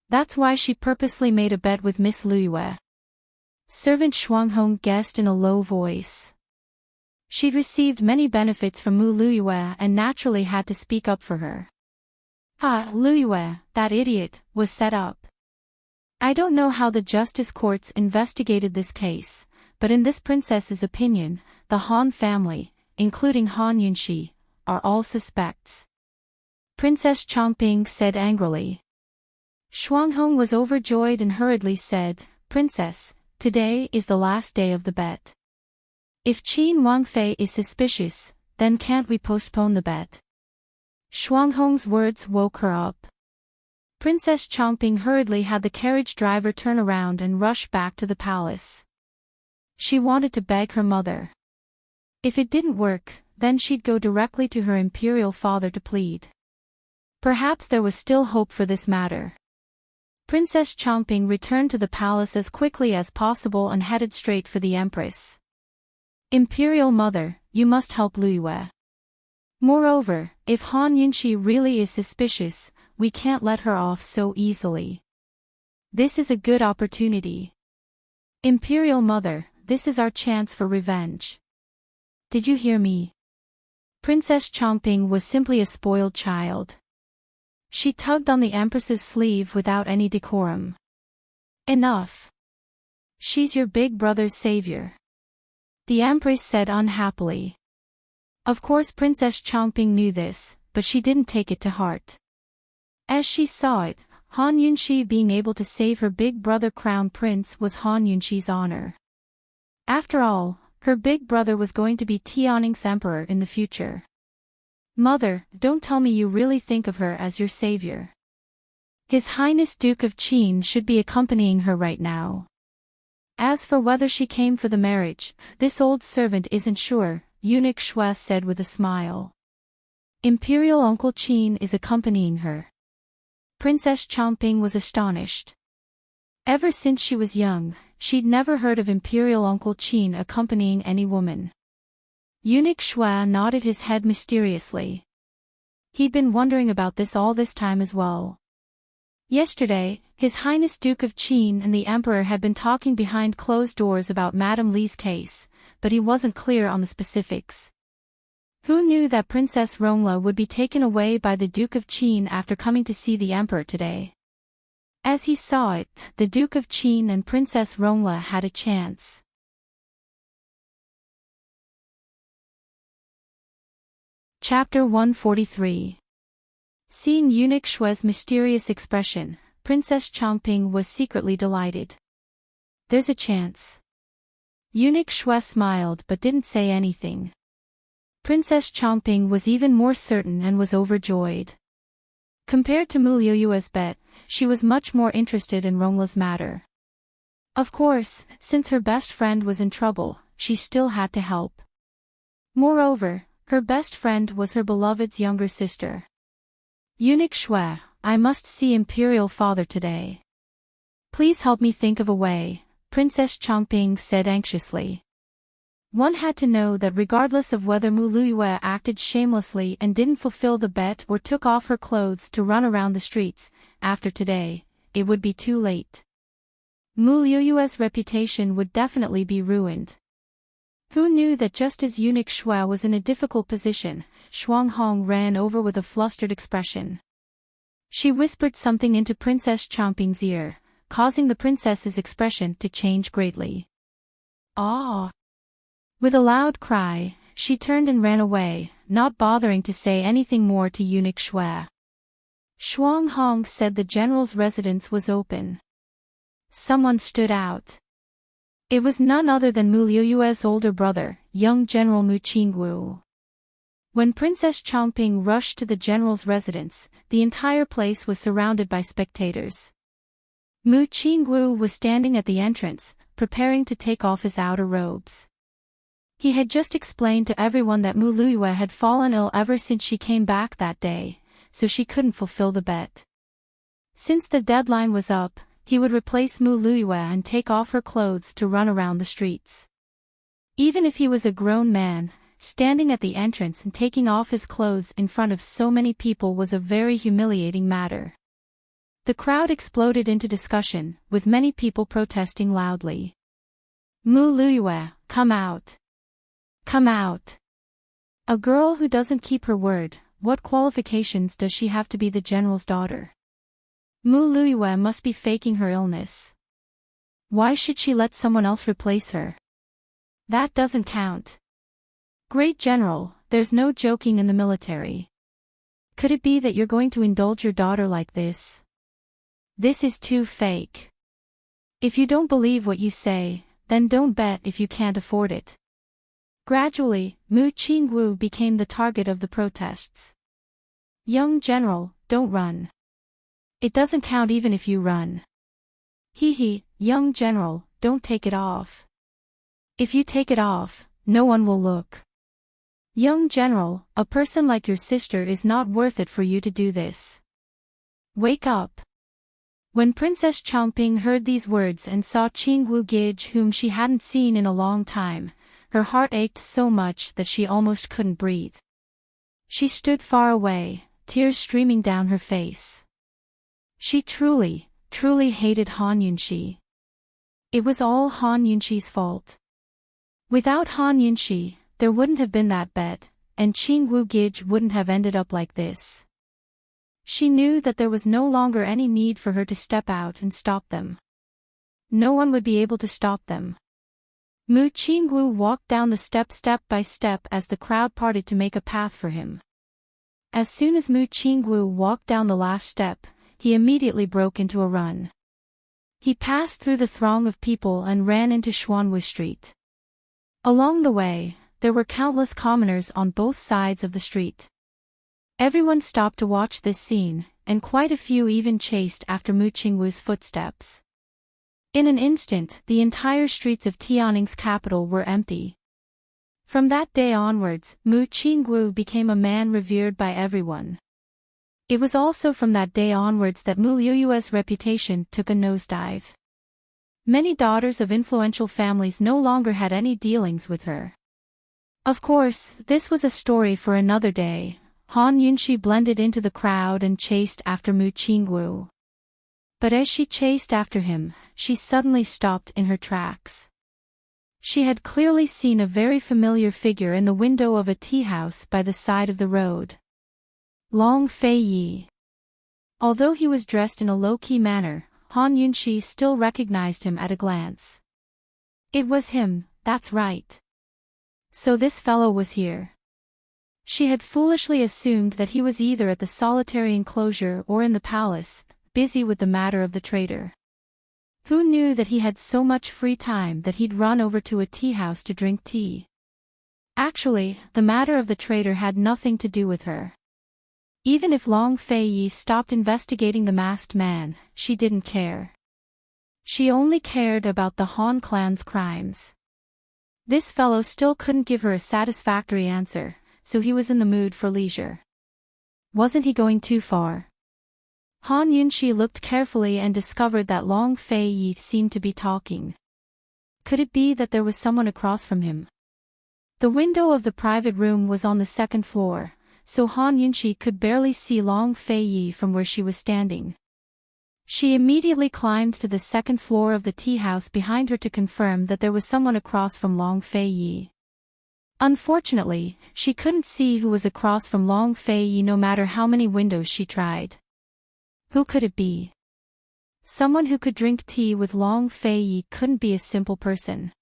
That's why she purposely made a bet with Miss Luiyue. Servant Shuanghong guessed in a low voice. She'd received many benefits from Mu Luiyue and naturally had to speak up for her. Luiyue, that idiot, was set up. I don't know how the justice courts investigated this case, but in this princess's opinion, the Han family, including Han Yunxi, are all suspects. Princess Chongping said angrily. Shuanghong was overjoyed and hurriedly said, Princess, today is the last day of the bet. If Qin Wangfei is suspicious, then can't we postpone the bet? Shuanghong's words woke her up. Princess Chongping hurriedly had the carriage driver turn around and rush back to the palace. She wanted to beg her mother. If it didn't work, then she'd go directly to her imperial father to plead. Perhaps there was still hope for this matter. Princess Chongping returned to the palace as quickly as possible and headed straight for the Empress. Imperial Mother, you must help Luiyue. Moreover, if Han Yunxi really is suspicious, we can't let her off so easily. This is a good opportunity. Imperial Mother, this is our chance for revenge. Did you hear me? Princess Chongping was simply a spoiled child. She tugged on the Empress's sleeve without any decorum. Enough. She's your big brother's savior. The Empress said unhappily. Of course Princess Chongping knew this, but she didn't take it to heart. As she saw it, Han Yunxi being able to save her big brother Crown Prince was Han Yunxi's honor. After all, her big brother was going to be Tianning's emperor in the future. Mother, don't tell me you really think of her as your savior. His Highness Duke of Qin should be accompanying her right now. As for whether she came for the marriage, this old servant isn't sure, Eunuch Shui said with a smile. Imperial Uncle Qin is accompanying her. Princess Chongping was astonished. Ever since she was young, she'd never heard of Imperial Uncle Qin accompanying any woman. Eunuch Shui nodded his head mysteriously. He'd been wondering about this all this time as well. Yesterday, His Highness Duke of Qin and the Emperor had been talking behind closed doors about Madame Li's case, but he wasn't clear on the specifics. Who knew that Princess Rongla would be taken away by the Duke of Qin after coming to see the Emperor today? As he saw it, the Duke of Qin and Princess Rongla had a chance. Chapter 143. Seeing Eunuch Shui's mysterious expression, Princess Chongping was secretly delighted. There's a chance. Eunuch Shui smiled but didn't say anything. Princess Chongping was even more certain and was overjoyed. Compared to Mu Liuyue's bet, she was much more interested in Rongla's matter. Of course, since her best friend was in trouble, she still had to help. Moreover, her best friend was her beloved's younger sister. Eunuch Shui, I must see Imperial Father today. Please help me think of a way, Princess Changping said anxiously. One had to know that regardless of whether Mu Liyue acted shamelessly and didn't fulfill the bet or took off her clothes to run around the streets, after today, it would be too late. Mu Liyue's reputation would definitely be ruined. Who knew that just as Eunuch Shui was in a difficult position, Shuang Hong ran over with a flustered expression. She whispered something into Princess Changping's ear, causing the princess's expression to change greatly. Ah! With a loud cry, she turned and ran away, not bothering to say anything more to Eunuch Shui. Shuang Hong said the general's residence was open. Someone stood out. It was none other than Mu Liyue's older brother, young General Mu Qingwu. When Princess Changping rushed to the general's residence, the entire place was surrounded by spectators. Mu Qingwu was standing at the entrance, preparing to take off his outer robes. He had just explained to everyone that Mu Liyue had fallen ill ever since she came back that day, so she couldn't fulfill the bet. Since the deadline was up, he would replace Mu Liyue and take off her clothes to run around the streets. Even if he was a grown man, standing at the entrance and taking off his clothes in front of so many people was a very humiliating matter. The crowd exploded into discussion, with many people protesting loudly. Mu Liyue, come out. Come out. A girl who doesn't keep her word, what qualifications does she have to be the general's daughter? Mu Liyue must be faking her illness. Why should she let someone else replace her? That doesn't count. Great General, there's no joking in the military. Could it be that you're going to indulge your daughter like this? This is too fake. If you don't believe what you say, then don't bet if you can't afford it. Gradually, Mu Qingwu became the target of the protests. Young General, don't run. It doesn't count even if you run. Young General, don't take it off. If you take it off, no one will look. Young General, a person like your sister is not worth it for you to do this. Wake up. When Princess Changping heard these words and saw Qingwu Gij whom she hadn't seen in a long time, her heart ached so much that she almost couldn't breathe. She stood far away, tears streaming down her face. She truly hated Han Yunxi. It was all Han Yunxi's fault. Without Han Yunxi, there wouldn't have been that bet, and Qingwu Gij wouldn't have ended up like this. She knew that there was no longer any need for her to step out and stop them. No one would be able to stop them. Mu Qingwu walked down the steps step by step as the crowd parted to make a path for him. As soon as Mu Qingwu walked down the last step, he immediately broke into a run. He passed through the throng of people and ran into Xuanwu Street. Along the way, there were countless commoners on both sides of the street. Everyone stopped to watch this scene, and quite a few even chased after Mu Qingwu's footsteps. In an instant, the entire streets of Tianning's capital were empty. From that day onwards, Mu Qingwu became a man revered by everyone. It was also from that day onwards that Mu Liyue's reputation took a nosedive. Many daughters of influential families no longer had any dealings with her. Of course, this was a story for another day. Han Yunxi blended into the crowd and chased after Mu Qingwu. But as she chased after him, she suddenly stopped in her tracks. She had clearly seen a very familiar figure in the window of a tea house by the side of the road. Long Fei Yi. Although he was dressed in a low-key manner, Han Yunxi still recognized him at a glance. It was him, that's right. So this fellow was here. She had foolishly assumed that he was either at the solitary enclosure or in the palace, busy with the matter of the traitor. Who knew that he had so much free time that he'd run over to a tea house to drink tea? Actually, the matter of the traitor had nothing to do with her. Even if Long Fei stopped investigating the masked man, she didn't care. She only cared about the Han clan's crimes. This fellow still couldn't give her a satisfactory answer, so he was in the mood for leisure. Wasn't he going too far? Han Yunxi looked carefully and discovered that Long Fei seemed to be talking. Could it be that there was someone across from him? The window of the private room was on the second floor, so Han Yunxi could barely see Long Fei from where she was standing. She immediately climbed to the second floor of the tea house behind her to confirm that there was someone across from Long Fei. Unfortunately, she couldn't see who was across from Long Fei no matter how many windows she tried. Who could it be? Someone who could drink tea with Long Fei couldn't be a simple person.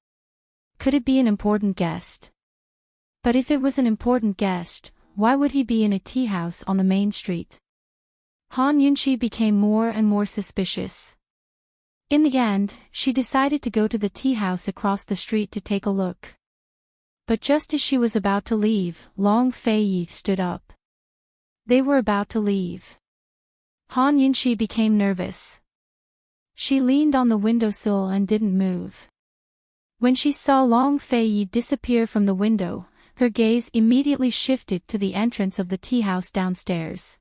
Could it be an important guest? But if it was an important guest, why would he be in a tea house on the main street? Han Yunxi became more and more suspicious. In the end, she decided to go to the tea house across the street to take a look. But just as she was about to leave, Long Fei stood up. They were about to leave. Han Yunxi became nervous. She leaned on the windowsill and didn't move. When she saw Long Fei disappear from the window, her gaze immediately shifted to the entrance of the tea house downstairs.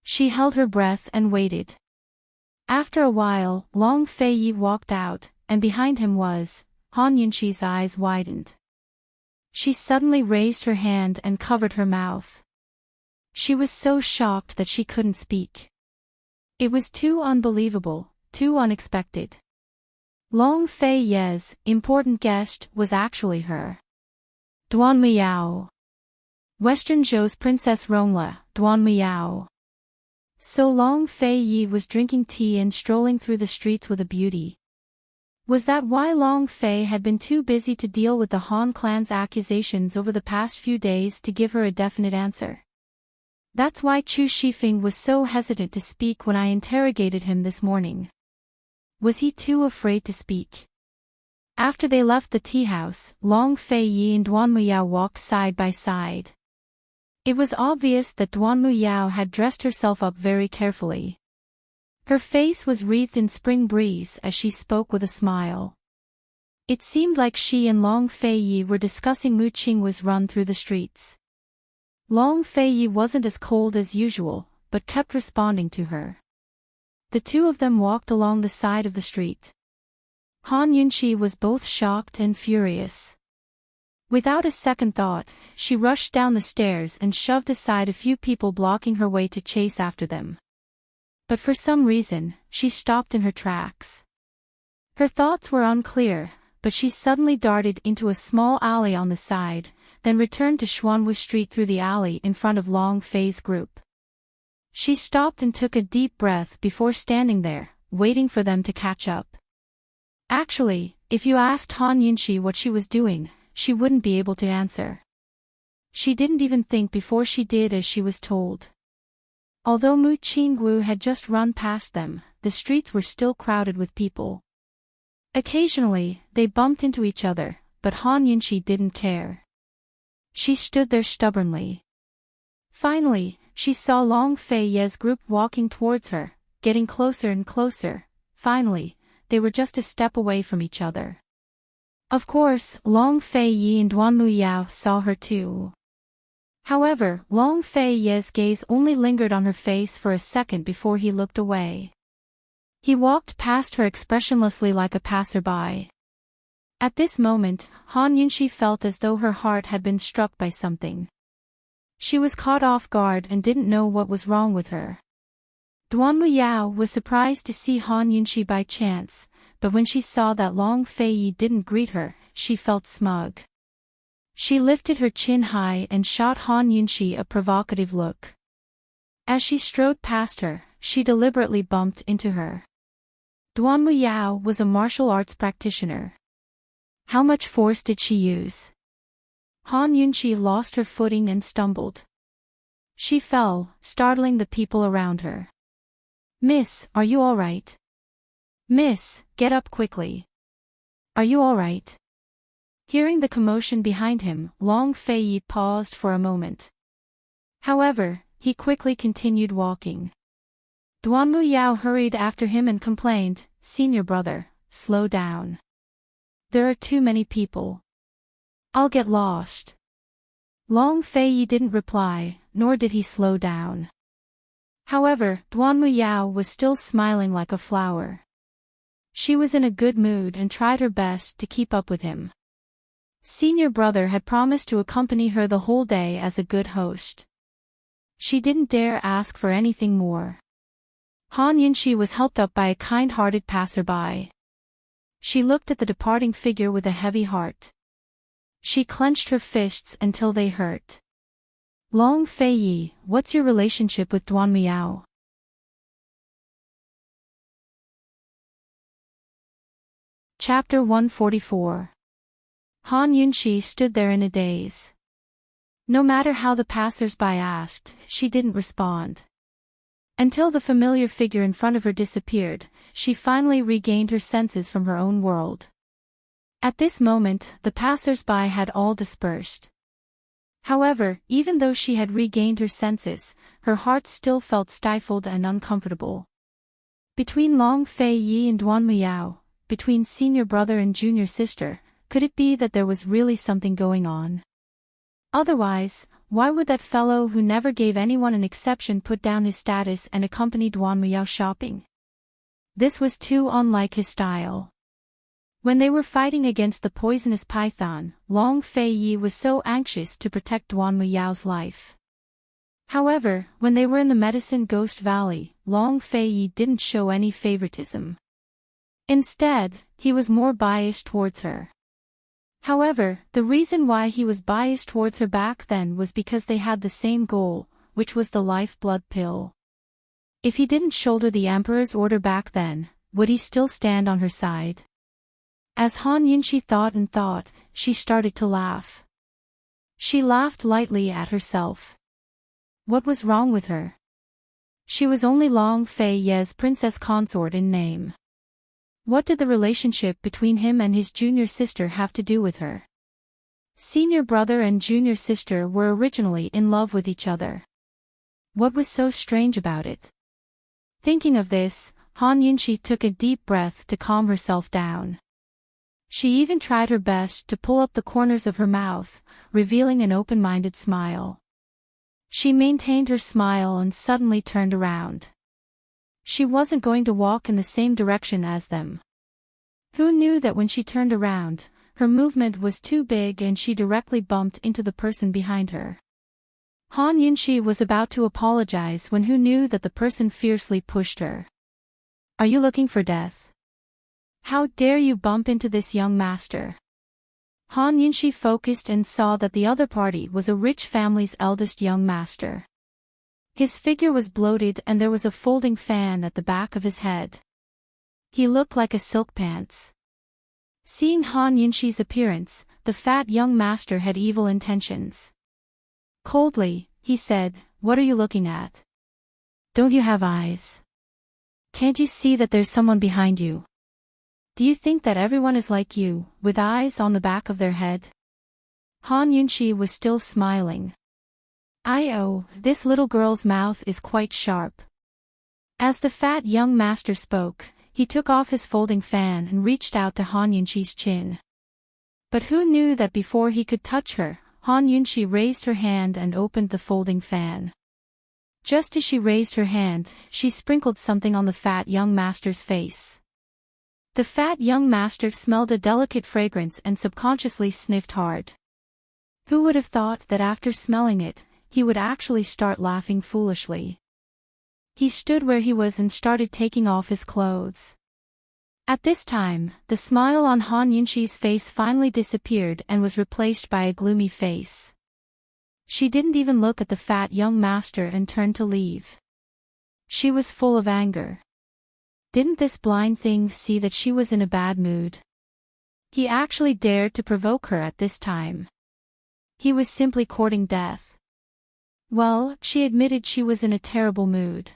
She held her breath and waited. After a while, Long Fei walked out, and behind him was, Han Yunxi's eyes widened. She suddenly raised her hand and covered her mouth. She was so shocked that she couldn't speak. It was too unbelievable, too unexpected. Long Fei's important guest was actually her. Duan Miao. Western Zhou's Princess Rongla, Duan Miao. So Long Fei was drinking tea and strolling through the streets with a beauty. Was that why Long Fei had been too busy to deal with the Han clan's accusations over the past few days to give her a definite answer? That's why Chu Shifeng was so hesitant to speak when I interrogated him this morning. Was he too afraid to speak? After they left the tea house, Long Fei and Duan Muyao walked side by side. It was obvious that Duan Muyao had dressed herself up very carefully. Her face was wreathed in spring breeze as she spoke with a smile. It seemed like she and Long Fei were discussing Mu Qinghua's run through the streets. Long Fei wasn't as cold as usual, but kept responding to her. The two of them walked along the side of the street. Han Yunxi was both shocked and furious. Without a second thought, she rushed down the stairs and shoved aside a few people blocking her way to chase after them. But for some reason, she stopped in her tracks. Her thoughts were unclear, but she suddenly darted into a small alley on the side, then returned to Xuanwu Street through the alley in front of Long Fei's group. She stopped and took a deep breath before standing there, waiting for them to catch up. Actually, if you asked Han Yunxi what she was doing, she wouldn't be able to answer. She didn't even think before she did as she was told. Although Mu Qinghu had just run past them, the streets were still crowded with people. Occasionally, they bumped into each other, but Han Yunxi didn't care. She stood there stubbornly. Finally, she saw Long Fei's group walking towards her, getting closer and closer. Finally, they were just a step away from each other. Of course, Long Fei and Duan Muyao saw her too. However, Long Fei's gaze only lingered on her face for a second before he looked away. He walked past her expressionlessly like a passerby. At this moment, Han Yunxi felt as though her heart had been struck by something. She was caught off guard and didn't know what was wrong with her. Duan Muyao was surprised to see Han Yunxi by chance, but when she saw that Long Fei didn't greet her, she felt smug. She lifted her chin high and shot Han Yunxi a provocative look. As she strode past her, she deliberately bumped into her. Duan Muyao was a martial arts practitioner. How much force did she use? Han Yunxi lost her footing and stumbled. She fell, startling the people around her. "Miss, are you all right? Miss, get up quickly. Are you all right?" Hearing the commotion behind him, Long Fei paused for a moment. However, he quickly continued walking. Duanmu Yao hurried after him and complained, "Senior brother, slow down. There are too many people. I'll get lost." Long Feiyi didn't reply, nor did he slow down. However, Duanmu Yao was still smiling like a flower. She was in a good mood and tried her best to keep up with him. Senior brother had promised to accompany her the whole day as a good host. She didn't dare ask for anything more. Han Yunxi was helped up by a kind-hearted passerby. She looked at the departing figure with a heavy heart. She clenched her fists until they hurt. "Long Feiyi, what's your relationship with Duanmu Yao?" Chapter 144. Han Yunxi stood there in a daze. No matter how the passers-by asked, she didn't respond. Until the familiar figure in front of her disappeared, she finally regained her senses from her own world. At this moment, the passers-by had all dispersed. However, even though she had regained her senses, her heart still felt stifled and uncomfortable. Between Long Feiyi and Duanmu Yao, between senior brother and junior sister, could it be that there was really something going on? Otherwise, why would that fellow who never gave anyone an exception put down his status and accompany Duanmu Yao shopping? This was too unlike his style. When they were fighting against the poisonous python, Long Feiyi was so anxious to protect Duanmu Yao's life. However, when they were in the Medicine Ghost Valley, Long Feiyi didn't show any favoritism. Instead, he was more biased towards her. However, the reason why he was biased towards her back then was because they had the same goal, which was the lifeblood pill. If he didn't shoulder the Emperor's order back then, would he still stand on her side? As Han Yunxi thought and thought, she started to laugh. She laughed lightly at herself. What was wrong with her? She was only Long Feiyi's princess consort in name. What did the relationship between him and his junior sister have to do with her? Senior brother and junior sister were originally in love with each other. What was so strange about it? Thinking of this, Han Yunxi took a deep breath to calm herself down. She even tried her best to pull up the corners of her mouth, revealing an open-minded smile. She maintained her smile and suddenly turned around. She wasn't going to walk in the same direction as them. Who knew that when she turned around, her movement was too big and she directly bumped into the person behind her. Han Yunxi was about to apologize when who knew that the person fiercely pushed her. "Are you looking for death? How dare you bump into this young master?" Han Yunxi focused and saw that the other party was a rich family's eldest young master. His figure was bloated and there was a folding fan at the back of his head. He looked like a silk pants. Seeing Han Yunxi's appearance, the fat young master had evil intentions. Coldly, he said, "What are you looking at? Don't you have eyes? Can't you see that there's someone behind you? Do you think that everyone is like you, with eyes on the back of their head?" Han Yunxi was still smiling. This little girl's mouth is quite sharp." As the fat young master spoke, he took off his folding fan and reached out to Han Yunxi's chin. But who knew that before he could touch her, Han Yunxi raised her hand and opened the folding fan. Just as she raised her hand, she sprinkled something on the fat young master's face. The fat young master smelled a delicate fragrance and subconsciously sniffed hard. Who would have thought that after smelling it, he would actually start laughing foolishly? He stood where he was and started taking off his clothes. At this time, the smile on Han Yunxi's face finally disappeared and was replaced by a gloomy face. She didn't even look at the fat young master and turned to leave. She was full of anger. Didn't this blind thing see that she was in a bad mood? He actually dared to provoke her at this time. He was simply courting death. Well, she admitted she was in a terrible mood.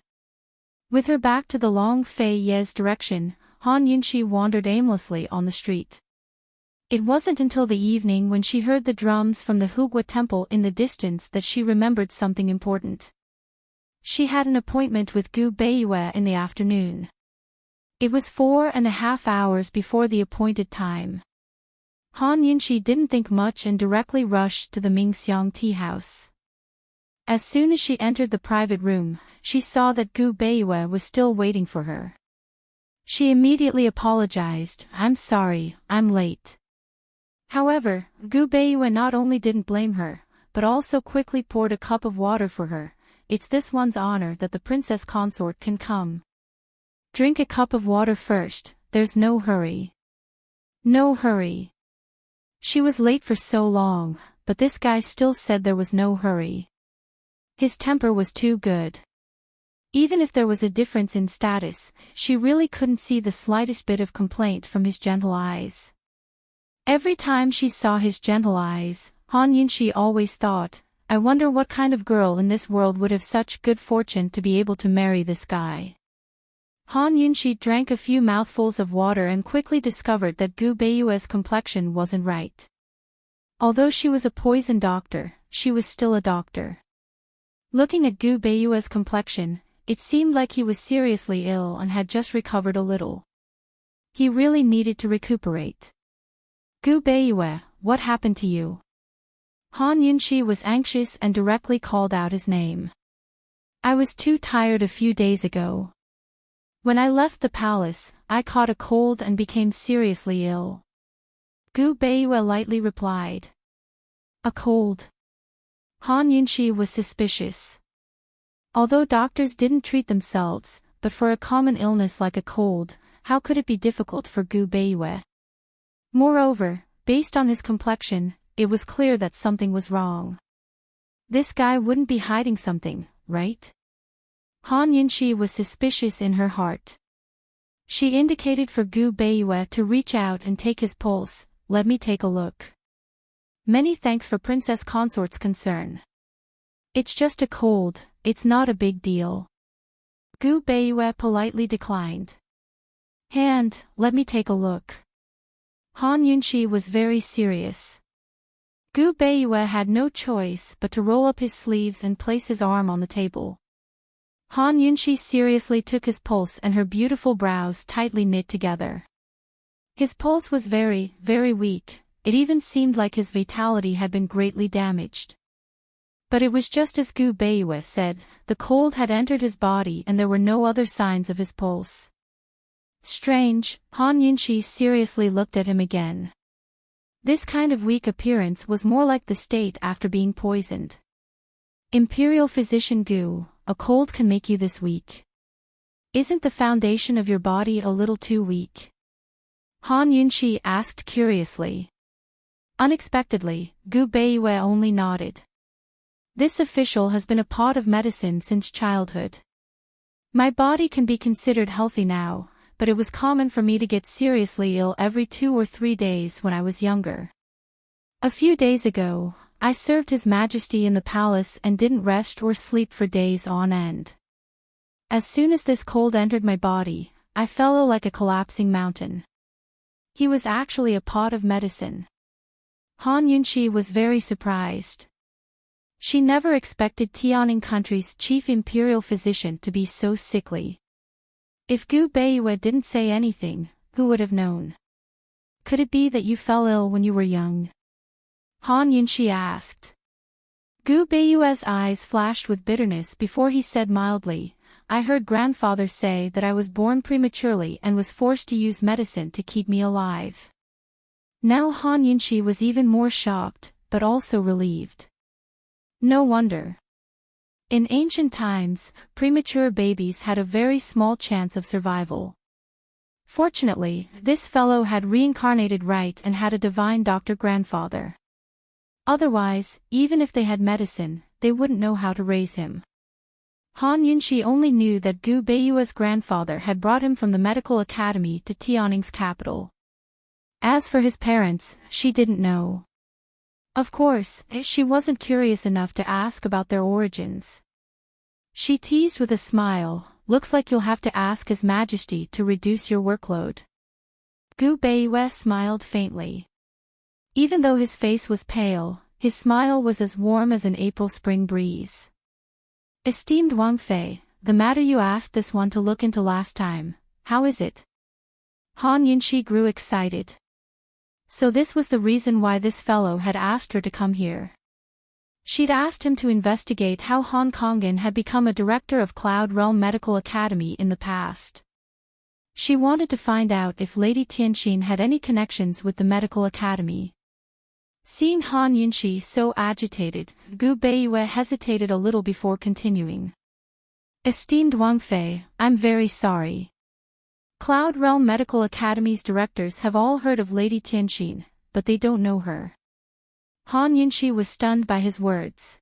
With her back to the Long Feiyi's direction, Han Yunxi wandered aimlessly on the street. It wasn't until the evening when she heard the drums from the Hugua temple in the distance that she remembered something important. She had an appointment with Gu Beiyue in the afternoon. It was 4.5 hours before the appointed time. Han Yunxi didn't think much and directly rushed to the Mingxiang tea house. As soon as she entered the private room, she saw that Gu Beiyue was still waiting for her. She immediately apologized. "I'm sorry, I'm late." However, Gu Beiyue not only didn't blame her, but also quickly poured a cup of water for her. "It's this one's honor that the princess consort can come. Drink a cup of water first, there's no hurry." No hurry. She was late for so long, but this guy still said there was no hurry. His temper was too good. Even if there was a difference in status, she really couldn't see the slightest bit of complaint from his gentle eyes. Every time she saw his gentle eyes, Han Yunxi always thought, "I wonder what kind of girl in this world would have such good fortune to be able to marry this guy." Han Yunxi drank a few mouthfuls of water and quickly discovered that Gu Beiyue's complexion wasn't right. Although she was a poison doctor, she was still a doctor. Looking at Gu Beiyue's complexion, it seemed like he was seriously ill and had just recovered a little. He really needed to recuperate. "Gu Beiyue, what happened to you?" Han Yunxi was anxious and directly called out his name. "I was too tired a few days ago. When I left the palace, I caught a cold and became seriously ill." Gu Beiyue lightly replied. "A cold?" Han Yunxi was suspicious. Although doctors didn't treat themselves, but for a common illness like a cold, how could it be difficult for Gu Beiyue? Moreover, based on his complexion, it was clear that something was wrong. This guy wouldn't be hiding something, right? Han Yunxi was suspicious in her heart. She indicated for Gu Beiyue to reach out and take his pulse. "Let me take a look." "Many thanks for Princess Consort's concern. It's just a cold, it's not a big deal." Gu Beiyue politely declined. "Hand, let me take a look." Han Yunxi was very serious. Gu Beiyue had no choice but to roll up his sleeves and place his arm on the table. Han Yunxi seriously took his pulse and her beautiful brows tightly knit together. His pulse was very, very weak, it even seemed like his vitality had been greatly damaged. But it was just as Gu Beiyue said, the cold had entered his body and there were no other signs of his pulse. Strange, Han Yunxi seriously looked at him again. This kind of weak appearance was more like the state after being poisoned. "Imperial Physician Gu, a cold can make you this weak. Isn't the foundation of your body a little too weak?" Han Yunxi asked curiously. Unexpectedly, Gu Beiyue only nodded. "This official has been a pot of medicine since childhood. My body can be considered healthy now, but it was common for me to get seriously ill every 2 or 3 days when I was younger. A few days ago, I served His Majesty in the palace and didn't rest or sleep for days on end. As soon as this cold entered my body, I fell ill like a collapsing mountain." He was actually a pot of medicine. Han Yunxi was very surprised. She never expected Tianing country's chief imperial physician to be so sickly. If Gu Beiyue didn't say anything, who would have known? "Could it be that you fell ill when you were young?" Han Yunxi asked. Gu Beiyue's eyes flashed with bitterness before he said mildly, "I heard grandfather say that I was born prematurely and was forced to use medicine to keep me alive." Now Han Yunxi was even more shocked, but also relieved. No wonder. In ancient times, premature babies had a very small chance of survival. Fortunately, this fellow had reincarnated right and had a divine doctor grandfather. Otherwise, even if they had medicine, they wouldn't know how to raise him. Han Yunxi only knew that Gu Beiyue's grandfather had brought him from the medical academy to Tianing's capital. As for his parents, she didn't know. Of course, she wasn't curious enough to ask about their origins. She teased with a smile, "Looks like you'll have to ask His Majesty to reduce your workload." Gu Beiyue smiled faintly. Even though his face was pale, his smile was as warm as an April spring breeze. Esteemed Wang Fei, the matter you asked this one to look into last time, how is it? Han Yunxi grew excited. So this was the reason why this fellow had asked her to come here. She'd asked him to investigate how Hong Kongan had become a director of Cloud Realm Medical Academy in the past. She wanted to find out if Lady Tianxin had any connections with the medical academy. Seeing Han Yunxi so agitated, Gu Beiyue hesitated a little before continuing. Esteemed Wang Fei, I'm very sorry. Cloud Realm Medical Academy's directors have all heard of Lady Tianxin, but they don't know her. Han Yunxi was stunned by his words.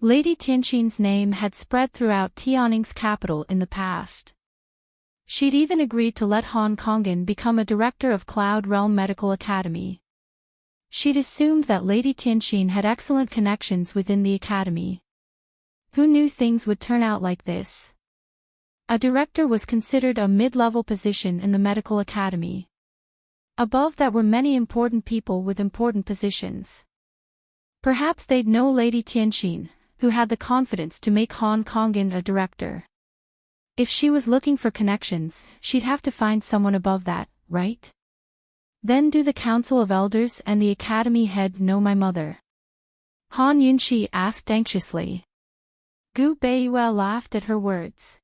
Lady Tianxin's name had spread throughout Tianning's capital in the past. She'd even agreed to let Hong Kongan become a director of Cloud Realm Medical Academy. She'd assumed that Lady Tianxin had excellent connections within the academy. Who knew things would turn out like this? A director was considered a mid-level position in the medical academy. Above that were many important people with important positions. Perhaps they'd know Lady Tianxin, who had the confidence to make Hong Kongan a director. If she was looking for connections, she'd have to find someone above that, right? Then do the Council of Elders and the Academy head know my mother? Han Yunxi asked anxiously. Gu Beiyue laughed at her words.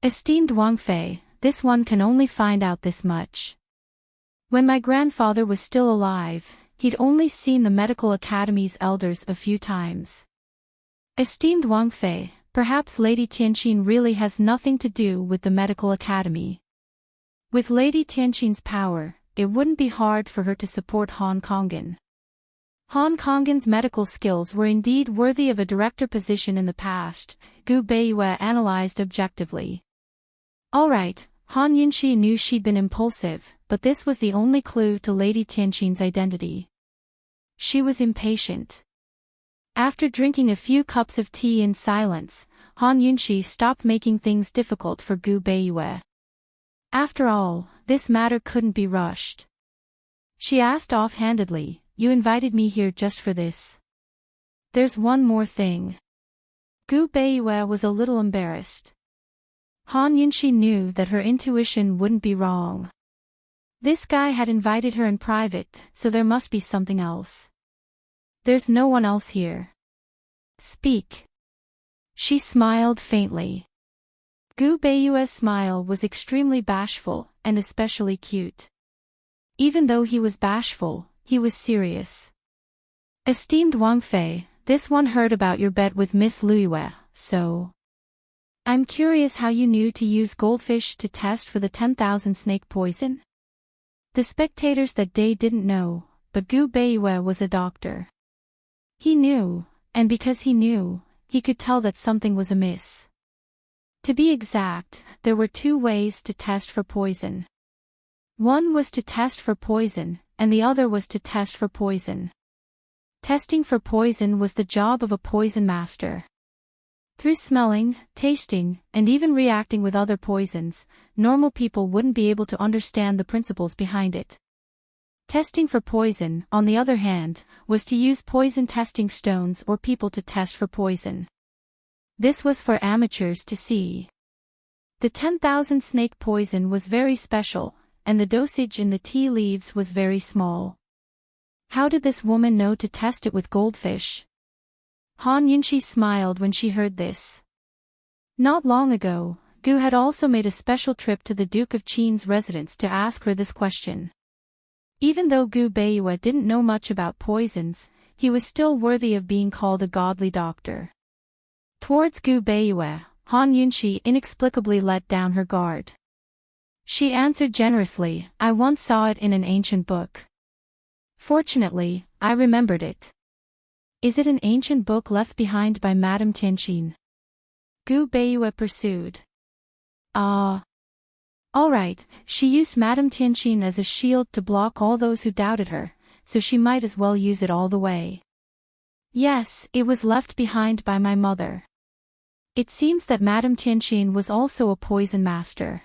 Esteemed Wang Fei, this one can only find out this much. When my grandfather was still alive, he'd only seen the medical academy's elders a few times. Esteemed Wang Fei, perhaps Lady Tianxin really has nothing to do with the medical academy. With Lady Tianxin's power, it wouldn't be hard for her to support Hong Kongan. Hong Kongan's medical skills were indeed worthy of a director position in the past, Gu Beiyue analyzed objectively. Alright, Han Yunxi knew she'd been impulsive, but this was the only clue to Lady Tianxin's identity. She was impatient. After drinking a few cups of tea in silence, Han Yunxi stopped making things difficult for Gu Beiyue. After all, this matter couldn't be rushed. She asked offhandedly, you invited me here just for this. There's one more thing. Gu Beiyue was a little embarrassed. Han Yunxi knew that her intuition wouldn't be wrong. This guy had invited her in private, so there must be something else. There's no one else here. Speak. She smiled faintly. Gu Beiyue's smile was extremely bashful, and especially cute. Even though he was bashful, he was serious. Esteemed Wang Fei, this one heard about your bet with Miss Liyue, so... I'm curious how you knew to use goldfish to test for the 10,000 snake poison? The spectators that day didn't know, but Gu Beiyue was a doctor. He knew, and because he knew, he could tell that something was amiss. To be exact, there were two ways to test for poison. One was to test for poison, and the other was to test for poison. Testing for poison was the job of a poison master. Through smelling, tasting, and even reacting with other poisons, normal people wouldn't be able to understand the principles behind it. Testing for poison, on the other hand, was to use poison testing stones or people to test for poison. This was for amateurs to see. The 10,000 snake poison was very special, and the dosage in the tea leaves was very small. How did this woman know to test it with goldfish? Han Yunxi smiled when she heard this. Not long ago, Gu had also made a special trip to the Duke of Qin's residence to ask her this question. Even though Gu Beiyue didn't know much about poisons, he was still worthy of being called a godly doctor. Towards Gu Beiyue, Han Yunxi inexplicably let down her guard. She answered generously, I once saw it in an ancient book. Fortunately, I remembered it. Is it an ancient book left behind by Madame Tianxin? Gu Beiyue pursued. Alright, she used Madame Tianxin as a shield to block all those who doubted her, so she might as well use it all the way. Yes, it was left behind by my mother. It seems that Madame Tianxin was also a poison master.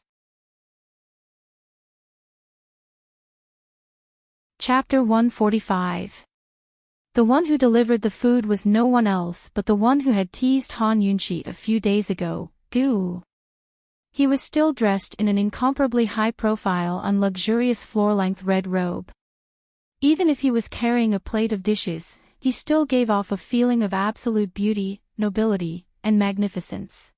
Chapter 145. The one who delivered the food was no one else but the one who had teased Han Yunshi a few days ago, Gu. He was still dressed in an incomparably high-profile and luxurious floor-length red robe. Even if he was carrying a plate of dishes, he still gave off a feeling of absolute beauty, nobility, and magnificence.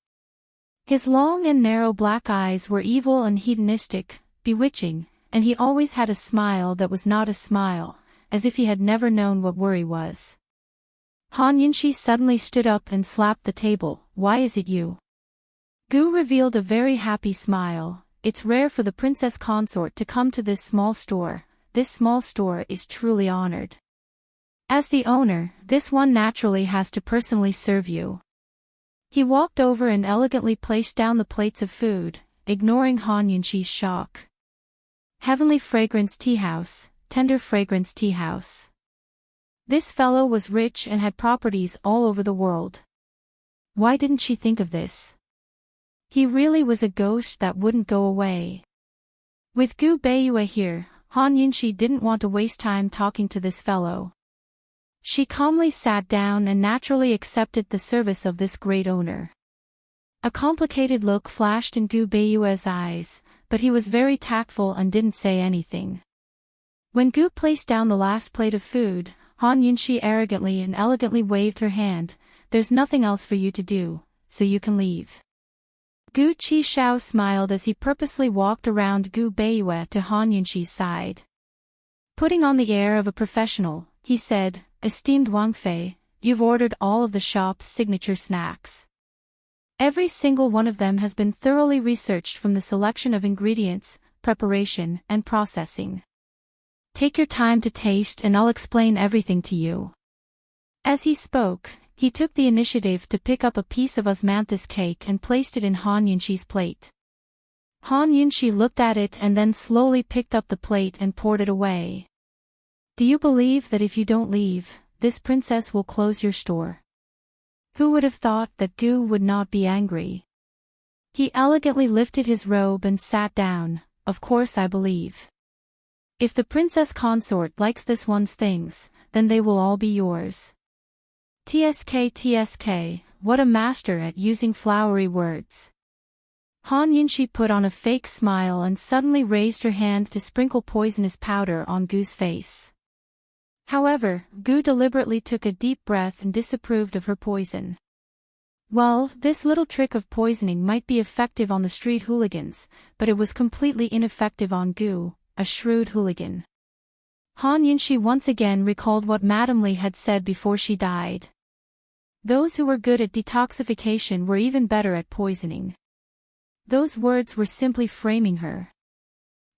His long and narrow black eyes were evil and hedonistic, bewitching, and he always had a smile that was not a smile, as if he had never known what worry was. Han Yunshi suddenly stood up and slapped the table. "Why is it you?" Gu revealed a very happy smile. "It's rare for the princess consort to come to this small store. This small store is truly honored. As the owner, this one naturally has to personally serve you." He walked over and elegantly placed down the plates of food, ignoring Han Yunshi's shock. "Heavenly fragrance tea house, tender fragrance tea house." This fellow was rich and had properties all over the world. Why didn't she think of this? He really was a ghost that wouldn't go away. With Gu Beiyue here, Han Yunshi didn't want to waste time talking to this fellow. She calmly sat down and naturally accepted the service of this great owner. A complicated look flashed in Gu Beiyue's eyes, but he was very tactful and didn't say anything. When Gu placed down the last plate of food, Han Yunshi arrogantly and elegantly waved her hand. "There's nothing else for you to do, so you can leave." Gu Qishao smiled as he purposely walked around Gu Beiyue to Han Yunshi's side. Putting on the air of a professional, he said, "Esteemed Wang Fei, you've ordered all of the shop's signature snacks. Every single one of them has been thoroughly researched from the selection of ingredients, preparation, and processing. Take your time to taste and I'll explain everything to you." As he spoke, he took the initiative to pick up a piece of osmanthus cake and placed it in Han Yunshi's plate. Han Yunshi looked at it and then slowly picked up the plate and poured it away. "Do you believe that if you don't leave, this princess will close your store?" Who would have thought that Gu would not be angry? He elegantly lifted his robe and sat down. "Of course I believe. If the princess consort likes this one's things, then they will all be yours." TSK, what a master at using flowery words. Han Yunshi put on a fake smile and suddenly raised her hand to sprinkle poisonous powder on Gu's face. However, Gu deliberately took a deep breath and disapproved of her poison. Well, this little trick of poisoning might be effective on the street hooligans, but it was completely ineffective on Gu, a shrewd hooligan. Han Yunshi once again recalled what Madame Li had said before she died. Those who were good at detoxification were even better at poisoning. Those words were simply framing her.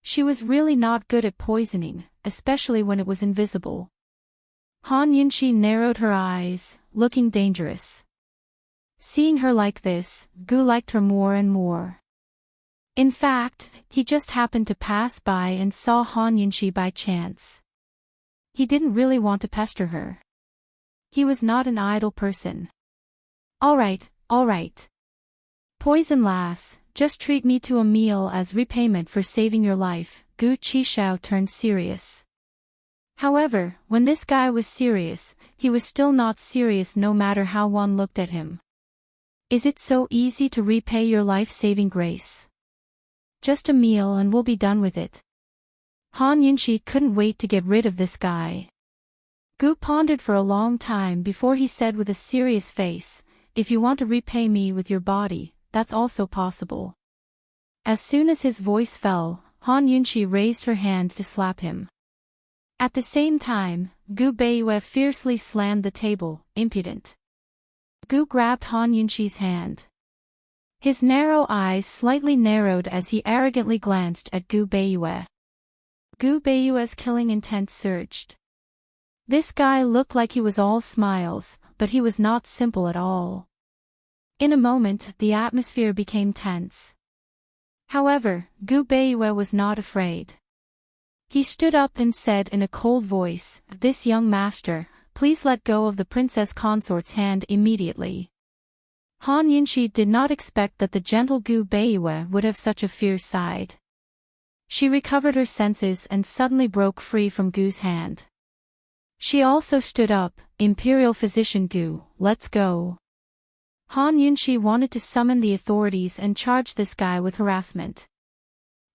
She was really not good at poisoning, especially when it was invisible. Han Yunshi narrowed her eyes, looking dangerous. Seeing her like this, Gu liked her more and more. In fact, he just happened to pass by and saw Han Yunshi by chance. He didn't really want to pester her. He was not an idle person. All right. Poison lass, just treat me to a meal as repayment for saving your life." Gu Qishao turned serious. However, when this guy was serious, he was still not serious no matter how one looked at him. "Is it so easy to repay your life-saving grace? Just a meal and we'll be done with it." Han Yunshi couldn't wait to get rid of this guy. Gu pondered for a long time before he said with a serious face, "If you want to repay me with your body, that's also possible." As soon as his voice fell, Han Yunshi raised her hand to slap him. At the same time, Gu Beiyue fiercely slammed the table. "Impudent." Gu grabbed Han Yunshi's hand. His narrow eyes slightly narrowed as he arrogantly glanced at Gu Beiyue. Gu Beiyue's killing intent surged. This guy looked like he was all smiles, but he was not simple at all. In a moment, the atmosphere became tense. However, Gu Beiyue was not afraid. He stood up and said in a cold voice, "This young master, please let go of the princess consort's hand immediately." Han Yunshi did not expect that the gentle Gu Beiyue would have such a fierce side. She recovered her senses and suddenly broke free from Gu's hand. She also stood up. Imperial Physician Gu, let's go. Han Yunshi wanted to summon the authorities and charge this guy with harassment.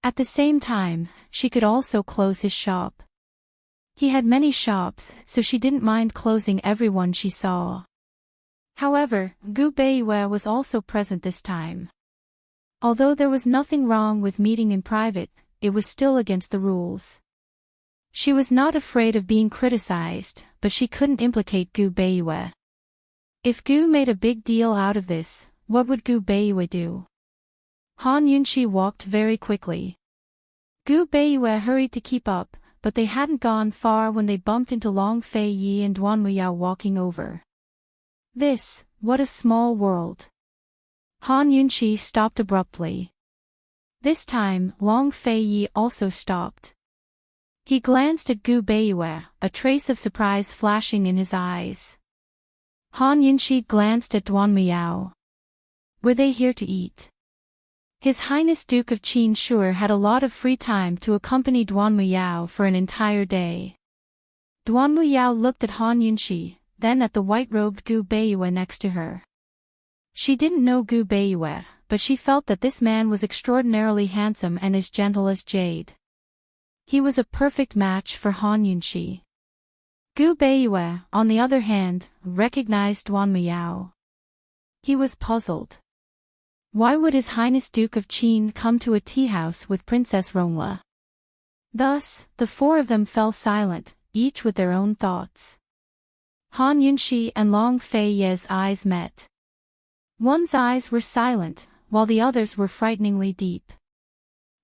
At the same time, she could also close his shop. He had many shops, so she didn't mind closing everyone she saw. However, Gu Beiyue was also present this time. Although there was nothing wrong with meeting in private, it was still against the rules. She was not afraid of being criticized, but she couldn't implicate Gu Beiyue. If Gu made a big deal out of this, what would Gu Beiyue do? Han Yunshi walked very quickly. Gu Beiyue hurried to keep up, but they hadn't gone far when they bumped into Long Fei Yi and Duan Muyao walking over. What a small world. Han Yunshi stopped abruptly. This time, Long Fei Yi also stopped. He glanced at Gu Beiyue, a trace of surprise flashing in his eyes. Han Yunshi glanced at Duan Muyao. Were they here to eat? His Highness Duke of Qin sure had a lot of free time to accompany Duan Muyao for an entire day. Duan Muyao looked at Han Yunshi, then at the white-robed Gu Beiyue next to her. She didn't know Gu Beiyue, but she felt that this man was extraordinarily handsome and as gentle as jade. He was a perfect match for Han Yunshi. Gu Beiyue, on the other hand, recognized Duan Muyao. He was puzzled. Why would His Highness Duke of Qin come to a tea-house with Princess Rongla? Thus, the four of them fell silent, each with their own thoughts. Han Yunshi and Long Fei Ye's eyes met. One's eyes were silent, while the others were frighteningly deep.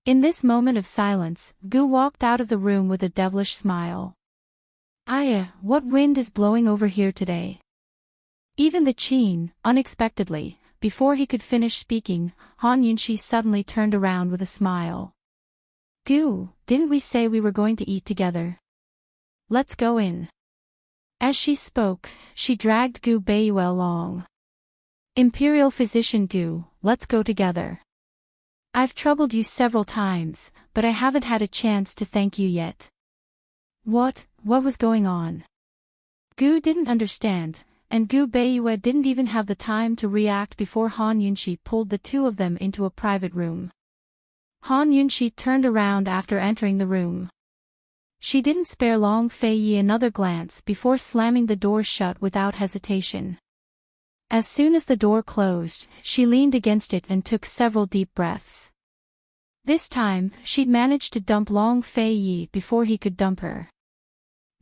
In this moment of silence, Gu walked out of the room with a devilish smile. Aya, what wind is blowing over here today? Even the Qin, unexpectedly, before he could finish speaking, Han Yunshi suddenly turned around with a smile. Gu, didn't we say we were going to eat together? Let's go in. As she spoke, she dragged Gu Beiyue along. Imperial Physician Gu, let's go together. I've troubled you several times, but I haven't had a chance to thank you yet. What was going on? Gu didn't understand, and Gu Beiyue didn't even have the time to react before Han Yunshi pulled the two of them into a private room. Han Yunshi turned around after entering the room. She didn't spare Long Fei Yi another glance before slamming the door shut without hesitation. As soon as the door closed, she leaned against it and took several deep breaths. This time, she'd managed to dump Long Fei Yi before he could dump her.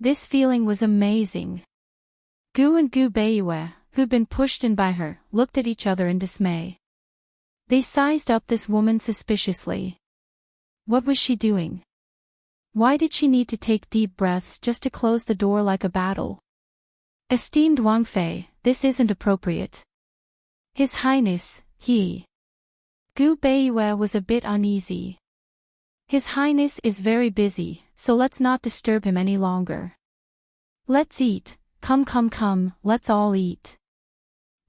This feeling was amazing. Gu and Gu Beiyue, who'd been pushed in by her, looked at each other in dismay. They sized up this woman suspiciously. What was she doing? Why did she need to take deep breaths just to close the door like a battle? Esteemed Wang Fei, this isn't appropriate. His Highness, he. Gu Beiyue was a bit uneasy. His Highness is very busy, so let's not disturb him any longer. Let's eat, come, let's all eat.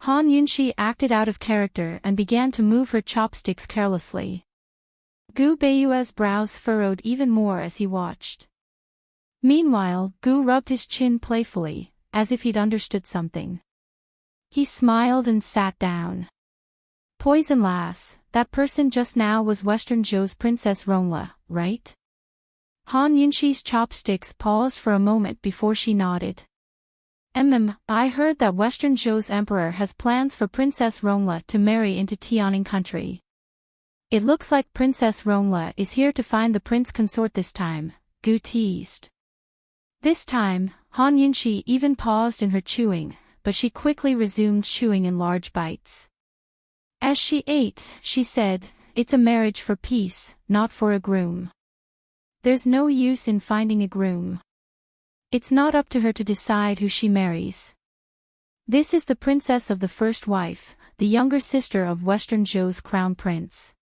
Han Yunshi acted out of character and began to move her chopsticks carelessly. Gu Beiyue's brows furrowed even more as he watched. Meanwhile, Gu rubbed his chin playfully, as if he'd understood something. He smiled and sat down. Poison lass, that person just now was Western Zhou's Princess Rongla, right? Han Yunshi's chopsticks paused for a moment before she nodded. I heard that Western Zhou's emperor has plans for Princess Rongla to marry into Tianing country. It looks like Princess Rongla is here to find the prince consort this time, Gu teased. This time, Han Yunshi even paused in her chewing, but she quickly resumed chewing in large bites. As she ate, she said, it's a marriage for peace, not for a groom. There's no use in finding a groom. It's not up to her to decide who she marries. This is the princess of the first wife, the younger sister of Western Zhou's crown prince.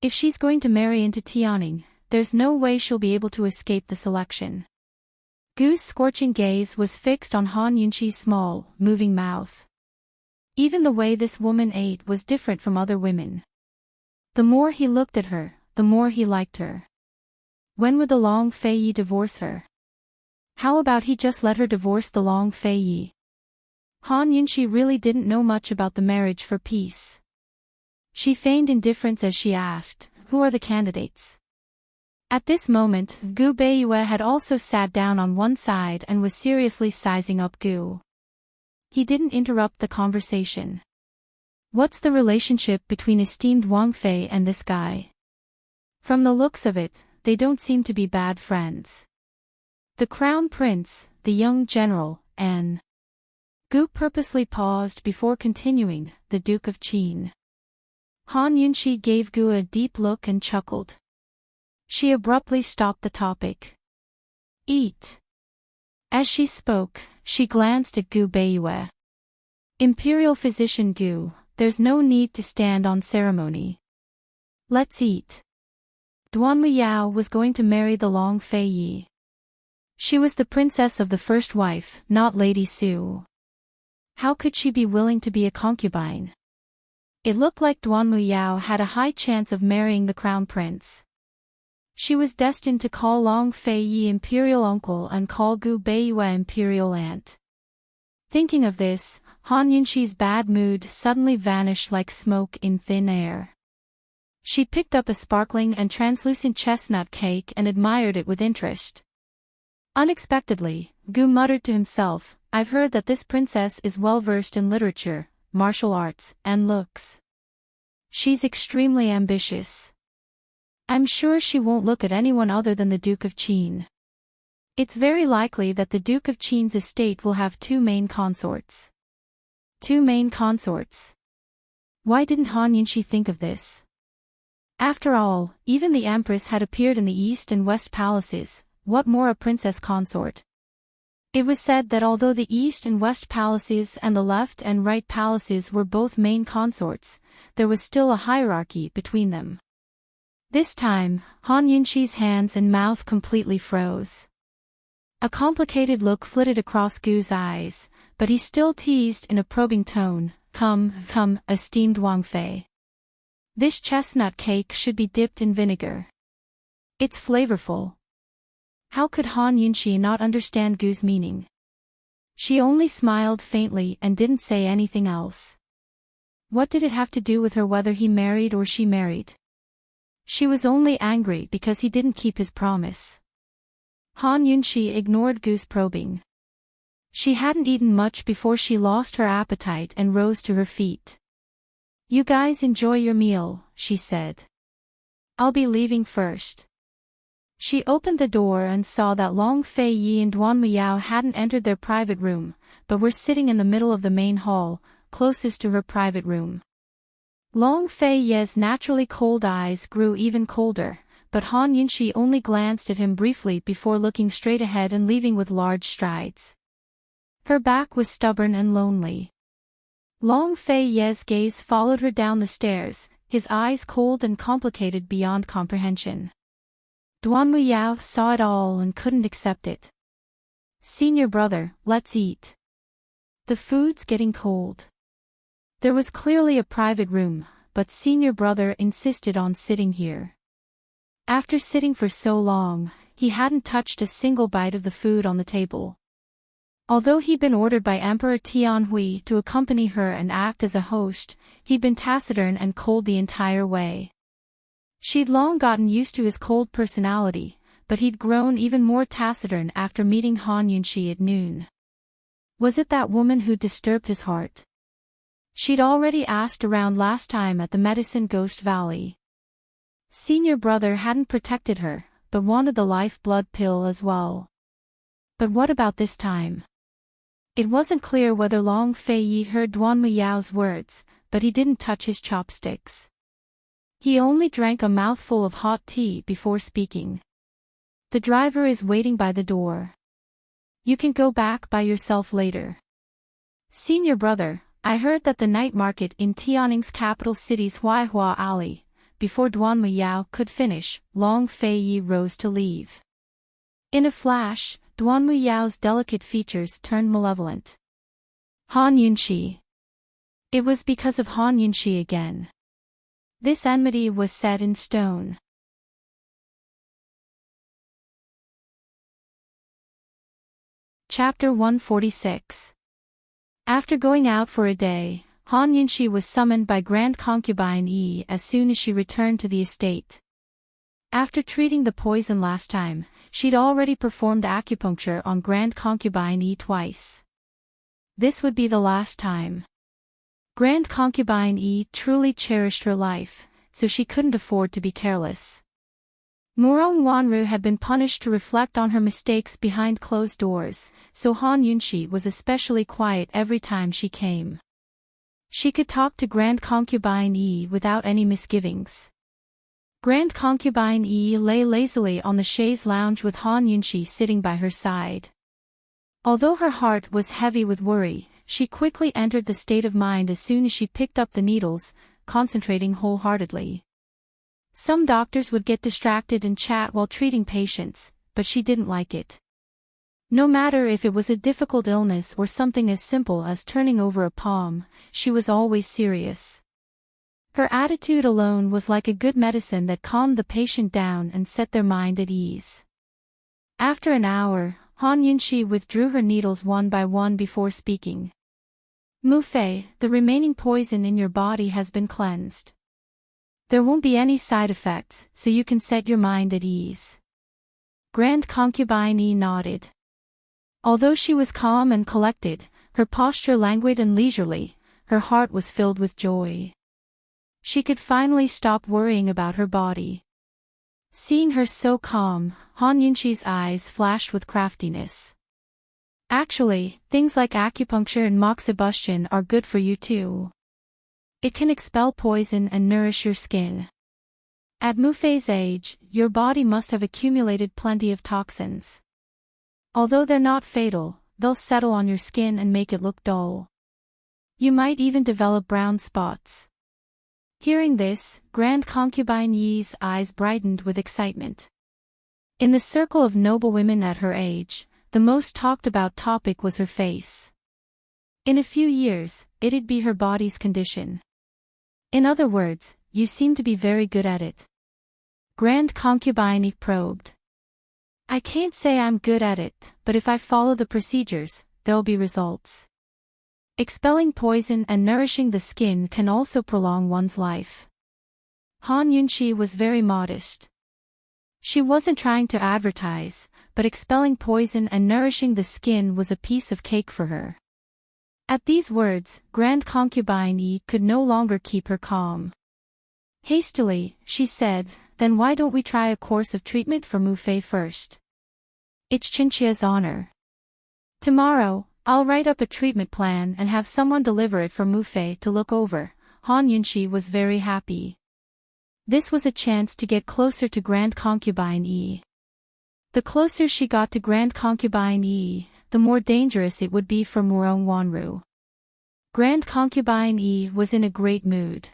If she's going to marry into Tianing, there's no way she'll be able to escape the selection. Gu's scorching gaze was fixed on Han Yunshi's small, moving mouth. Even the way this woman ate was different from other women. The more he looked at her, the more he liked her. When would the Long Fei Yi divorce her? How about he just let her divorce the Long Fei Yi? Han Yunxi really didn't know much about the marriage for peace. She feigned indifference as she asked, "Who are the candidates?" At this moment, Gu Beiyue had also sat down on one side and was seriously sizing up Gu. He didn't interrupt the conversation. "What's the relationship between esteemed Wang Fei and this guy? From the looks of it, they don't seem to be bad friends. The Crown Prince, the young general, and..." Gu purposely paused before continuing, "the Duke of Qin." Han Yunxi gave Gu a deep look and chuckled. She abruptly stopped the topic. "Eat." As she spoke, she glanced at Gu Beiyue. "Imperial Physician Gu, there's no need to stand on ceremony. Let's eat." Duanmu Yao was going to marry the Long Fei Yi. She was the princess of the first wife, not Lady Su. How could she be willing to be a concubine? It looked like Duanmu Yao had a high chance of marrying the crown prince. She was destined to call Long Fei Yi imperial uncle and call Gu Beiyue imperial aunt. Thinking of this, Han Yunxi's bad mood suddenly vanished like smoke in thin air. She picked up a sparkling and translucent chestnut cake and admired it with interest. Unexpectedly, Gu muttered to himself, "I've heard that this princess is well versed in literature, martial arts, and looks. She's extremely ambitious. I'm sure she won't look at anyone other than the Duke of Qin. It's very likely that the Duke of Qin's estate will have two main consorts." Two main consorts. Why didn't Han Yunxi think of this? After all, even the Empress had appeared in the East and West palaces, what more a princess consort? It was said that although the East and West palaces and the Left and Right palaces were both main consorts, there was still a hierarchy between them. This time, Han Yunxi's hands and mouth completely froze. A complicated look flitted across Gu's eyes, but he still teased in a probing tone, Come, esteemed Wang Fei. This chestnut cake should be dipped in vinegar. It's flavorful." How could Han Yunxi not understand Gu's meaning? She only smiled faintly and didn't say anything else. What did it have to do with her whether he married or she married? She was only angry because he didn't keep his promise. Han Yunxi ignored Gu's probing. She hadn't eaten much before she lost her appetite and rose to her feet. "You guys enjoy your meal," she said. "I'll be leaving first." She opened the door and saw that Long Fei Yi and Duanmu Yao hadn't entered their private room, but were sitting in the middle of the main hall, closest to her private room. Long Fei Yi's naturally cold eyes grew even colder, but Han Yunxi only glanced at him briefly before looking straight ahead and leaving with large strides. Her back was stubborn and lonely. Long Fei Yi's gaze followed her down the stairs, his eyes cold and complicated beyond comprehension. Duanmu Yao saw it all and couldn't accept it. "Senior brother, let's eat. The food's getting cold." There was clearly a private room, but senior brother insisted on sitting here. After sitting for so long, he hadn't touched a single bite of the food on the table. Although he'd been ordered by Emperor Tianhui to accompany her and act as a host, he'd been taciturn and cold the entire way. She'd long gotten used to his cold personality, but he'd grown even more taciturn after meeting Han Yunxi at noon. Was it that woman who disturbed his heart? She'd already asked around last time at the Medicine Ghost Valley. Senior brother hadn't protected her, but wanted the life-blood pill as well. But what about this time? It wasn't clear whether Long Fei Yi heard Duanmu Yao's words, but he didn't touch his chopsticks. He only drank a mouthful of hot tea before speaking. "The driver is waiting by the door. You can go back by yourself later." "Senior brother, I heard that the night market in Tianning's capital city's Huaihua Alley." Before Duanmu Yao could finish, Long Fei Yi rose to leave. In a flash, Duanmu Yao's delicate features turned malevolent. Han Yunxi. It was because of Han Yunxi again. This enmity was set in stone. Chapter 146. After going out for a day, Han Yunxi was summoned by Grand Concubine Yi as soon as she returned to the estate. After treating the poison last time, she'd already performed acupuncture on Grand Concubine Yi twice. This would be the last time. Grand Concubine Yi truly cherished her life, so she couldn't afford to be careless. Murong Wanru had been punished to reflect on her mistakes behind closed doors, so Han Yunxi was especially quiet every time she came. She could talk to Grand Concubine Yi without any misgivings. Grand Concubine Yi lay lazily on the chaise lounge with Han Yunxi sitting by her side. Although her heart was heavy with worry, she quickly entered the state of mind as soon as she picked up the needles, concentrating wholeheartedly. Some doctors would get distracted and chat while treating patients, but she didn't like it. No matter if it was a difficult illness or something as simple as turning over a palm, she was always serious. Her attitude alone was like a good medicine that calmed the patient down and set their mind at ease. After an hour, Han Yunxi withdrew her needles one by one before speaking. Mu Fei, the remaining poison in your body has been cleansed. There won't be any side effects, so you can set your mind at ease. Grand Concubine Yi nodded. Although she was calm and collected, her posture languid and leisurely, her heart was filled with joy. She could finally stop worrying about her body. Seeing her so calm, Han Yunxi's eyes flashed with craftiness. Actually, things like acupuncture and moxibustion are good for you too. It can expel poison and nourish your skin. At Mu Fei's age, your body must have accumulated plenty of toxins. Although they're not fatal, they'll settle on your skin and make it look dull. You might even develop brown spots. Hearing this, Grand Concubine Yi's eyes brightened with excitement. In the circle of noble women at her age, the most talked about topic was her face. In a few years, it'd be her body's condition. In other words, you seem to be very good at it. Grand Concubine probed. I can't say I'm good at it, but if I follow the procedures, there'll be results. Expelling poison and nourishing the skin can also prolong one's life. Han Yunxi was very modest. She wasn't trying to advertise, but expelling poison and nourishing the skin was a piece of cake for her. At these words, Grand Concubine Yi could no longer keep her calm. Hastily, she said, then why don't we try a course of treatment for Mu Fei first? It's Qinqia's honor. Tomorrow, I'll write up a treatment plan and have someone deliver it for Mu Fei to look over. Han Yunxi was very happy. This was a chance to get closer to Grand Concubine Yi. The closer she got to Grand Concubine Yi, the more dangerous it would be for Murong Wanru. Grand Concubine Yi was in a great mood.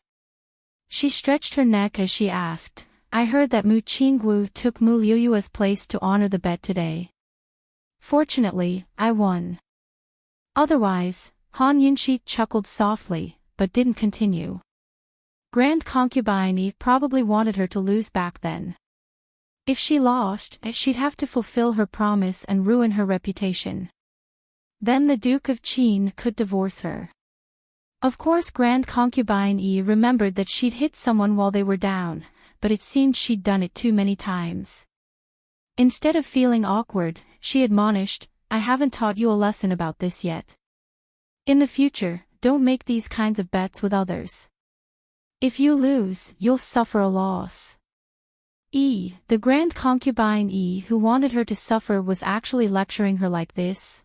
She stretched her neck as she asked, I heard that Mu Qinggu took Mu Liuyua's place to honor the bet today. Fortunately, I won. Otherwise, Han Yunxi chuckled softly, but didn't continue. Grand Concubine Yi probably wanted her to lose back then. If she lost, she'd have to fulfill her promise and ruin her reputation. Then the Duke of Qin could divorce her. Of course Grand Concubine Yi remembered that she'd hit someone while they were down, but it seemed she'd done it too many times. Instead of feeling awkward, she admonished, I haven't taught you a lesson about this yet. In the future, don't make these kinds of bets with others. If you lose, you'll suffer a loss. The Grand Concubine Yi who wanted her to suffer was actually lecturing her like this.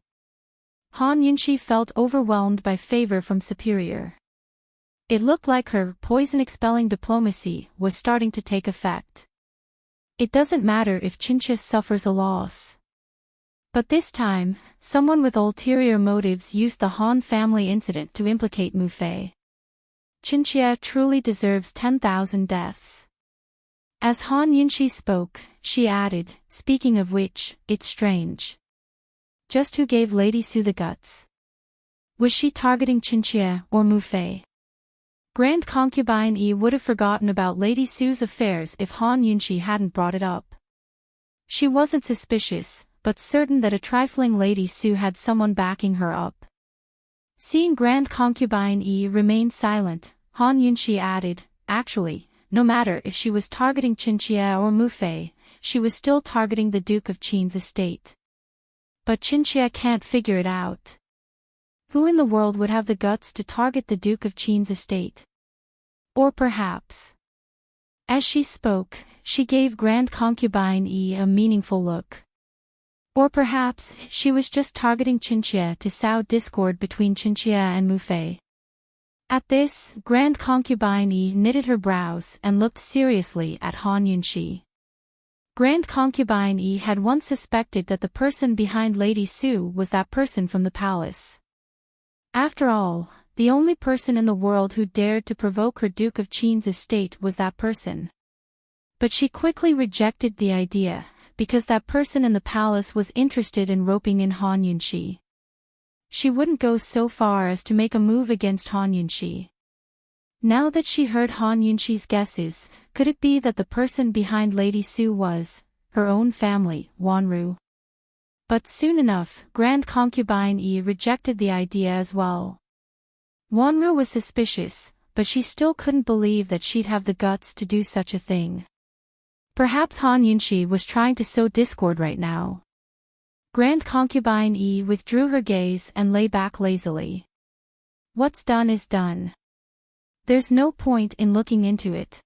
Han Yunxi felt overwhelmed by favor from superior. It looked like her poison-expelling diplomacy was starting to take effect. It doesn't matter if Qinqia suffers a loss. But this time, someone with ulterior motives used the Han family incident to implicate Mu Fei. Qinqia truly deserves 10,000 deaths. As Han Yunxi spoke, she added, speaking of which, it's strange. Just who gave Lady Su the guts? Was she targeting Qinqia or Mu Fei? Grand Concubine Yi would have forgotten about Lady Su's affairs if Han Yunxi hadn't brought it up. She wasn't suspicious, but certain that a trifling Lady Su had someone backing her up. Seeing Grand Concubine Yi remain silent, Han Yunxi added, actually, no matter if she was targeting Qinxia or Mu Fei, she was still targeting the Duke of Qin's estate. But Qinxia can't figure it out. Who in the world would have the guts to target the Duke of Qin's estate? Or perhaps... As she spoke, she gave Grand Concubine Yi a meaningful look. Or perhaps she was just targeting Qinxia to sow discord between Qinxia and Mu Fei. At this, Grand Concubine Yi knitted her brows and looked seriously at Han Yunxi. Grand Concubine Yi had once suspected that the person behind Lady Su was that person from the palace. After all, the only person in the world who dared to provoke her Duke of Qin's estate was that person. But she quickly rejected the idea, because that person in the palace was interested in roping in Han Yunxi. She wouldn't go so far as to make a move against Han Yunxi. Now that she heard Han Yunxi's guesses, could it be that the person behind Lady Su was her own family, Wanru? But soon enough, Grand Concubine Yi rejected the idea as well. Wanru was suspicious, but she still couldn't believe that she'd have the guts to do such a thing. Perhaps Han Yunxi was trying to sow discord right now. Grand Concubine Yi withdrew her gaze and lay back lazily. What's done is done. There's no point in looking into it.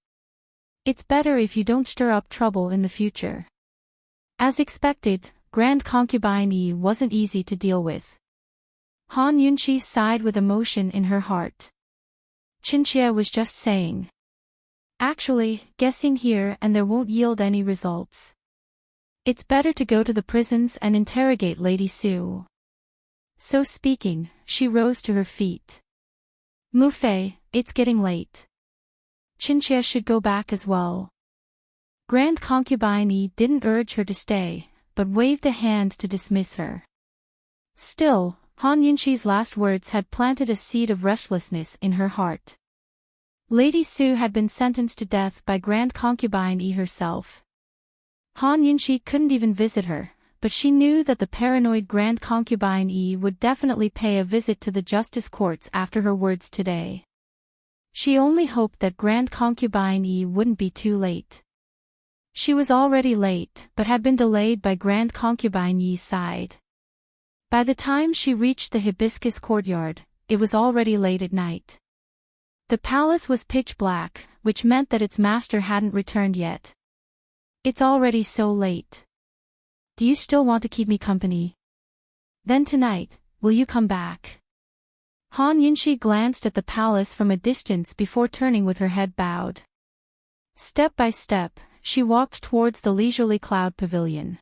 It's better if you don't stir up trouble in the future. As expected, Grand Concubine Yi wasn't easy to deal with. Han Yunxi sighed with emotion in her heart. Qinxia was just saying. Actually, guessing here and there won't yield any results. It's better to go to the prisons and interrogate Lady Su. So speaking, she rose to her feet. Mu Fei, it's getting late. Qinxia should go back as well. Grand Concubine Yi didn't urge her to stay, but waved a hand to dismiss her. Still, Han Yunxi's last words had planted a seed of restlessness in her heart. Lady Su had been sentenced to death by Grand Concubine Yi herself. Han Yunxi couldn't even visit her, but she knew that the paranoid Grand Concubine Yi would definitely pay a visit to the justice courts after her words today. She only hoped that Grand Concubine Yi wouldn't be too late. She was already late, but had been delayed by Grand Concubine Yi's side. By the time she reached the hibiscus courtyard, it was already late at night. The palace was pitch black, which meant that its master hadn't returned yet. It's already so late. Do you still want to keep me company? Then tonight, will you come back? Han Yunxi glanced at the palace from a distance before turning with her head bowed. Step by step, she walked towards the leisurely cloud pavilion.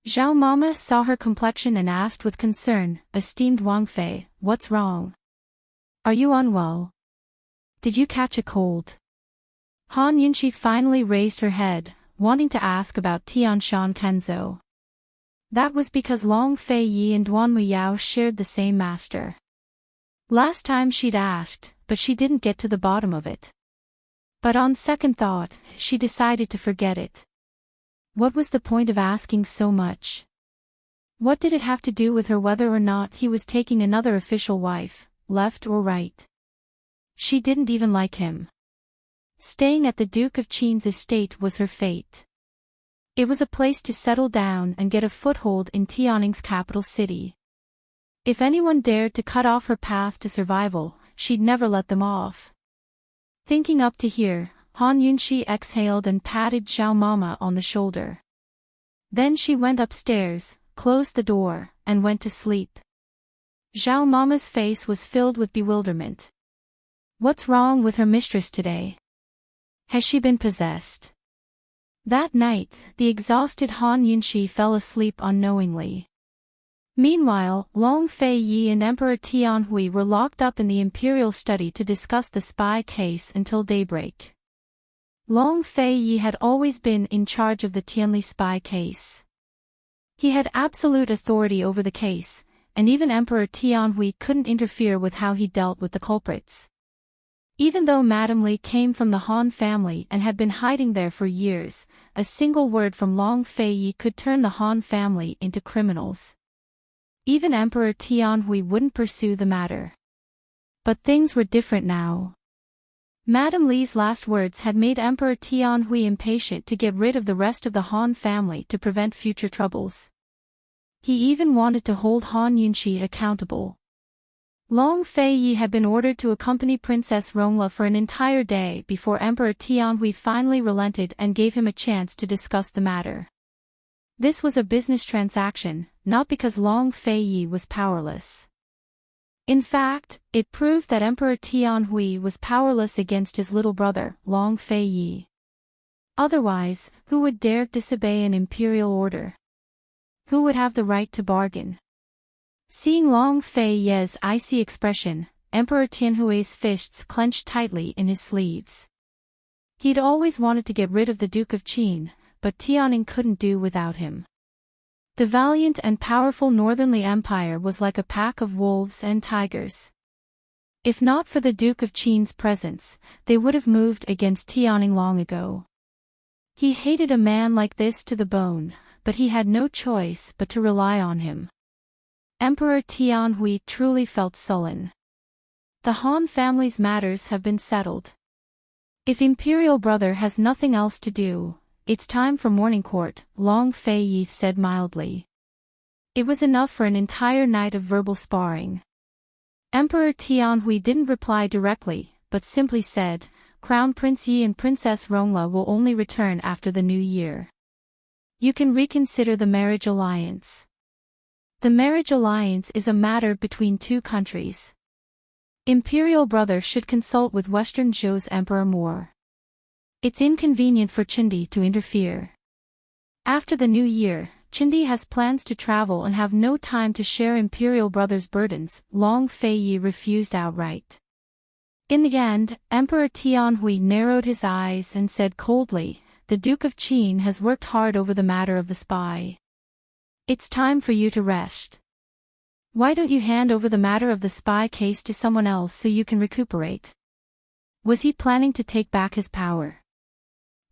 Zhao Mama saw her complexion and asked with concern, "Esteemed Wang Fei, what's wrong? Are you unwell? Did you catch a cold?" Han Yunxi finally raised her head, wanting to ask about Tianshan Kenzo. That was because Long Fei Yi and Duan Muyao shared the same master. Last time she'd asked, but she didn't get to the bottom of it. But on second thought, she decided to forget it. What was the point of asking so much? What did it have to do with her whether or not he was taking another official wife, left or right? She didn't even like him. Staying at the Duke of Qin's estate was her fate. It was a place to settle down and get a foothold in Tianning's capital city. If anyone dared to cut off her path to survival, she'd never let them off. Thinking up to here, Han Yunxi exhaled and patted Zhao Mama on the shoulder. Then she went upstairs, closed the door, and went to sleep. Zhao Mama's face was filled with bewilderment. What's wrong with her mistress today? Has she been possessed? That night, the exhausted Han Yunxi fell asleep unknowingly. Meanwhile, Long Fei Yi and Emperor Tianhui were locked up in the imperial study to discuss the spy case until daybreak. Long Fei Yi had always been in charge of the Tianli spy case. He had absolute authority over the case, and even Emperor Tianhui couldn't interfere with how he dealt with the culprits. Even though Madame Li came from the Han family and had been hiding there for years, a single word from Long Fei could turn the Han family into criminals. Even Emperor Tianhui wouldn't pursue the matter. But things were different now. Madame Li's last words had made Emperor Tianhui impatient to get rid of the rest of the Han family to prevent future troubles. He even wanted to hold Han Yunxi accountable. Long Fei had been ordered to accompany Princess Rongla for an entire day before Emperor Tianhui finally relented and gave him a chance to discuss the matter. This was a business transaction, not because Long Fei was powerless. In fact, it proved that Emperor Tianhui was powerless against his little brother, Long Fei. Otherwise, who would dare disobey an imperial order? Who would have the right to bargain? Seeing Long Fei's icy expression, Emperor Tianhui's fists clenched tightly in his sleeves. He'd always wanted to get rid of the Duke of Qin, but Tianning couldn't do without him. The valiant and powerful Northernly Empire was like a pack of wolves and tigers. If not for the Duke of Qin's presence, they would have moved against Tianning long ago. He hated a man like this to the bone, but he had no choice but to rely on him. Emperor Tianhui truly felt sullen. The Han family's matters have been settled. If Imperial Brother has nothing else to do, it's time for morning court, Long Fei said mildly. It was enough for an entire night of verbal sparring. Emperor Tianhui didn't reply directly, but simply said, Crown Prince Yi and Princess Rongla will only return after the new year. You can reconsider the marriage alliance. The marriage alliance is a matter between two countries. Imperial Brother should consult with Western Zhou's Emperor more. It's inconvenient for Chindi to interfere. After the new year, Chindi has plans to travel and have no time to share Imperial Brother's burdens, Long Fei refused outright. In the end, Emperor Tianhui narrowed his eyes and said coldly, the Duke of Qin has worked hard over the matter of the spy. It's time for you to rest. Why don't you hand over the matter of the spy case to someone else so you can recuperate? Was he planning to take back his power?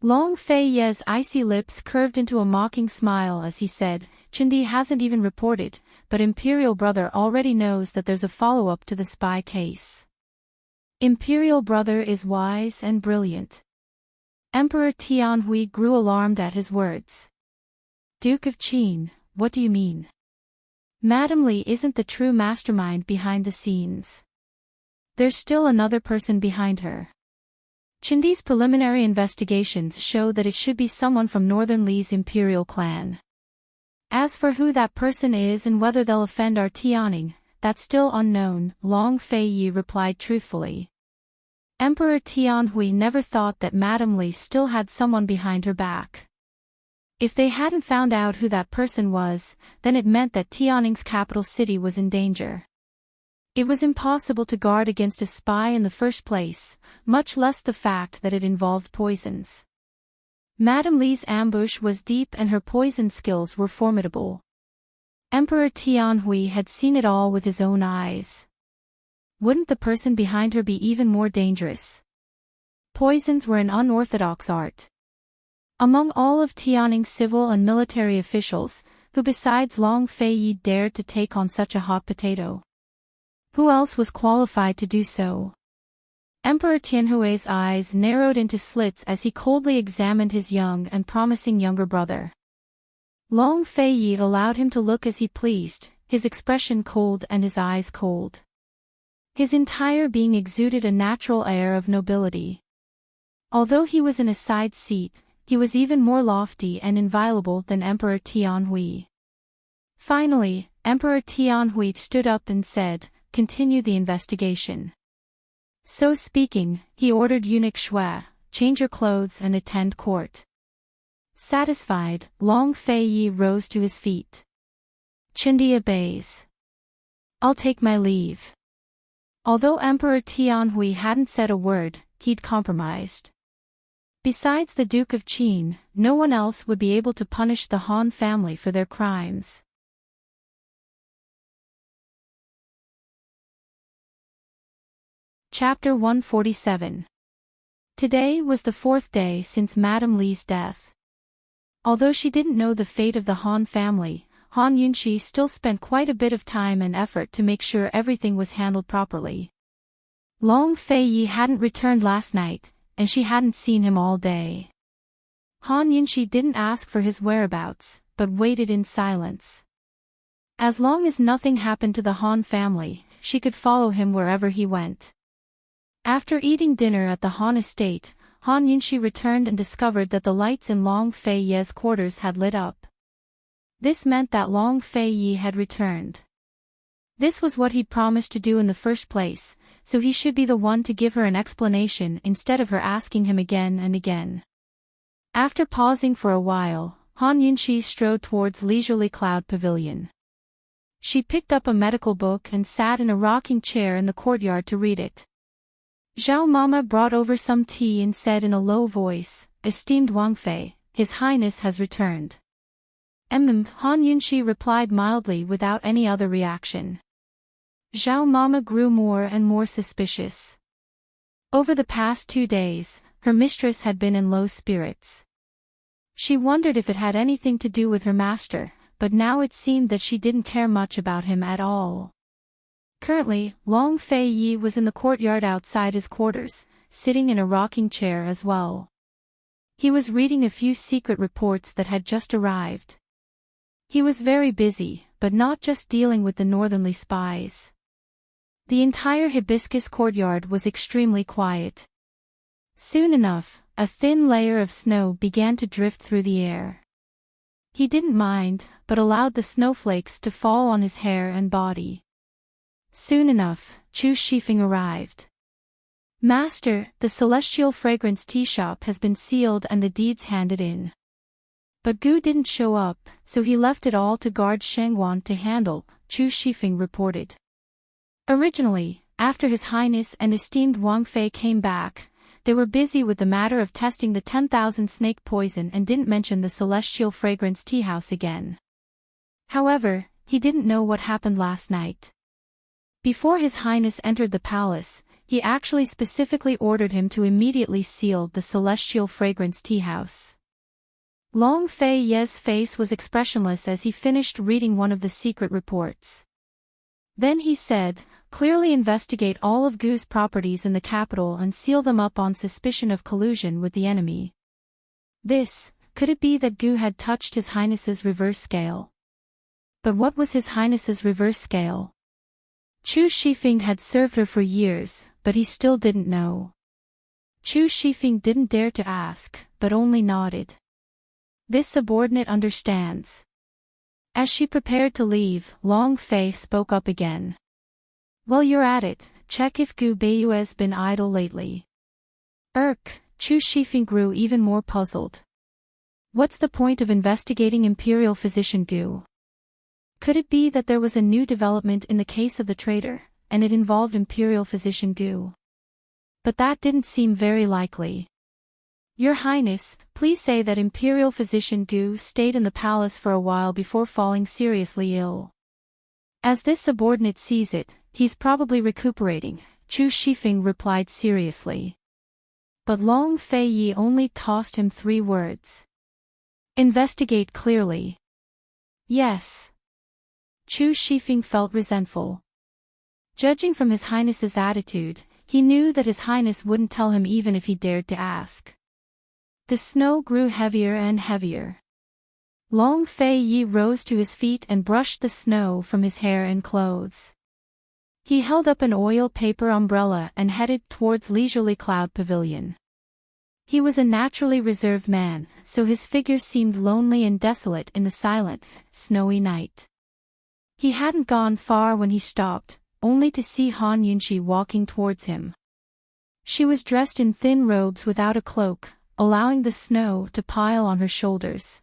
Long Fei's icy lips curved into a mocking smile as he said, Chindi hasn't even reported, but Imperial Brother already knows that there's a follow-up to the spy case. Imperial Brother is wise and brilliant. Emperor Tianhui grew alarmed at his words. Duke of Qin, what do you mean? Madame Li isn't the true mastermind behind the scenes. There's still another person behind her. Chindi's preliminary investigations show that it should be someone from Northern Li's imperial clan. As for who that person is and whether they'll offend our Tianning, that's still unknown, Long Fei replied truthfully. Emperor Tianhui never thought that Madame Li still had someone behind her back. If they hadn't found out who that person was, then it meant that Tianning's capital city was in danger. It was impossible to guard against a spy in the first place, much less the fact that it involved poisons. Madame Li's ambush was deep and her poison skills were formidable. Emperor Tianhui had seen it all with his own eyes. Wouldn't the person behind her be even more dangerous? Poisons were an unorthodox art. Among all of Tianning's civil and military officials, who besides Long Fei dared to take on such a hot potato? Who else was qualified to do so? Emperor Tianhui's eyes narrowed into slits as he coldly examined his young and promising younger brother. Long Fei allowed him to look as he pleased, his expression cold and his eyes cold. His entire being exuded a natural air of nobility. Although he was in a side seat, he was even more lofty and inviolable than Emperor Tianhui. Finally, Emperor Tianhui stood up and said, "Continue the investigation." So speaking, he ordered eunuch Shui, "Change your clothes and attend court." Satisfied, Long Fei rose to his feet. Chindi obeys. I'll take my leave. Although Emperor Tianhui hadn't said a word, he'd compromised. Besides the Duke of Qin, no one else would be able to punish the Han family for their crimes. Chapter 147. Today was the 4th day since Madame Li's death. Although she didn't know the fate of the Han family, Han Yunxi still spent quite a bit of time and effort to make sure everything was handled properly. Long Fei Yi hadn't returned last night, and she hadn't seen him all day. Han Yunxi didn't ask for his whereabouts, but waited in silence. As long as nothing happened to the Han family, she could follow him wherever he went. After eating dinner at the Han estate, Han Yunxi returned and discovered that the lights in Long Fei Yi's quarters had lit up. This meant that Long Fei Yi had returned. This was what he'd promised to do in the first place, so he should be the one to give her an explanation instead of her asking him again and again. After pausing for a while, Han Yunxi strode towards Leisurely Cloud Pavilion. She picked up a medical book and sat in a rocking chair in the courtyard to read it. Zhao Mama brought over some tea and said in a low voice, "Esteemed Wang Fei, His Highness has returned." Han Yunxi replied mildly without any other reaction. Zhao Mama grew more and more suspicious. Over the past 2 days, her mistress had been in low spirits. She wondered if it had anything to do with her master, but now it seemed that she didn't care much about him at all. Currently, Long Fei Yi was in the courtyard outside his quarters, sitting in a rocking chair as well. He was reading a few secret reports that had just arrived. He was very busy, but not just dealing with the northernly spies. The entire hibiscus courtyard was extremely quiet. Soon enough, a thin layer of snow began to drift through the air. He didn't mind, but allowed the snowflakes to fall on his hair and body. Soon enough, Chu Shifeng arrived. "Master, the Celestial Fragrance Tea Shop has been sealed and the deeds handed in." But Gu didn't show up, so he left it all to guard Shengwan to handle, Chu Shifeng reported. Originally, after His Highness and esteemed Wang Fei came back, they were busy with the matter of testing the 10,000 snake poison and didn't mention the Celestial Fragrance Tea House again. However, he didn't know what happened last night. Before His Highness entered the palace, he actually specifically ordered him to immediately seal the Celestial Fragrance Tea House. Long Fei Yi's face was expressionless as he finished reading one of the secret reports. Then he said, "Clearly investigate all of Gu's properties in the capital and seal them up on suspicion of collusion with the enemy." Could it be that Gu had touched His Highness's reverse scale? But what was His Highness's reverse scale? Chu Shifeng had served her for years, but he still didn't know. Chu Shifeng didn't dare to ask, but only nodded. This subordinate understands. As she prepared to leave, Long Fei spoke up again. "While you're at it, check if Gu Beiyue's been idle lately." Chu Shifeng grew even more puzzled. What's the point of investigating Imperial Physician Gu? Could it be that there was a new development in the case of the traitor, and it involved Imperial Physician Gu? But that didn't seem very likely. "Your Highness, please say that Imperial Physician Gu stayed in the palace for a while before falling seriously ill." As this subordinate sees it, he's probably recuperating, Chu Shifeng replied seriously. But Long Fei Yi only tossed him 3 words. "Investigate clearly." "Yes." Chu Shifeng felt resentful. Judging from His Highness's attitude, he knew that His Highness wouldn't tell him even if he dared to ask. The snow grew heavier and heavier. Long Fei Yi rose to his feet and brushed the snow from his hair and clothes. He held up an oil paper umbrella and headed towards Leisurely Cloud Pavilion. He was a naturally reserved man, so his figure seemed lonely and desolate in the silent, snowy night. He hadn't gone far when he stopped, only to see Han Yunxi walking towards him. She was dressed in thin robes without a cloak, allowing the snow to pile on her shoulders.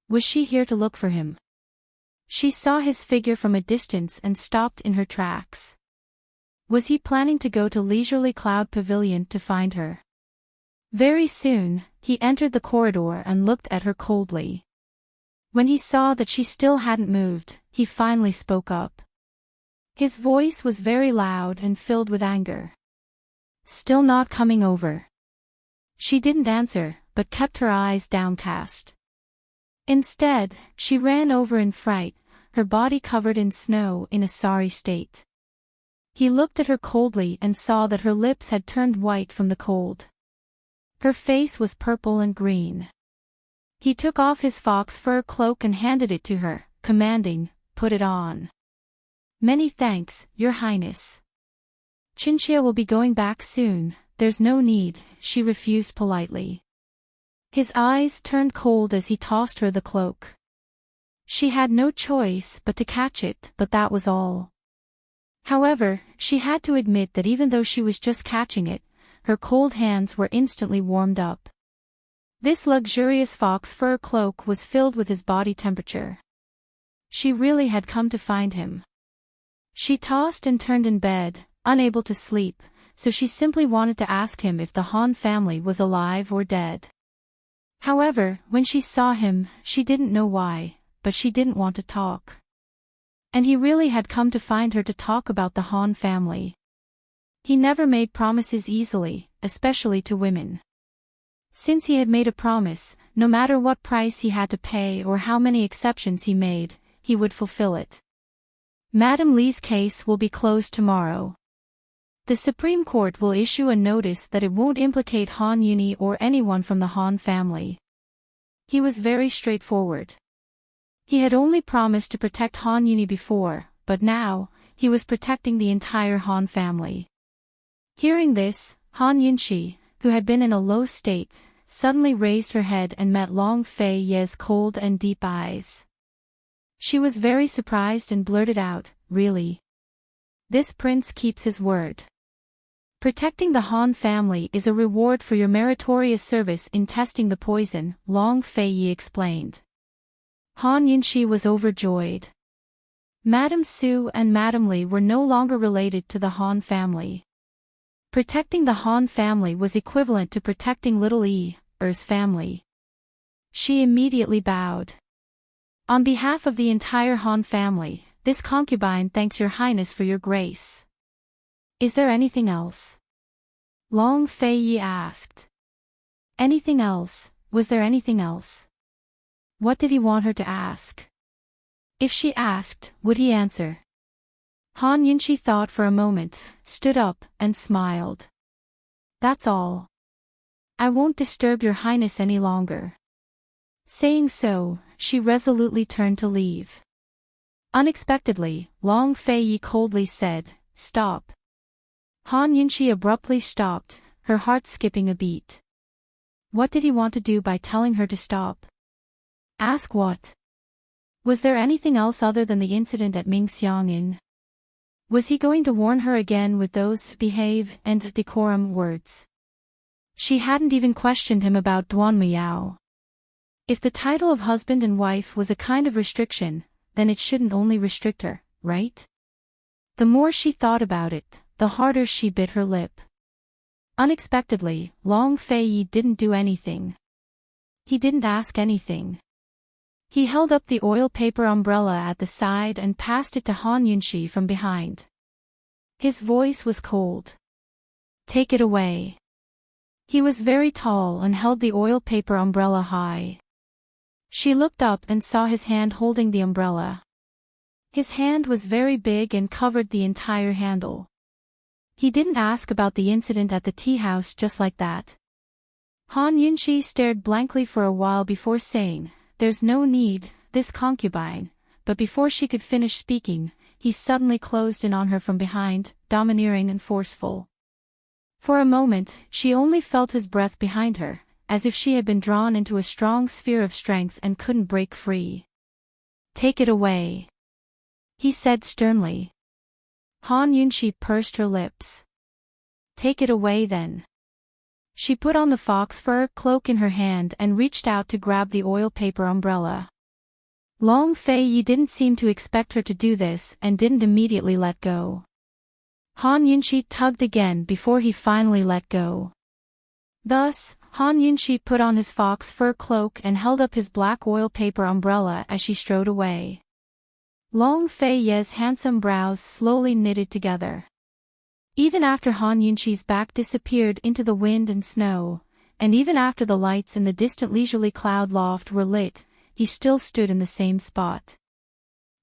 Was she here to look for him? She saw his figure from a distance and stopped in her tracks. Was he planning to go to Leisurely Cloud Pavilion to find her? Very soon, he entered the corridor and looked at her coldly. When he saw that she still hadn't moved, he finally spoke up. His voice was very loud and filled with anger. Still not coming over. She didn't answer, but kept her eyes downcast. Instead, she ran over in fright, her body covered in snow in a sorry state. He looked at her coldly and saw that her lips had turned white from the cold. Her face was purple and green. He took off his fox fur cloak and handed it to her, commanding, "Put it on." "Many thanks, Your Highness. Chinchilla will be going back soon, there's no need," she refused politely. His eyes turned cold as he tossed her the cloak. She had no choice but to catch it, but that was all. However, she had to admit that even though she was just catching it, her cold hands were instantly warmed up. This luxurious fox fur cloak was filled with his body temperature. She really had come to find him. She tossed and turned in bed, unable to sleep, so she simply wanted to ask him if the Han family was alive or dead. However, when she saw him, she didn't know why, but she didn't want to talk. And he really had come to find her to talk about the Han family. He never made promises easily, especially to women. Since he had made a promise, no matter what price he had to pay or how many exceptions he made, he would fulfill it. Madam Li's case will be closed tomorrow. The Supreme Court will issue a notice that it won't implicate Han Yuni or anyone from the Han family. He was very straightforward. He had only promised to protect Han Yuni before, but now, he was protecting the entire Han family. Hearing this, Han Yunshi, who had been in a low state, suddenly raised her head and met Long Fei Ye's cold and deep eyes. She was very surprised and blurted out, "Really? This prince keeps his word. Protecting the Han family is a reward for your meritorious service in testing the poison," Long Fei Ye explained. Han Yunshi was overjoyed. Madame Su and Madame Li were no longer related to the Han family. Protecting the Han family was equivalent to protecting little Er's family. She immediately bowed. "On behalf of the entire Han family, this concubine thanks Your Highness for your grace. Is there anything else?" Long Fei Yi asked. Anything else? Was there anything else? What did he want her to ask? If she asked, would he answer? Han Yunshi thought for a moment, stood up, and smiled. "That's all. I won't disturb Your Highness any longer." Saying so, she resolutely turned to leave. Unexpectedly, Long Fei Yi coldly said, "Stop." Han Yunshi abruptly stopped, her heart skipping a beat. What did he want to do by telling her to stop? Ask what? Was there anything else other than the incident at Mingxiang Inn? Was he going to warn her again with those behave and decorum words? She hadn't even questioned him about Duan Miao. If the title of husband and wife was a kind of restriction, then it shouldn't only restrict her, right? The more she thought about it, the harder she bit her lip. Unexpectedly, Long Fei Yi didn't do anything. He didn't ask anything. He held up the oil paper umbrella at the side and passed it to Han Yunshi from behind. His voice was cold. "Take it away." He was very tall and held the oil paper umbrella high. She looked up and saw his hand holding the umbrella. His hand was very big and covered the entire handle. He didn't ask about the incident at the tea house just like that. Han Yunshi stared blankly for a while before saying, "There's no need, this concubine," but before she could finish speaking, he suddenly closed in on her from behind, domineering and forceful. For a moment, she only felt his breath behind her, as if she had been drawn into a strong sphere of strength and couldn't break free. "Take it away," he said sternly. Han Yunshi pursed her lips. "Take it away then." She put on the fox fur cloak in her hand and reached out to grab the oil paper umbrella. Long Fei Yi didn't seem to expect her to do this and didn't immediately let go. Han Yunshi tugged again before he finally let go. Thus, Han Yunshi put on his fox fur cloak and held up his black oil paper umbrella as she strode away. Long Fei Ye's handsome brows slowly knitted together. Even after Han Yunxi's back disappeared into the wind and snow, and even after the lights in the distant leisurely cloud loft were lit, he still stood in the same spot.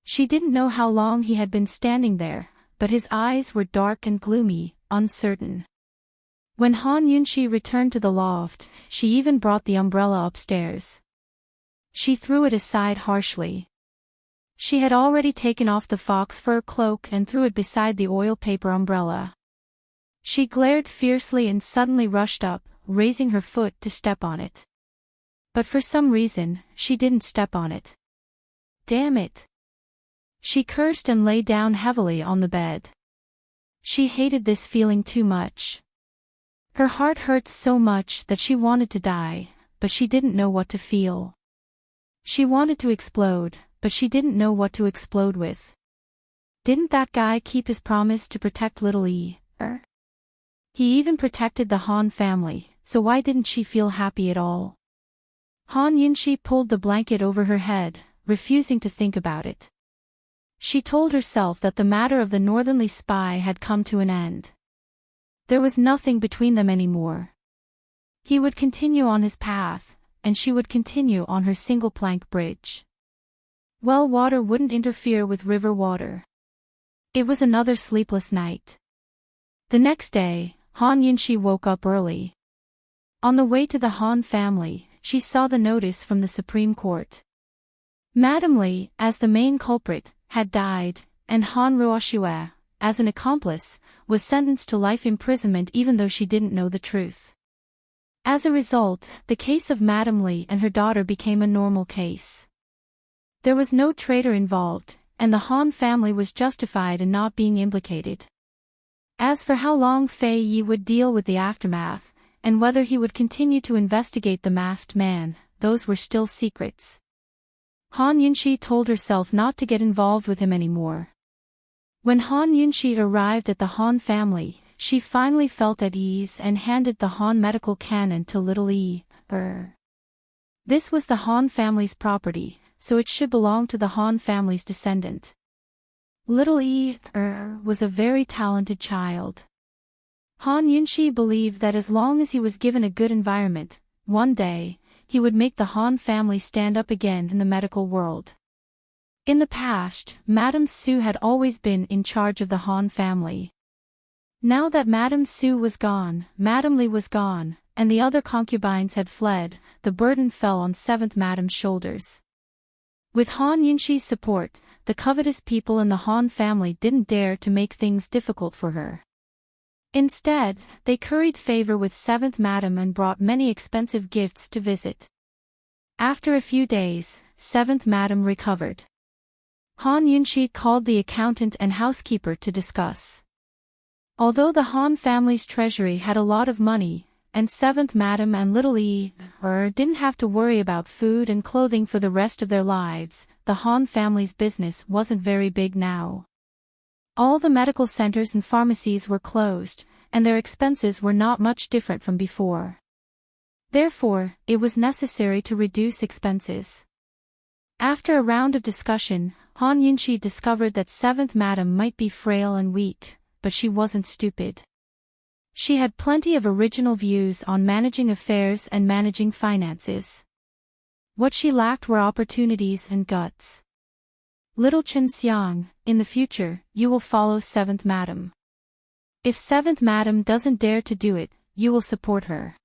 She didn't know how long he had been standing there, but his eyes were dark and gloomy, uncertain. When Han Yunxi returned to the loft, she even brought the umbrella upstairs. She threw it aside harshly. She had already taken off the fox fur cloak and threw it beside the oil paper umbrella. She glared fiercely and suddenly rushed up, raising her foot to step on it. But for some reason, she didn't step on it. Damn it! She cursed and lay down heavily on the bed. She hated this feeling too much. Her heart hurt so much that she wanted to die, but she didn't know what to feel. She wanted to explode, but she didn't know what to explode with. Didn't that guy keep his promise to protect little E? He even protected the Han family, so why didn't she feel happy at all? Han Yunxi pulled the blanket over her head, refusing to think about it. She told herself that the matter of the northerly spy had come to an end. There was nothing between them anymore. He would continue on his path, and she would continue on her single-plank bridge. Well water wouldn't interfere with river water. It was another sleepless night. The next day, Han Yunxi woke up early. On the way to the Han family, she saw the notice from the Supreme Court. Madame Li, as the main culprit, had died, and Han Ruoxue, as an accomplice, was sentenced to life imprisonment even though she didn't know the truth. As a result, the case of Madame Li and her daughter became a normal case. There was no traitor involved, and the Han family was justified in not being implicated. As for how long Fei Yi would deal with the aftermath, and whether he would continue to investigate the masked man, those were still secrets. Han Yunxi told herself not to get involved with him anymore. When Han Yunxi arrived at the Han family, she finally felt at ease and handed the Han medical cannon to little E. This was the Han family's property, so it should belong to the Han family's descendant. Little E. Was a very talented child. Han Yunxi believed that as long as he was given a good environment, one day, he would make the Han family stand up again in the medical world. In the past, Madame Su had always been in charge of the Han family. Now that Madame Su was gone, Madame Li was gone, and the other concubines had fled, the burden fell on 7th Madame's shoulders. With Han Yunxi's support, the covetous people in the Han family didn't dare to make things difficult for her. Instead, they curried favor with 7th Madame and brought many expensive gifts to visit. After a few days, 7th Madame recovered. Han Yunxi called the accountant and housekeeper to discuss. Although the Han family's treasury had a lot of money, and 7th Madame and little E. didn't have to worry about food and clothing for the rest of their lives, the Han family's business wasn't very big now. All the medical centers and pharmacies were closed, and their expenses were not much different from before. Therefore, it was necessary to reduce expenses. After a round of discussion, Han Yunxi discovered that 7th Madame might be frail and weak, but she wasn't stupid. She had plenty of original views on managing affairs and managing finances. What she lacked were opportunities and guts. Little Chen Xiang, in the future, you will follow 7th Madame. If 7th Madame doesn't dare to do it, you will support her.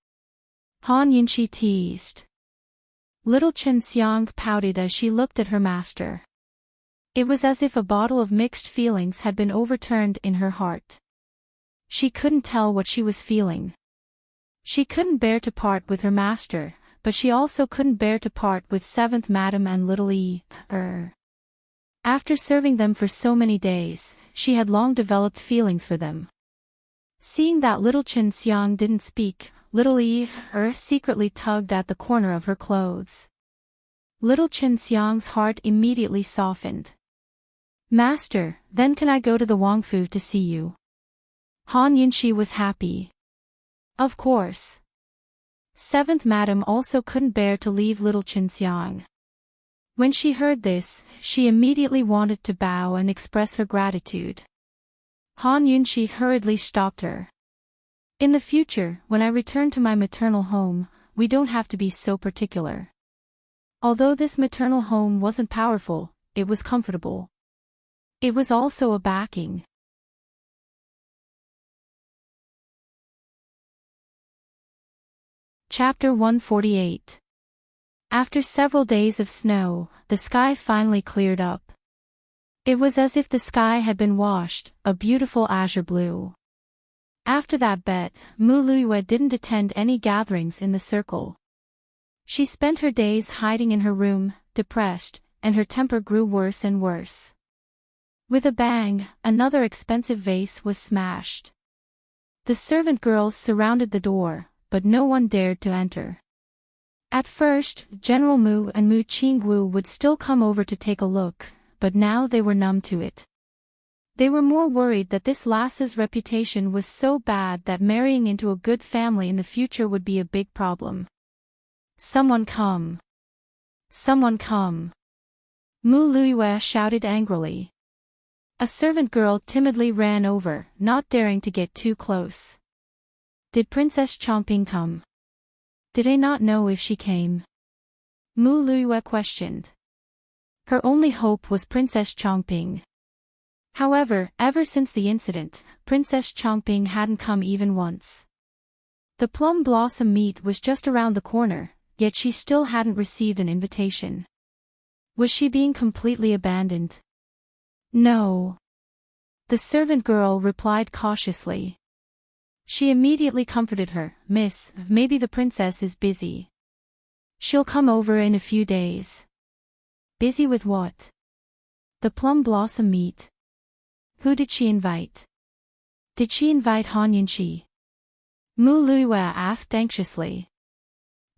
Han Yunxi teased. Little Chen Xiang pouted as she looked at her master. It was as if a bottle of mixed feelings had been overturned in her heart. She couldn't tell what she was feeling. She couldn't bear to part with her master, but she also couldn't bear to part with 7th Madame and little E. After serving them for so many days, she had long developed feelings for them. Seeing that little Chen Xiang didn't speak, little E. secretly tugged at the corner of her clothes. Little Chen Xiang's heart immediately softened. Master, then can I go to the Wangfu to see you? Han Yunxi was happy. Of course. 7th Madame also couldn't bear to leave little Chen Xiang. When she heard this, she immediately wanted to bow and express her gratitude. Han Yunshi hurriedly stopped her. In the future, when I return to my maternal home, we don't have to be so particular. Although this maternal home wasn't powerful, it was comfortable. It was also a backing. Chapter 148. After several days of snow, the sky finally cleared up. It was as if the sky had been washed, a beautiful azure blue. After that bet, Mu Luiyue didn't attend any gatherings in the circle. She spent her days hiding in her room, depressed, and her temper grew worse and worse. With a bang, another expensive vase was smashed. The servant girls surrounded the door, but no one dared to enter. At first, General Mu and Mu Qingwu would still come over to take a look, but now they were numb to it. They were more worried that this lass's reputation was so bad that marrying into a good family in the future would be a big problem. Someone come! Someone come! Mu Luiyue shouted angrily. A servant girl timidly ran over, not daring to get too close. Did Princess Chongping come? Did I not know if she came? Mu Luiyue questioned. Her only hope was Princess Chongping. However, ever since the incident, Princess Chongping hadn't come even once. The plum blossom meet was just around the corner, yet she still hadn't received an invitation. Was she being completely abandoned? No. The servant girl replied cautiously. She immediately comforted her, Miss, maybe the princess is busy. She'll come over in a few days. Busy with what? The plum blossom meet. Who did she invite? Did she invite Han Yunshi? Mu Luiyue asked anxiously.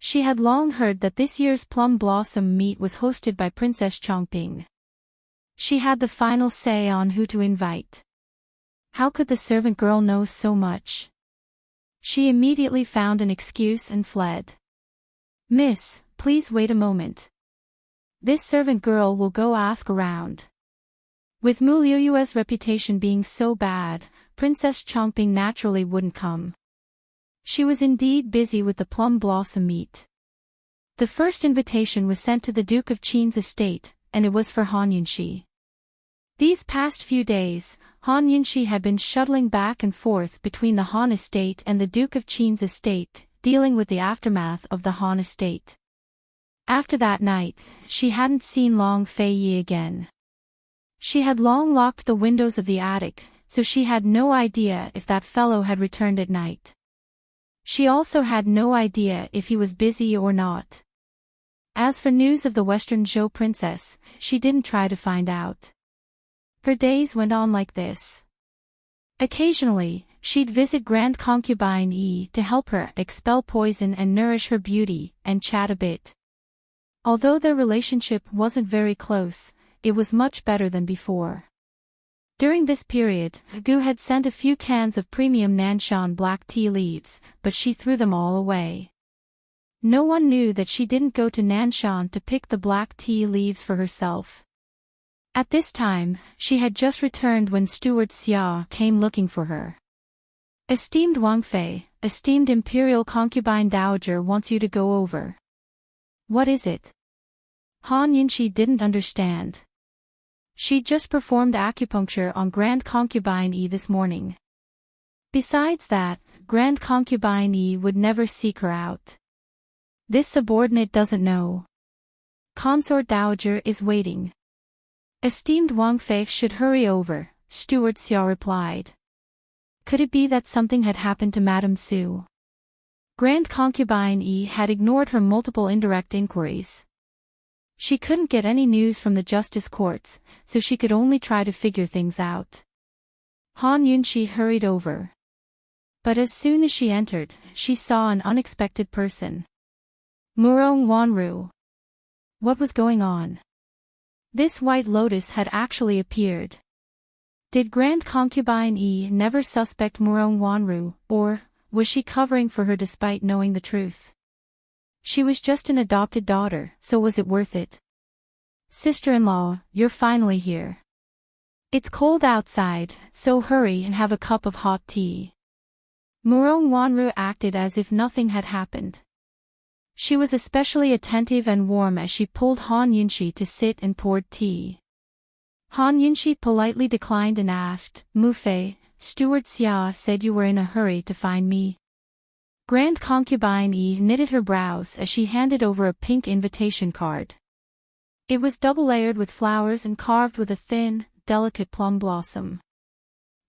She had long heard that this year's plum blossom meet was hosted by Princess Chongping. She had the final say on who to invite. How could the servant girl know so much? She immediately found an excuse and fled. Miss, please wait a moment. This servant girl will go ask around. With Mu Luiyue's reputation being so bad, Princess Chongping naturally wouldn't come. She was indeed busy with the plum blossom meet. The first invitation was sent to the Duke of Qin's estate, and it was for Han Yunshi. These past few days, Han Yunshi had been shuttling back and forth between the Han estate and the Duke of Qin's estate, dealing with the aftermath of the Han estate. After that night, she hadn't seen Long Fei Yi again. She had long locked the windows of the attic, so she had no idea if that fellow had returned at night. She also had no idea if he was busy or not. As for news of the Western Zhou princess, she didn't try to find out. Her days went on like this. Occasionally, she'd visit Grand Concubine Yi to help her expel poison and nourish her beauty, and chat a bit. Although their relationship wasn't very close, it was much better than before. During this period, Gu had sent a few cans of premium Nanshan black tea leaves, but she threw them all away. No one knew that she didn't go to Nanshan to pick the black tea leaves for herself. At this time, she had just returned when Steward Xia came looking for her. Esteemed Wang Fei, esteemed Imperial Concubine Dowager wants you to go over. What is it? Han Yunshi didn't understand. She'd just performed acupuncture on Grand Concubine Yi this morning. Besides that, Grand Concubine Yi would never seek her out. This subordinate doesn't know. Consort Dowager is waiting. Esteemed Wang Fei should hurry over, Steward Xia replied. Could it be that something had happened to Madame Su? Grand Concubine Yi had ignored her multiple indirect inquiries. She couldn't get any news from the justice courts, so she could only try to figure things out. Han Yunshi hurried over. But as soon as she entered, she saw an unexpected person. Murong Wanru. What was going on? This white lotus had actually appeared. Did Grand Concubine Yi never suspect Murong Wanru, or was she covering for her despite knowing the truth? She was just an adopted daughter, so was it worth it? Sister-in-law, you're finally here. It's cold outside, so hurry and have a cup of hot tea. Murong Wanru acted as if nothing had happened. She was especially attentive and warm as she pulled Han Yunshi to sit and poured tea. Han Yunshi politely declined and asked, Mufei, Steward Xia said you were in a hurry to find me. Grand Concubine Yi knitted her brows as she handed over a pink invitation card. It was double-layered with flowers and carved with a thin, delicate plum blossom.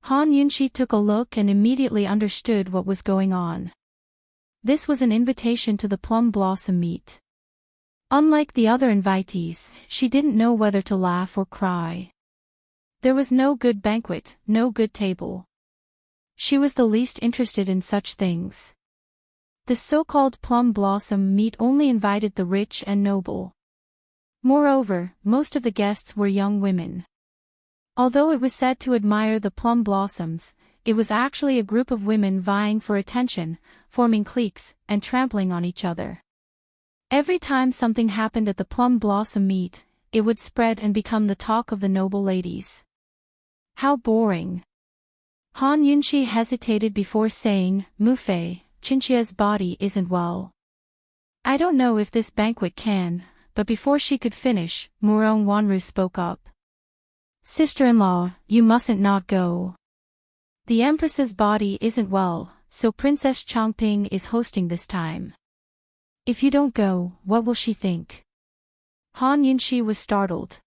Han Yunshi took a look and immediately understood what was going on. This was an invitation to the plum blossom meet. Unlike the other invitees, she didn't know whether to laugh or cry. There was no good banquet, no good table. She was the least interested in such things. The so-called plum blossom meet only invited the rich and noble. Moreover, most of the guests were young women. Although it was said to admire the plum blossoms, it was actually a group of women vying for attention, forming cliques, and trampling on each other. Every time something happened at the plum blossom meet, it would spread and become the talk of the noble ladies. How boring. Han Yunshi hesitated before saying, Mufei, Chinchia's body isn't well. I don't know if this banquet can, but before she could finish, Murong Wanru spoke up. Sister-in-law, you mustn't not go. The Empress's body isn't well, so Princess Changping is hosting this time. If you don't go, what will she think? Han Yunshi was startled.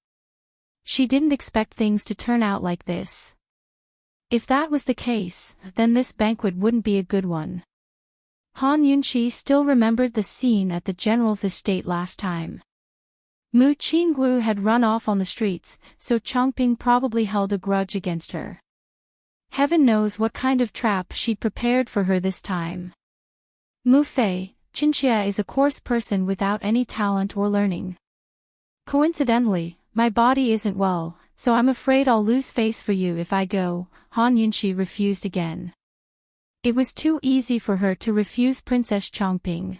She didn't expect things to turn out like this. If that was the case, then this banquet wouldn't be a good one. Han Yunshi still remembered the scene at the general's estate last time. Mu Qinggu had run off on the streets, so Changping probably held a grudge against her. Heaven knows what kind of trap she'd prepared for her this time. Mu Fei, Chinchia is a coarse person without any talent or learning. Coincidentally, my body isn't well, so I'm afraid I'll lose face for you if I go, Han Yunshi refused again. It was too easy for her to refuse Princess Changping.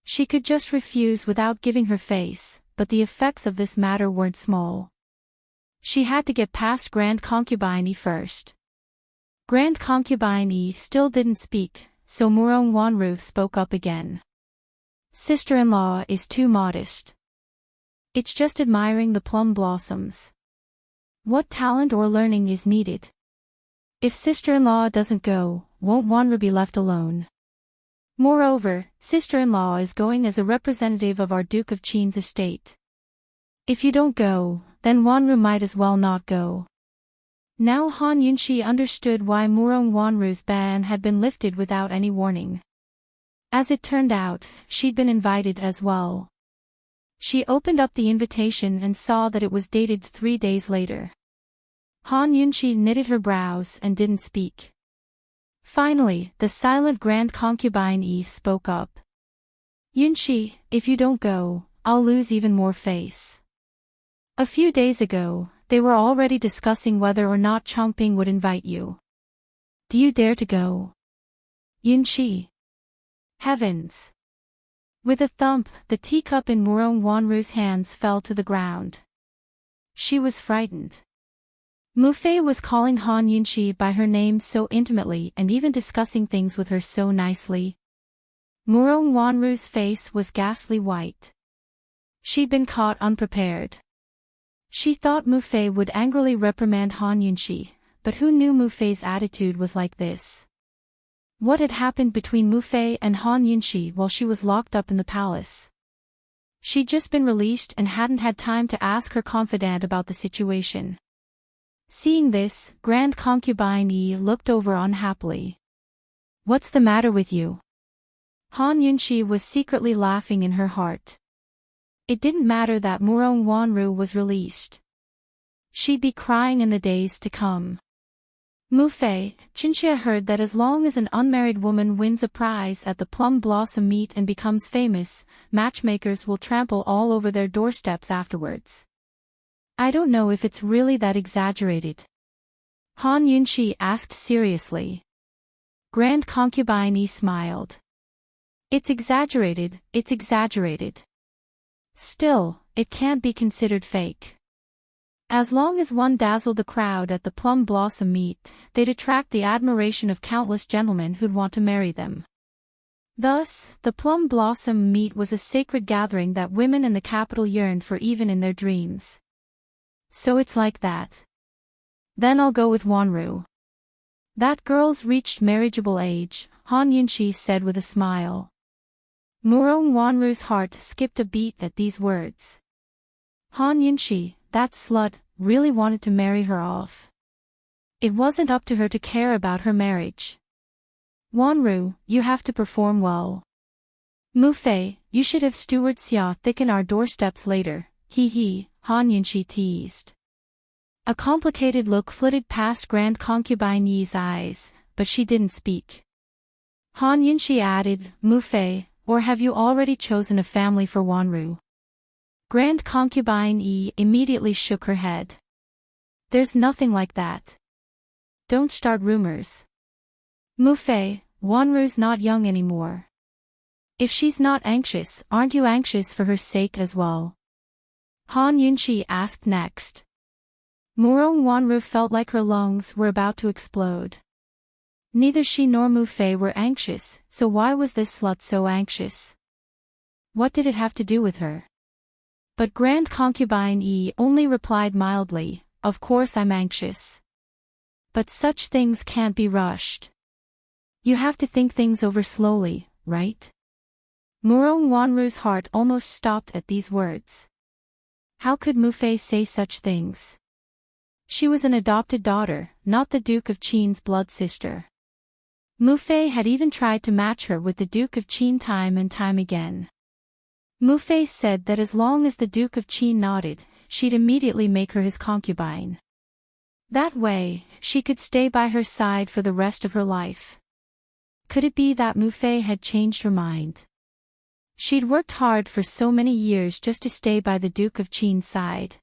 She could just refuse without giving her face, but the effects of this matter weren't small. She had to get past Grand Concubine Yi first. Grand Concubine Yi still didn't speak, so Murong Wanru spoke up again. Sister-in-law is too modest. It's just admiring the plum blossoms. What talent or learning is needed? If sister-in-law doesn't go, won't Wanru be left alone? Moreover, sister-in-law is going as a representative of our Duke of Qin's estate. If you don't go, then Wanru might as well not go. Now Han Yunshi understood why Murong Wanru's ban had been lifted without any warning. As it turned out, she'd been invited as well. She opened up the invitation and saw that it was dated 3 days later. Han Yunshi knitted her brows and didn't speak. Finally, the silent Grand Concubine Yi spoke up. Yunshi, if you don't go, I'll lose even more face. A few days ago, they were already discussing whether or not Changping would invite you. Do you dare to go? Yunshi. Heavens. With a thump, the teacup in Murong Wanru's hands fell to the ground. She was frightened. Mu Fei was calling Han Yunshi by her name so intimately and even discussing things with her so nicely. Murong Wanru's face was ghastly white. She'd been caught unprepared. She thought Mu Fei would angrily reprimand Han Yunshi, but who knew Mu Fei's attitude was like this? What had happened between Mu Fei and Han Yunshi while she was locked up in the palace? She'd just been released and hadn't had time to ask her confidant about the situation. Seeing this, Grand Concubine Yi looked over unhappily. What's the matter with you? Han Yunshi was secretly laughing in her heart. It didn't matter that Murong Wanru was released. She'd be crying in the days to come. Mu Fei, Chinchia heard that as long as an unmarried woman wins a prize at the Plum Blossom Meet and becomes famous, matchmakers will trample all over their doorsteps afterwards. I don't know if it's really that exaggerated. Han Yunshi asked seriously. Grand Concubine Yi smiled. It's exaggerated, it's exaggerated. Still, it can't be considered fake. As long as one dazzled the crowd at the plum blossom meet, they'd attract the admiration of countless gentlemen who'd want to marry them. Thus, the plum blossom meet was a sacred gathering that women in the capital yearned for even in their dreams. So it's like that. Then I'll go with Wanru. That girl's reached marriageable age, Han Yunshi said with a smile. Murong Wanru's heart skipped a beat at these words. Han Yunshi, that slut, really wanted to marry her off. It wasn't up to her to care about her marriage. Wanru, you have to perform well. Mufei, you should have steward Xia thicken our doorsteps later, he, Han Yunshi teased. A complicated look flitted past Grand Concubine Yi's eyes, but she didn't speak. Han Yunshi added, Mufei, or have you already chosen a family for Wanru? Grand Concubine Yi immediately shook her head. There's nothing like that. Don't start rumors. Mufei, Wanru's not young anymore. If she's not anxious, aren't you anxious for her sake as well? Han Yunshi asked next. Murong Wanru felt like her lungs were about to explode. Neither she nor Mufei were anxious, so why was this slut so anxious? What did it have to do with her? But Grand Concubine Yi only replied mildly, of course I'm anxious. But such things can't be rushed. You have to think things over slowly, right? Murong Wanru's heart almost stopped at these words. How could Mufei say such things? She was an adopted daughter, not the Duke of Qin's blood sister. Mufei had even tried to match her with the Duke of Qin time and time again. Mufei said that as long as the Duke of Qin nodded, she'd immediately make her his concubine. That way, she could stay by her side for the rest of her life. Could it be that Mufei had changed her mind? She'd worked hard for so many years just to stay by the Duke of Qin's side.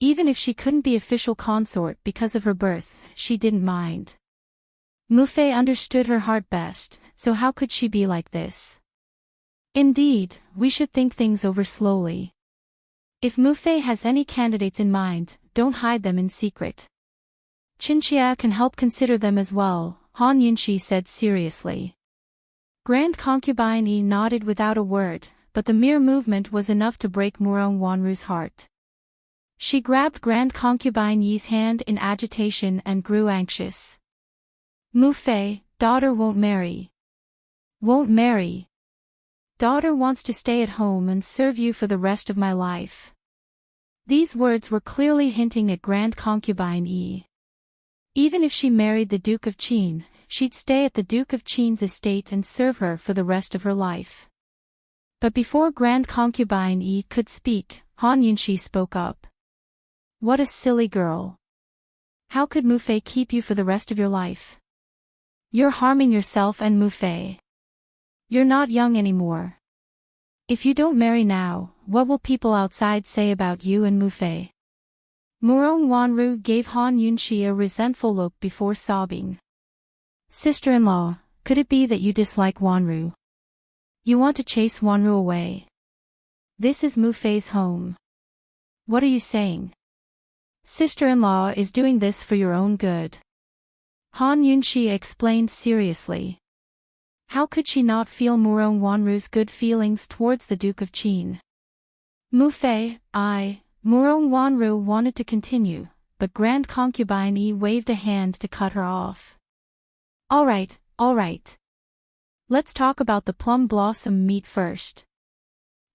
Even if she couldn't be official consort because of her birth, she didn't mind. Mufei understood her heart best, so how could she be like this? Indeed, we should think things over slowly. If Mufei has any candidates in mind, don't hide them in secret. Qinxia can help consider them as well, Han Yunshi said seriously. Grand Concubine Yi nodded without a word, but the mere movement was enough to break Murong Wanru's heart. She grabbed Grand Concubine Yi's hand in agitation and grew anxious. Mufei, daughter won't marry. Won't marry. Daughter wants to stay at home and serve you for the rest of my life. These words were clearly hinting at Grand Concubine Yi. Even if she married the Duke of Qin, she'd stay at the Duke of Qin's estate and serve her for the rest of her life. But before Grand Concubine Yi could speak, Han Yunshi spoke up. What a silly girl. How could Mufei keep you for the rest of your life? You're harming yourself and Mufei. You're not young anymore. If you don't marry now, what will people outside say about you and Mufei? Murong Wanru gave Han Yunshi a resentful look before sobbing. Sister-in-law, could it be that you dislike Wanru? You want to chase Wanru away? This is Mufei's home. What are you saying? Sister-in-law is doing this for your own good. Han Yunshi explained seriously. How could she not feel Murong Wanru's good feelings towards the Duke of Qin? Mufei, Murong Wanru wanted to continue, but Grand Concubine Yi waved a hand to cut her off. All right. Let's talk about the plum blossom meet first.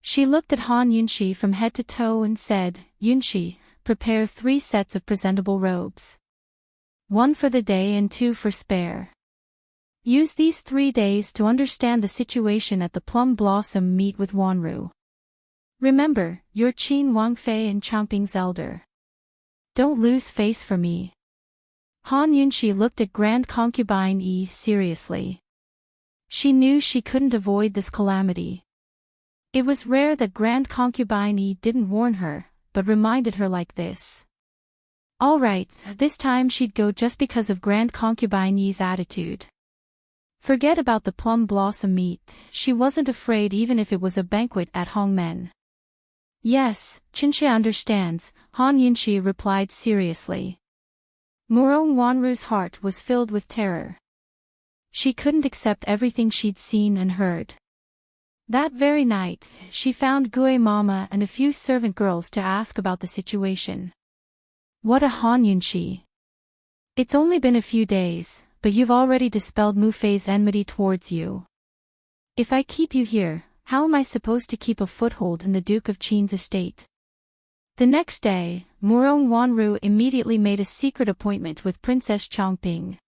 She looked at Han Yunshi from head to toe and said, Yunshi, prepare 3 sets of presentable robes. 1 for the day and 2 for spare. Use these 3 days to understand the situation at the plum blossom meet with Wanru. Remember, you're Qin Wangfei and Changping's elder. Don't lose face for me. Han Yunshi looked at Grand Concubine Yi seriously. She knew she couldn't avoid this calamity. It was rare that Grand Concubine Yi didn't warn her, but reminded her like this. All right, this time she'd go just because of Grand Concubine Yi's attitude. Forget about the plum blossom meet, she wasn't afraid even if it was a banquet at Hongmen. Yes, Qinshe understands, Han Yunxi replied seriously. Murong Wanru's heart was filled with terror. She couldn't accept everything she'd seen and heard. That very night, she found Gue Mama and a few servant girls to ask about the situation. What a Han Yunxi! It's only been a few days, but you've already dispelled Mu Fei's enmity towards you. If I keep you here, how am I supposed to keep a foothold in the Duke of Qin's estate? The next day, Murong Wanru immediately made a secret appointment with Princess Chongping.